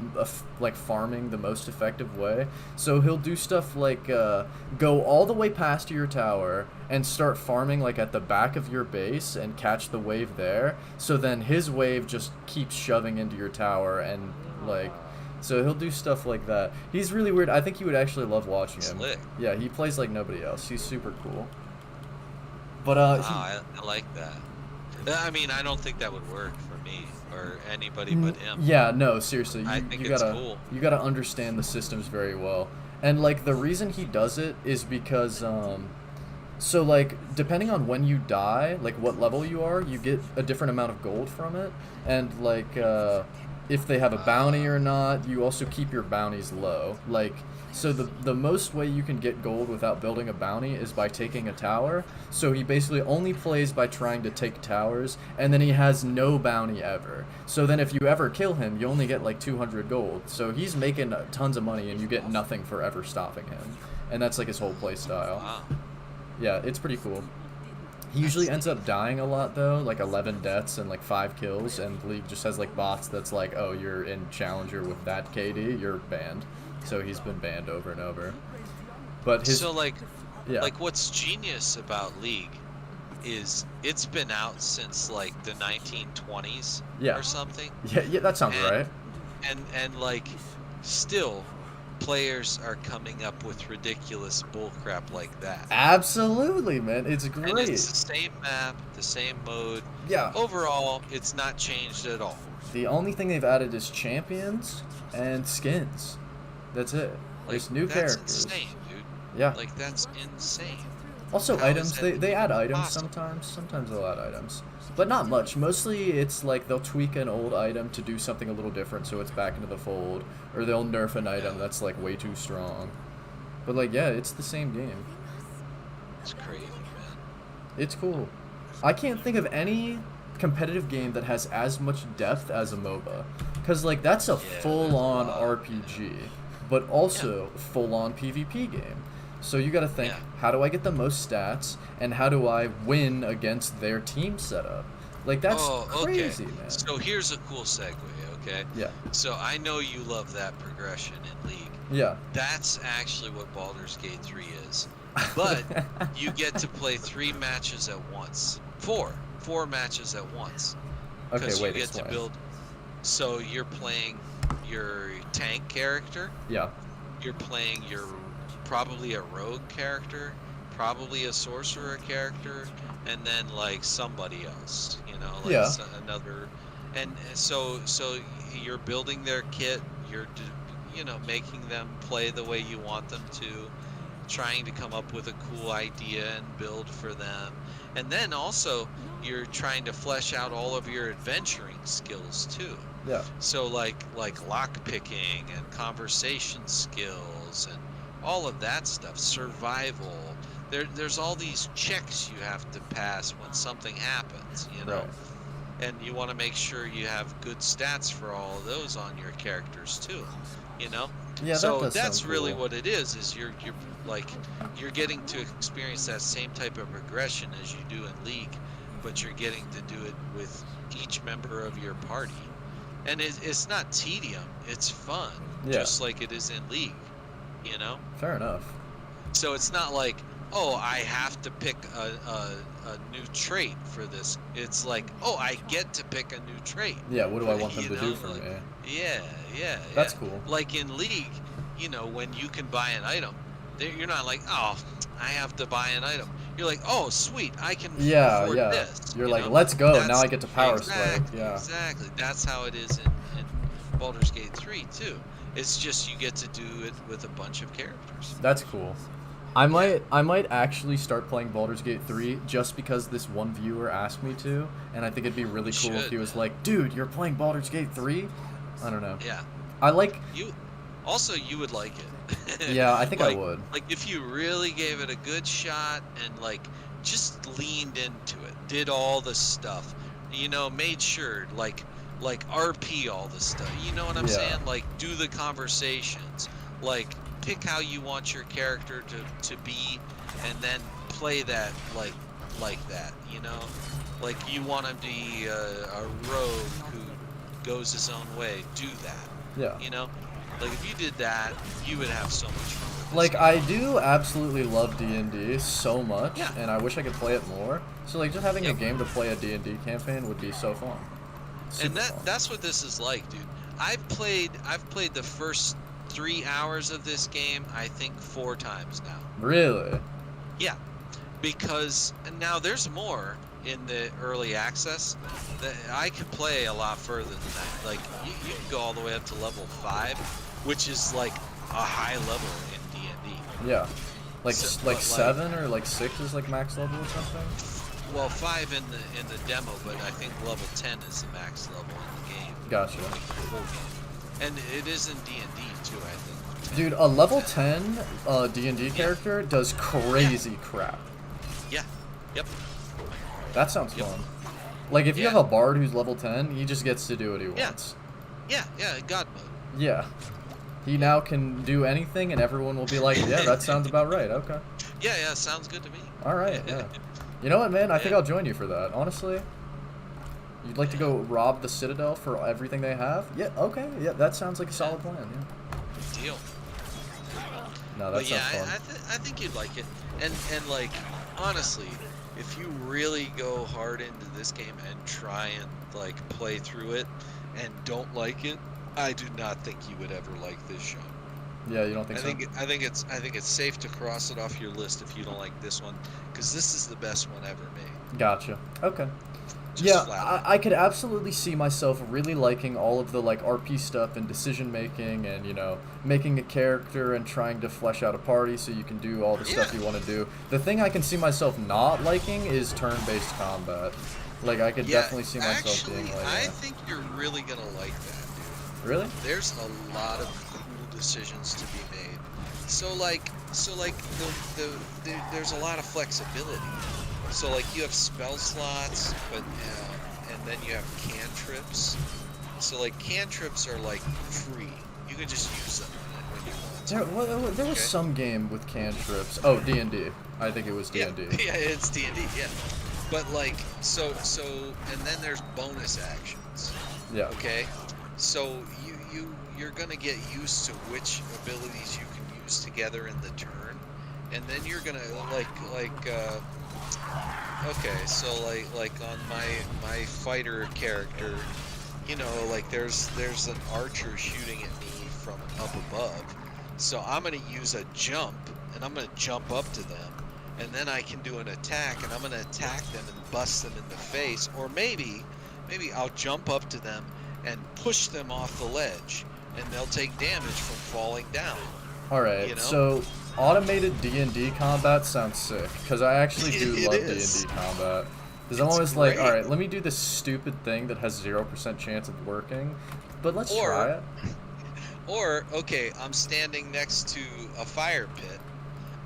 like farming the most effective way. So he'll do stuff like go all the way past your tower and start farming like at the back of your base and catch the wave there. So then his wave just keeps shoving into your tower, and like, so he'll do stuff like that. He's really weird. I think you would actually love watching him. Slick. Yeah, he plays like nobody else. He's super cool. But I like that. I mean, I don't think that would work for me or anybody but him. Yeah, no, seriously. I think it's cool. You gotta understand the systems very well. And like the reason he does it is because so like depending on when you die, like what level you are, you get a different amount of gold from it. And like if they have a bounty or not, you also keep your bounties low. Like, so the most way you can get gold without building a bounty is by taking a tower. So he basically only plays by trying to take towers, and then he has no bounty ever. So then if you ever kill him, you only get like 200 gold. So he's making tons of money, and you get nothing for ever stopping him. And that's like his whole play style. Wow. Yeah, it's pretty cool. He usually ends up dying a lot though, like 11 deaths and like 5 kills, and League just has like bots that's like, oh, you're in Challenger with that KD, you're banned. So he's been banned over and over. But his, so like what's genius about League is it's been out since like the 1920s or something. Yeah, that sounds right. And like still players are coming up with ridiculous bullcrap like that. Absolutely, man. It's great. And it's the same map, the same mode. Yeah. Overall, it's not changed at all. The only thing they've added is champions and skins. That's it. There's new characters. That's insane, dude. Yeah. Like, that's insane. Also, How items. They add items possible? sometimes. Sometimes they'll add items. But not much. Mostly it's like they'll tweak an old item to do something a little different so it's back into the fold. Or they'll nerf an item that's like way too strong. But like, yeah, it's the same game. It's crazy, man. It's cool. I can't think of any competitive game that has as much depth as a MOBA. Because like, that's a full-on RPG. But also full-on PvP game. So you gotta think, how do I get the most stats, and how do I win against their team setup? Like, that's Oh, okay. crazy, man. So here's a cool segue, okay? Yeah. So I know you love that progression in League. Yeah. That's actually what Baldur's Gate 3 is. But you get to play 3 matches at once. 4 matches at once. Okay, Because you wait, get explain. to build. So you're playing your tank character. Yeah. You're playing your probably a rogue character, probably a sorcerer character, and then like somebody else, you know, like Yeah. another. And so you're building their kit. You're you know, making them play the way you want them to, trying to come up with a cool idea and build for them. And then also you're trying to flesh out all of your adventuring skills too. Yeah. So like lock picking and conversation skills and all of that stuff, survival. There's all these checks you have to pass when something happens, you know. Right. And you want to make sure you have good stats for all of those on your characters too, you know. Yeah, so that that's really cool. what it is you're like you're getting to experience that same type of progression as you do in League, but you're getting to do it with each member of your party. And it's not tedium, it's fun, just like it is in League, you know? Fair enough. So it's not like, oh, I have to pick a new trait for this. It's like, oh, I get to pick a new trait. Yeah, what do I want them to do for like, me? Yeah. That's cool. Like in League, you know, when you can buy an item, you're not like, oh, I have to buy an item. You're like, oh, sweet, I can afford this. You're like, let's go. Now I get to power slave. Yeah. Exactly. That's how it is in Baldur's Gate 3 too. It's just you get to do it with a bunch of characters. That's cool. I might actually start playing Baldur's Gate 3 just because this one viewer asked me to, and I think it'd be really cool if he was like, dude, you're playing Baldur's Gate 3? I don't know. Yeah. I like... You would like it. Yeah, I think like, I would. Like, if you really gave it a good shot and, like, just leaned into it, did all the stuff, you know, made sure, like RP all the stuff, you know what I'm saying? Like, do the conversations, like, pick how you want your character to be, and then play that like that, you know? Like, you want him to be a rogue who goes his own way, do that. Yeah. You know? Like, if you did that, you would have so much fun with this like, game. I do absolutely love D&D so much, Yeah. and I wish I could play it more. So, like, just having a game to play a D&D campaign would be so fun. And that's what this is like, dude. I've played the first 3 hours of this game, I think 4 times now. Really? Yeah. Because now there's more in the early access that I could play a lot further than that. Like, you can go all the way up to level 5, which is like a high level in D&D. Yeah. Like, So, 7 or like 6 is like max level or something? Well, 5 in the demo, but I think level 10 is the max level in the game. Gotcha. Like the full game. And it is in D&D too, I think. Dude, a level 10 D&D character does crazy crap. Yeah. Yep. That sounds fun. Like, if you have a bard who's level 10, he just gets to do what he wants. Yeah, God mode. Yeah. He now can do anything, and everyone will be like, yeah, that sounds about right. Okay. Yeah, sounds good to me. All right, yeah. You know what, man? I think I'll join you for that. Honestly, you'd like to go rob the Citadel for everything they have? Yeah, okay. Yeah, that sounds like a solid plan, yeah. Deal. No, that sounds fun. I think you'd like it. And like, honestly, if you really go hard into this game and try and like play through it and don't like it, I do not think you would ever like this show. Yeah, you don't think so? I think it's safe to cross it off your list if you don't like this one, because this is the best one ever made. Gotcha. Okay. Just I could absolutely see myself really liking all of the like RP stuff and decision making and, you know, making a character and trying to flesh out a party so you can do all the stuff you want to do. The thing I can see myself not liking is turn-based combat. Like, I could definitely see myself being like, I think you're really gonna like that, dude. Really? There's a lot of cool decisions to be made. So like there's a lot of flexibility. So like you have spell slots, but and then you have cantrips. So like cantrips are like free. You can just use them when you want. There was some game with cantrips. Oh, D&D. I think it was D&D. Yeah, it's D&D. Yeah. But like, so, and then there's bonus actions. Yeah. Okay. So you're gonna get used to which abilities you can use together in the turn, and then you're gonna okay, so like on my fighter character, you know, like there's an archer shooting at me from up above, so I'm gonna use a jump, and I'm gonna jump up to them, and then I can do an attack, and I'm gonna attack them and bust them in the face, or maybe I'll jump up to them and push them off the ledge, and they'll take damage from falling down. All right, you know? So automated D&D combat sounds sick, because I actually do love D&D combat. Because I'm always great. like, all right, let me do this stupid thing that has 0% chance of working, but let's try it. Or, okay, I'm standing next to a fire pit.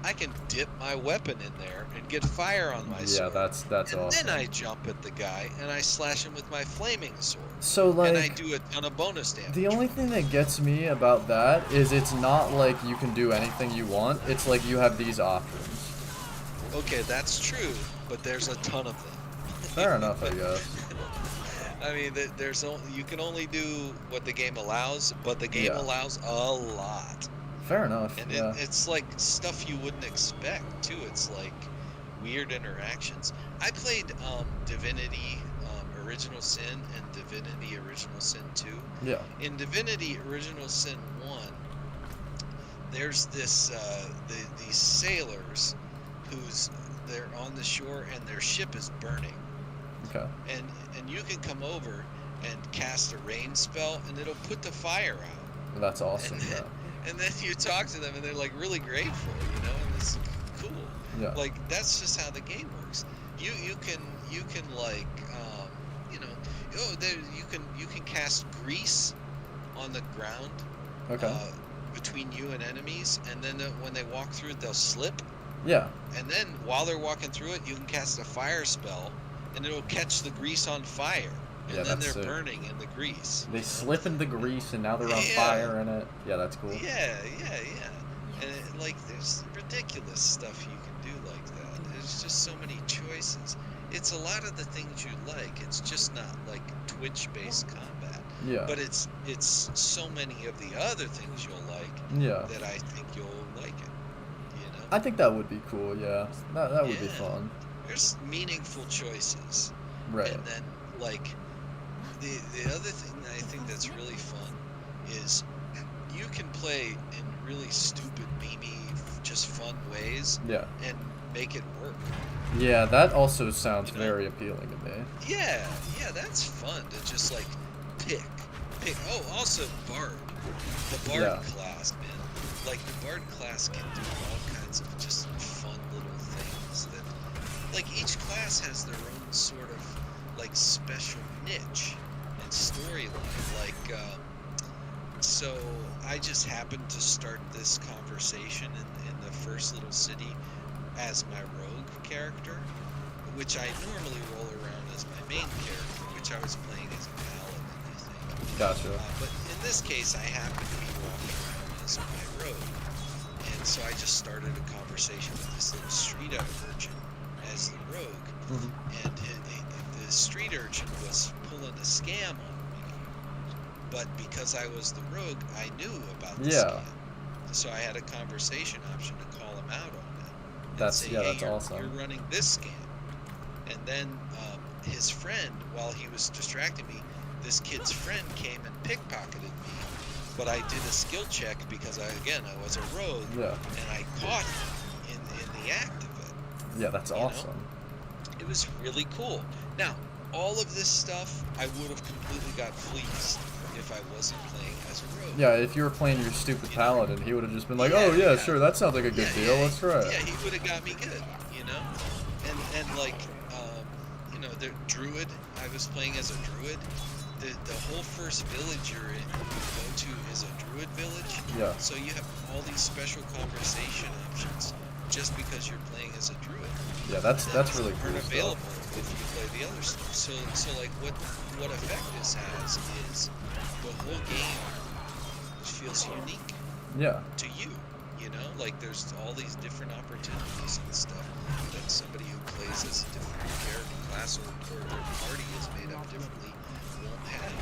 I can dip my weapon in there and get fire on my sword. Yeah, that's awesome. And then I jump at the guy and I slash him with my flaming sword. So like, and I do a ton of bonus damage. The only thing that gets me about that is it's not like you can do anything you want. It's like you have these options. Okay, that's true, but there's a ton of them. Fair enough, I guess. I mean, you can only do what the game allows, but the game allows a lot. Fair enough. And yeah. it's like stuff you wouldn't expect too. It's like weird interactions. I played Divinity Original Sin and Divinity Original Sin 2. Yeah. In Divinity Original Sin 1, there's this these sailors they're on the shore and their ship is burning. Okay. And you can come over and cast a rain spell and it'll put the fire out. That's awesome. Yeah. And then you talk to them and they're like really grateful, you know, and it's cool. Yeah. Like that's just how the game works. You can like you know, you can cast grease on the ground. Okay. Between you and enemies, and then when they walk through it, they'll slip. Yeah. And then while they're walking through it, you can cast a fire spell, and it'll catch the grease on fire. And then they're burning in the grease. They slip in the grease, and now they're on fire in it. Yeah, that's cool. Yeah. And like, there's ridiculous stuff you can do like that. There's just so many choices. It's a lot of the things you like. It's just not like Twitch-based combat. Yeah. But it's so many of the other things you'll like. Yeah. That I think you'll like it. You know. I think that would be cool. Yeah. That would be fun. There's meaningful choices. Right. And then like. The other thing that I think that's really fun is you can play in really stupid, memey, just fun ways. Yeah. And make it work. Yeah, that also sounds very appealing to me. Yeah, that's fun to just like pick. Oh, also Bard. The Bard class, man. Like the Bard class can do all kinds of just fun little things that, like each class has their own sort of like special niche and storyline. Like, so I just happened to start this conversation in the first little city as my rogue character, which I normally roll around as my main character, which I was playing as a paladin, I think. Gotcha. But in this case, I happen to be walking around as my rogue, and so I just started a conversation with this little street urchin as the rogue, and the street urchin was pulling a scam on me, but because I was the rogue, I knew about the scam, so I had a conversation option to call him out on it. That's awesome. You're running this scam, and then his friend, while he was distracting me, this kid's friend came and pickpocketed me, but I did a skill check because I was a rogue, and I caught him in the act of it. Yeah, that's awesome. Know? It was really cool. Now, all of this stuff, I would have completely got fleeced if I wasn't playing as a rogue. Yeah, if you were playing your stupid paladin, he would have just been like, oh yeah, sure, that sounds like a good deal, let's try it. Yeah, he would have got me good, you know? And like, you know, the druid, I was playing as a druid. The whole first village you go to is a druid village. Yeah. So you have all these special conversation options just because you're playing as a druid. Yeah, that's really cool aren't available stuff. if you play the other stuff. So like what effect this has is the whole game feels unique. Yeah. To you. You know, like there's all these different opportunities and stuff that somebody who plays as a different character class or their party is made up differently won't have.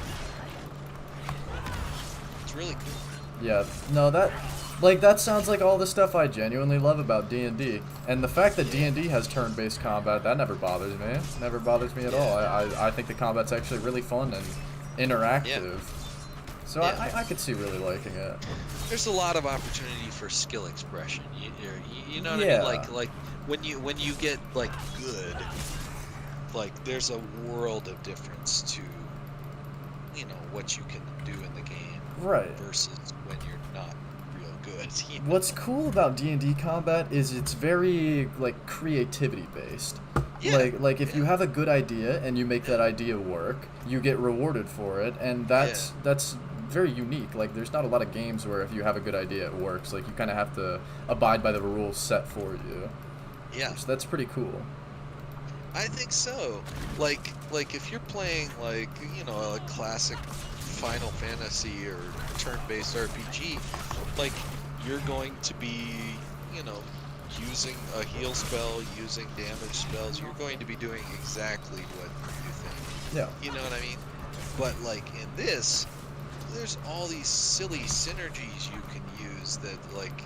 It's really cool, man. Yeah, no, that sounds like all the stuff I genuinely love about D&D. And the fact that D&D has turn-based combat, that never bothers me. Never bothers me at all. I think the combat's actually really fun and interactive. So I could see really liking it. There's a lot of opportunity for skill expression. You know what I mean? Like when you get like good, like there's a world of difference to what you can do in the game, right? Versus when you're not real good. You know? What's cool about D&D combat is it's very like creativity based. Yeah. Like if you have a good idea and you make that idea work, you get rewarded for it, and that's very unique. Like there's not a lot of games where if you have a good idea it works. Like you kind of have to abide by the rules set for you. Yeah. So that's pretty cool. I think so. Like if you're playing like a classic Final Fantasy or turn-based RPG, like you're going to be using a heal spell, using damage spells. You're going to be doing exactly what you think. Yeah. You know what I mean? But like in this, there's all these silly synergies you can use that like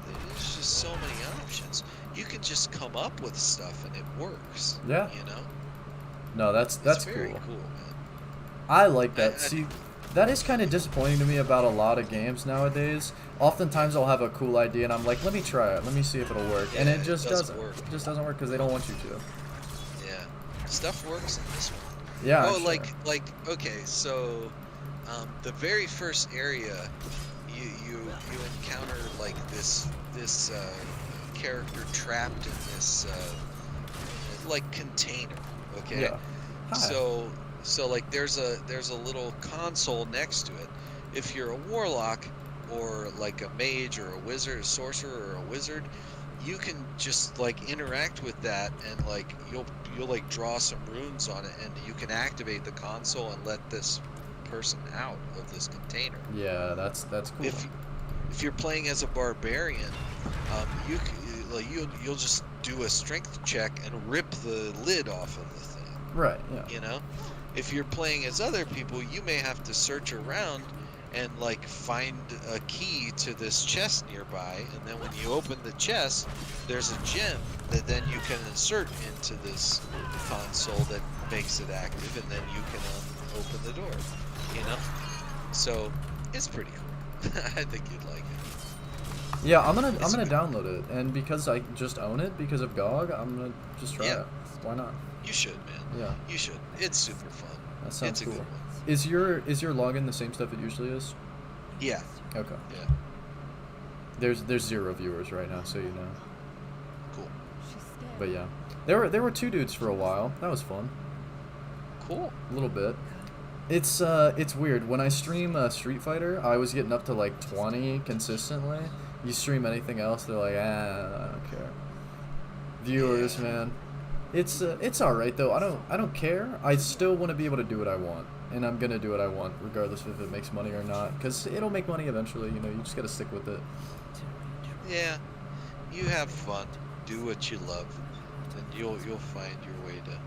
there's just so many options. You can just come up with stuff and it works. Yeah. No, that's very cool, man. I like that. See, that is kind of disappointing to me about a lot of games nowadays. Oftentimes I'll have a cool idea and I'm like, let me try it. Let me see if it'll work. Yeah, and it just doesn't. Work. It just doesn't work because they don't want you to. Yeah. Stuff works in this one. Yeah. Oh, sure. like okay, so the very first area you encounter like this character trapped in this like container, okay? Yeah. Hi. So like there's a little console next to it. If you're a warlock or like a mage or a wizard, a sorcerer or a wizard, you can just like interact with that and like you'll like draw some runes on it and you can activate the console and let this person out of this container. Yeah, that's cool. If you're playing as a barbarian, you'll just do a strength check and rip the lid off of the thing. Right. Yeah. If you're playing as other people, you may have to search around and like find a key to this chest nearby, and then when you open the chest, there's a gem that then you can insert into this console that makes it active, and then you can open the door. So it's pretty cool. I think you'd like it. Yeah, I'm gonna download it, and because I just own it because of GOG, I'm gonna just try it. Why not? You should, man. Yeah. You should. It's super fun. That sounds cool. Good one. Is your login the same stuff it usually is? Yeah. Okay. Yeah. There's 0 viewers right now, so you know. Cool. But yeah, there were 2 dudes for a while. That was fun. Cool. A little bit. It's weird. When I stream Street Fighter, I was getting up to like 20 consistently. You stream anything else, they're like, I don't care. Viewers, man. It's all right though. I don't care. I still want to be able to do what I want, and I'm gonna do what I want, regardless if it makes money or not. Cause it'll make money eventually. You just gotta stick with it. Yeah. You have fun. Do what you love, and you'll find your way to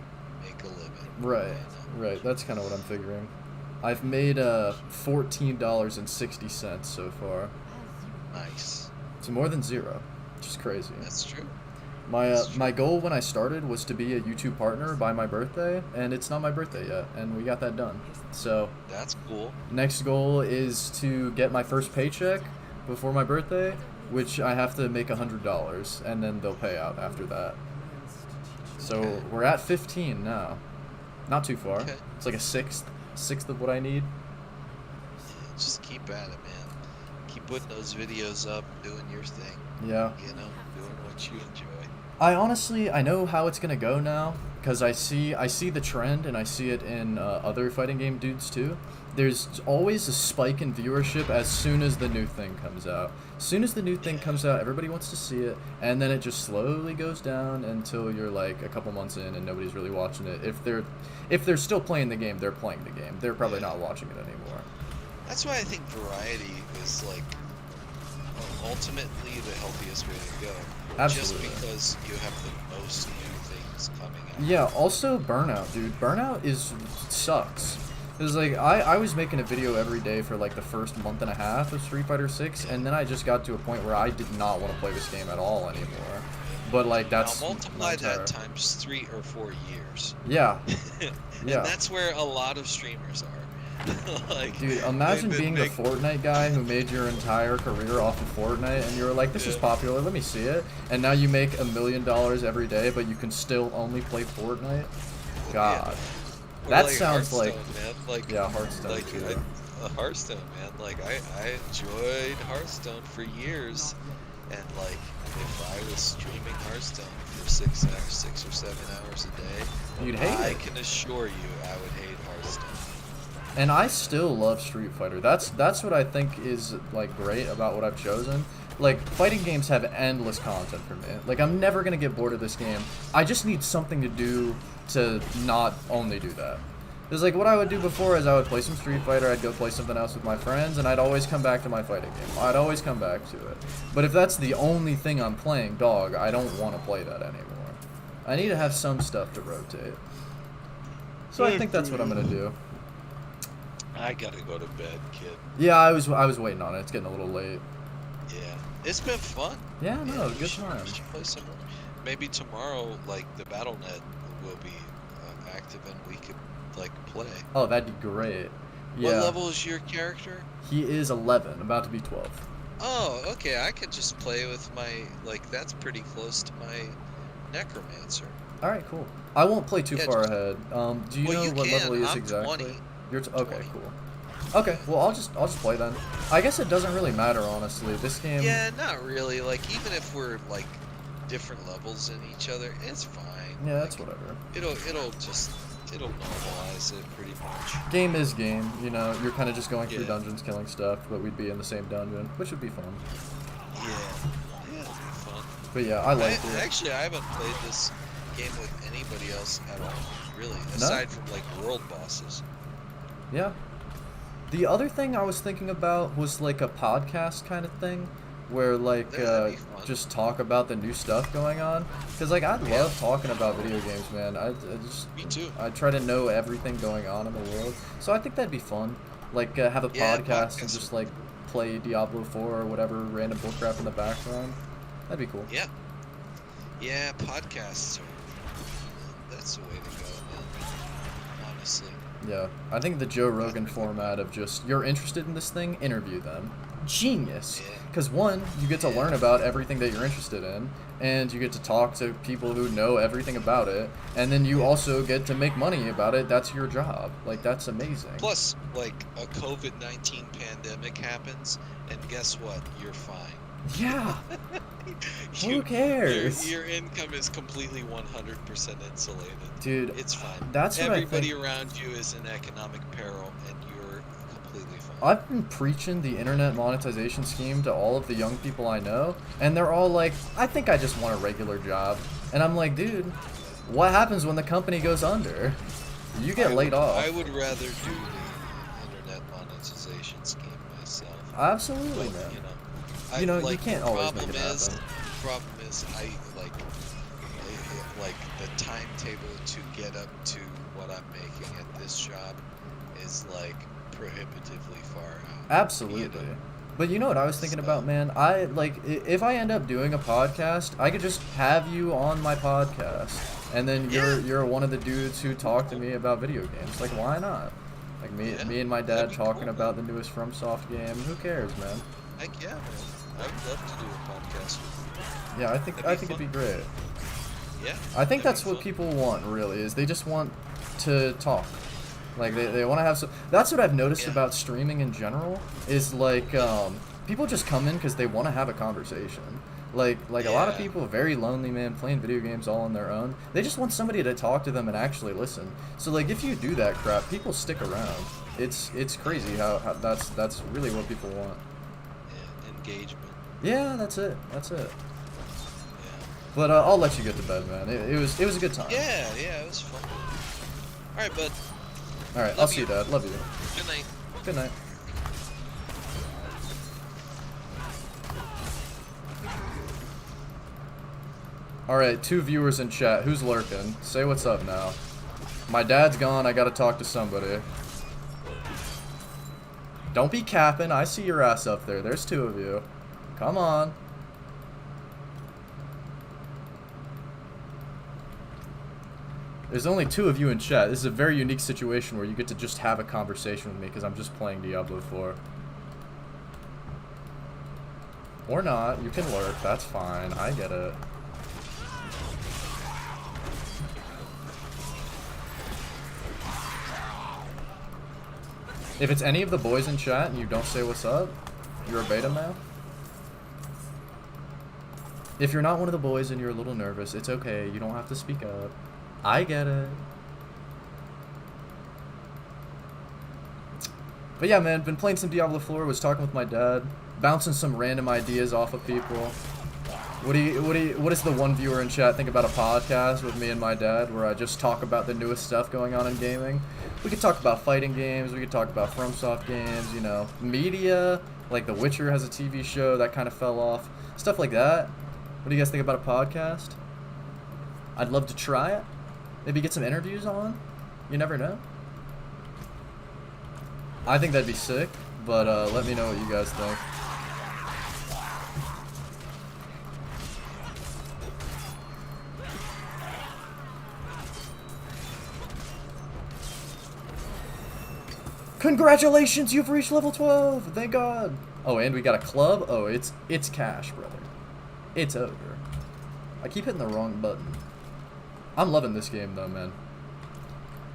make a living. Right. Right. That's kind of what I'm figuring. I've made $14.60 so far. Nice. It's more than 0. Which is crazy. That's true. My goal when I started was to be a YouTube partner by my birthday, and it's not my birthday yet, and we got that done. So that's cool. Next goal is to get my first paycheck before my birthday, which I have to make $100, and then they'll pay out after that. So we're at 15 now. Not too far. Okay. It's like a sixth of what I need. Just keep at it, man. Keep putting those videos up, doing your thing. Yeah. Doing what you enjoy. I know how it's gonna go now, because I see the trend, and I see it in other fighting game dudes too. There's always a spike in viewership as soon as the new thing comes out. As soon as the new thing comes out, everybody wants to see it, and then it just slowly goes down until you're like a couple months in and nobody's really watching it. If they're still playing the game, they're playing the game. They're probably not watching it anymore. That's why I think variety is like ultimately the healthiest way to go. Absolutely. Just because you have the most new things coming out. Yeah, also Burnout, dude. Burnout sucks. Because, like, I was making a video every day for, like, the first month and a half of Street Fighter 6, and then I just got to a point where I did not want to play this game at all anymore. But, like, that's... Now, multiply that times 3 or 4 years. Yeah. And that's where a lot of streamers are. Like, dude, imagine being the Fortnite guy who made your entire career off of Fortnite, and you were like, this is popular, let me see it. And now you make $1 million every day, but you can still only play Fortnite? God. That like sounds like... man. Like, yeah, Hearthstone, like, too. Hearthstone, man. Like, I enjoyed Hearthstone for years. And, like, if I was streaming Hearthstone for 6 or 7 hours a day, you'd hate it. I can assure you I would hate Hearthstone. And I still love Street Fighter. That's what I think is, like, great about what I've chosen. Like, fighting games have endless content for me. Like, I'm never gonna get bored of this game. I just need something to do to not only do that. Because, like, what I would do before is I would play some Street Fighter, I'd go play something else with my friends, and I'd always come back to my fighting game. I'd always come back to it. But if that's the only thing I'm playing, dog, I don't want to play that anymore. I need to have some stuff to rotate. So I think that's what I'm gonna do. I gotta go to bed, kid. Yeah, I was waiting on it. It's getting a little late. Yeah, it's been fun. Yeah, no, good time. We should play some more. Maybe tomorrow, like, the BattleNet will be active and we could, like, play. Oh, that'd be great. Yeah. What level is your character? He is 11, about to be 12. Oh, okay. I could just play with my, like, that's pretty close to my Necromancer. All right, cool. I won't play too far ahead. Do you know what level he is I'm exactly? 20. You're okay, cool. Okay, well I'll just play then. I guess it doesn't really matter, honestly. This game. Yeah, not really. Like, even if we're like different levels in each other, it's fine. Yeah, like, that's whatever. It'll normalize it pretty much. Game is game, you know. You're kind of just going through dungeons, killing stuff, but we'd be in the same dungeon, which would be fun. Yeah, it'd be fun. But yeah, I like it. Actually, I haven't played this game with anybody else at all, really, aside from like world bosses. Yeah. The other thing I was thinking about was like a podcast kind of thing, where like just talk about the new stuff going on. Cause like I love talking about video games, man. Me too. I try to know everything going on in the world, so I think that'd be fun. Like have a podcast and just like play Diablo 4 or whatever random bullcrap in the background. That'd be cool. Yeah. Yeah, podcasts are that's the way to go, man. Honestly. Yeah, I think the Joe Rogan format of just, you're interested in this thing, interview them. Genius! Because one, you get to learn about everything that you're interested in, and you get to talk to people who know everything about it, and then you also get to make money about it. That's your job. Like, that's amazing. Plus, like, a COVID-19 pandemic happens, and guess what? You're fine. Yeah. Who cares? Your income is completely 100% insulated. Dude, it's fine. That's what everybody around you is in economic peril, and you're completely fine. I've been preaching the internet monetization scheme to all of the young people I know, and they're all like, I think I just want a regular job. And I'm like, dude, what happens when the company goes under? You get laid off. I would rather do the internet monetization scheme myself. Absolutely, man. You know, like, you can't always make it happen. The problem is, I like the timetable to get up to what I'm making at this job is like prohibitively far out. Absolutely. You know? But you know what I was thinking about, man? I like if I end up doing a podcast, I could just have you on my podcast, and then you're one of the dudes who talk to me about video games. Like, why not? Like me and my dad talking about the newest FromSoft game. Who cares, man? Heck yeah, man. I would love to do a podcast with you. Yeah, I think it'd be great. Yeah. I think that's what people want, really, is they just want to talk. Like, they want to have some... That's what I've noticed about streaming in general, is, like, people just come in because they want to have a conversation. Like a lot of people, very lonely, man, playing video games all on their own. They just want somebody to talk to them and actually listen. So, like, if you do that crap, people stick around. It's crazy how that's really what people want. Yeah, engagement. Yeah, that's it. Yeah. But I'll let you get to bed, man. It was a good time. Yeah, it was fun. All right, bud. All right, I'll see you, Dad. Love you. Good night. Good night. Alright, 2 viewers in chat. Who's lurking? Say what's up now. My dad's gone. I gotta talk to somebody. Don't be capping. I see your ass up there. There's 2 of you. Come on. There's only 2 of you in chat. This is a very unique situation where you get to just have a conversation with me because I'm just playing Diablo 4. Or not. You can lurk. That's fine. I get it. If it's any of the boys in chat and you don't say what's up, you're a beta male. If you're not one of the boys and you're a little nervous, it's okay. You don't have to speak up. I get it. But yeah, man, been playing some Diablo 4, was talking with my dad, bouncing some random ideas off of people. What does the one viewer in chat think about a podcast with me and my dad where I just talk about the newest stuff going on in gaming? We could talk about fighting games, we could talk about FromSoft games, you know, media, like The Witcher has a TV show that kind of fell off, stuff like that. What do you guys think about a podcast? I'd love to try it. Maybe get some interviews on. You never know. I think that'd be sick, but let me know what you guys think. Congratulations, you've reached level 12. Thank God. Oh, and we got a club. Oh, it's cash, brother. It's over. I keep hitting the wrong button. I'm loving this game though, man.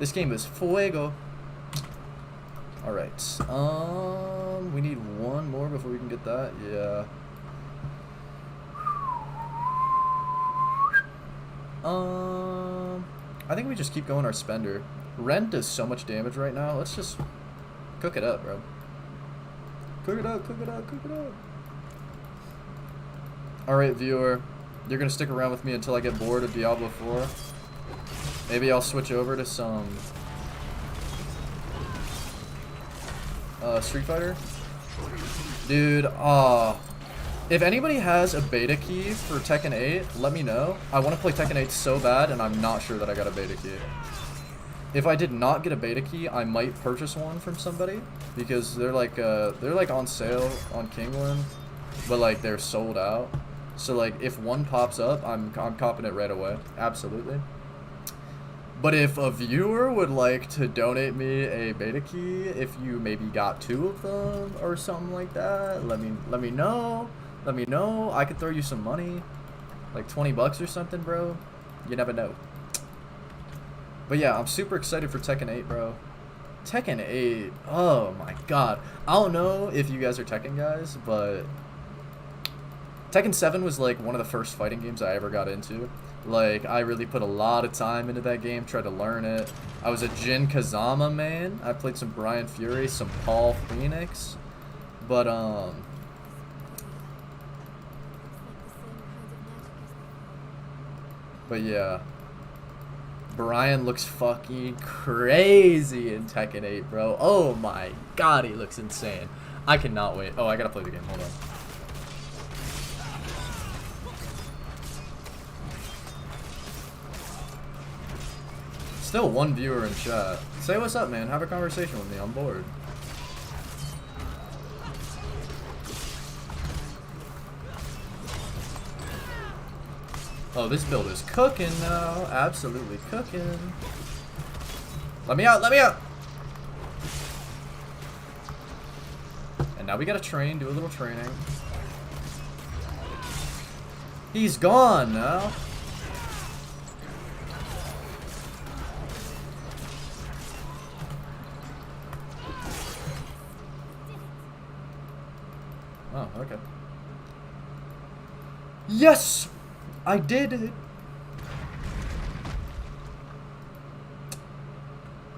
This game is fuego. All right. We need 1 more before we can get that. Yeah. I think we just keep going our spender. Ren does so much damage right now. Let's just cook it up, bro. Cook it up, cook it up, cook it up. Alright, viewer. You're gonna stick around with me until I get bored of Diablo 4. Maybe I'll switch over to some Street Fighter. Dude, if anybody has a beta key for Tekken 8, let me know. I want to play Tekken 8 so bad, and I'm not sure that I got a beta key. If I did not get a beta key, I might purchase one from somebody because they're like on sale on Kingwin, but like they're sold out. So like if one pops up, I'm copping it right away. Absolutely. But if a viewer would like to donate me a beta key, if you maybe got 2 of them or something like that, let me know. Let me know. I could throw you some money, like 20 bucks or something, bro. You never know. But yeah, I'm super excited for Tekken 8, bro. Tekken 8, oh my god. I don't know if you guys are Tekken guys, but Tekken 7 was like one of the first fighting games I ever got into. Like, I really put a lot of time into that game, tried to learn it. I was a Jin Kazama man. I played some Brian Fury, some Paul Phoenix. But yeah. Brian looks fucking crazy in Tekken 8, bro. Oh my god, he looks insane. I cannot wait. Oh, I gotta play the game. Hold on. Still 1 viewer in chat. Say what's up, man. Have a conversation with me. I'm bored. Oh, this build is cooking now. Absolutely cooking. Let me out, let me out! And now we gotta train, do a little training. He's gone now. Oh, okay. Yes! I did it!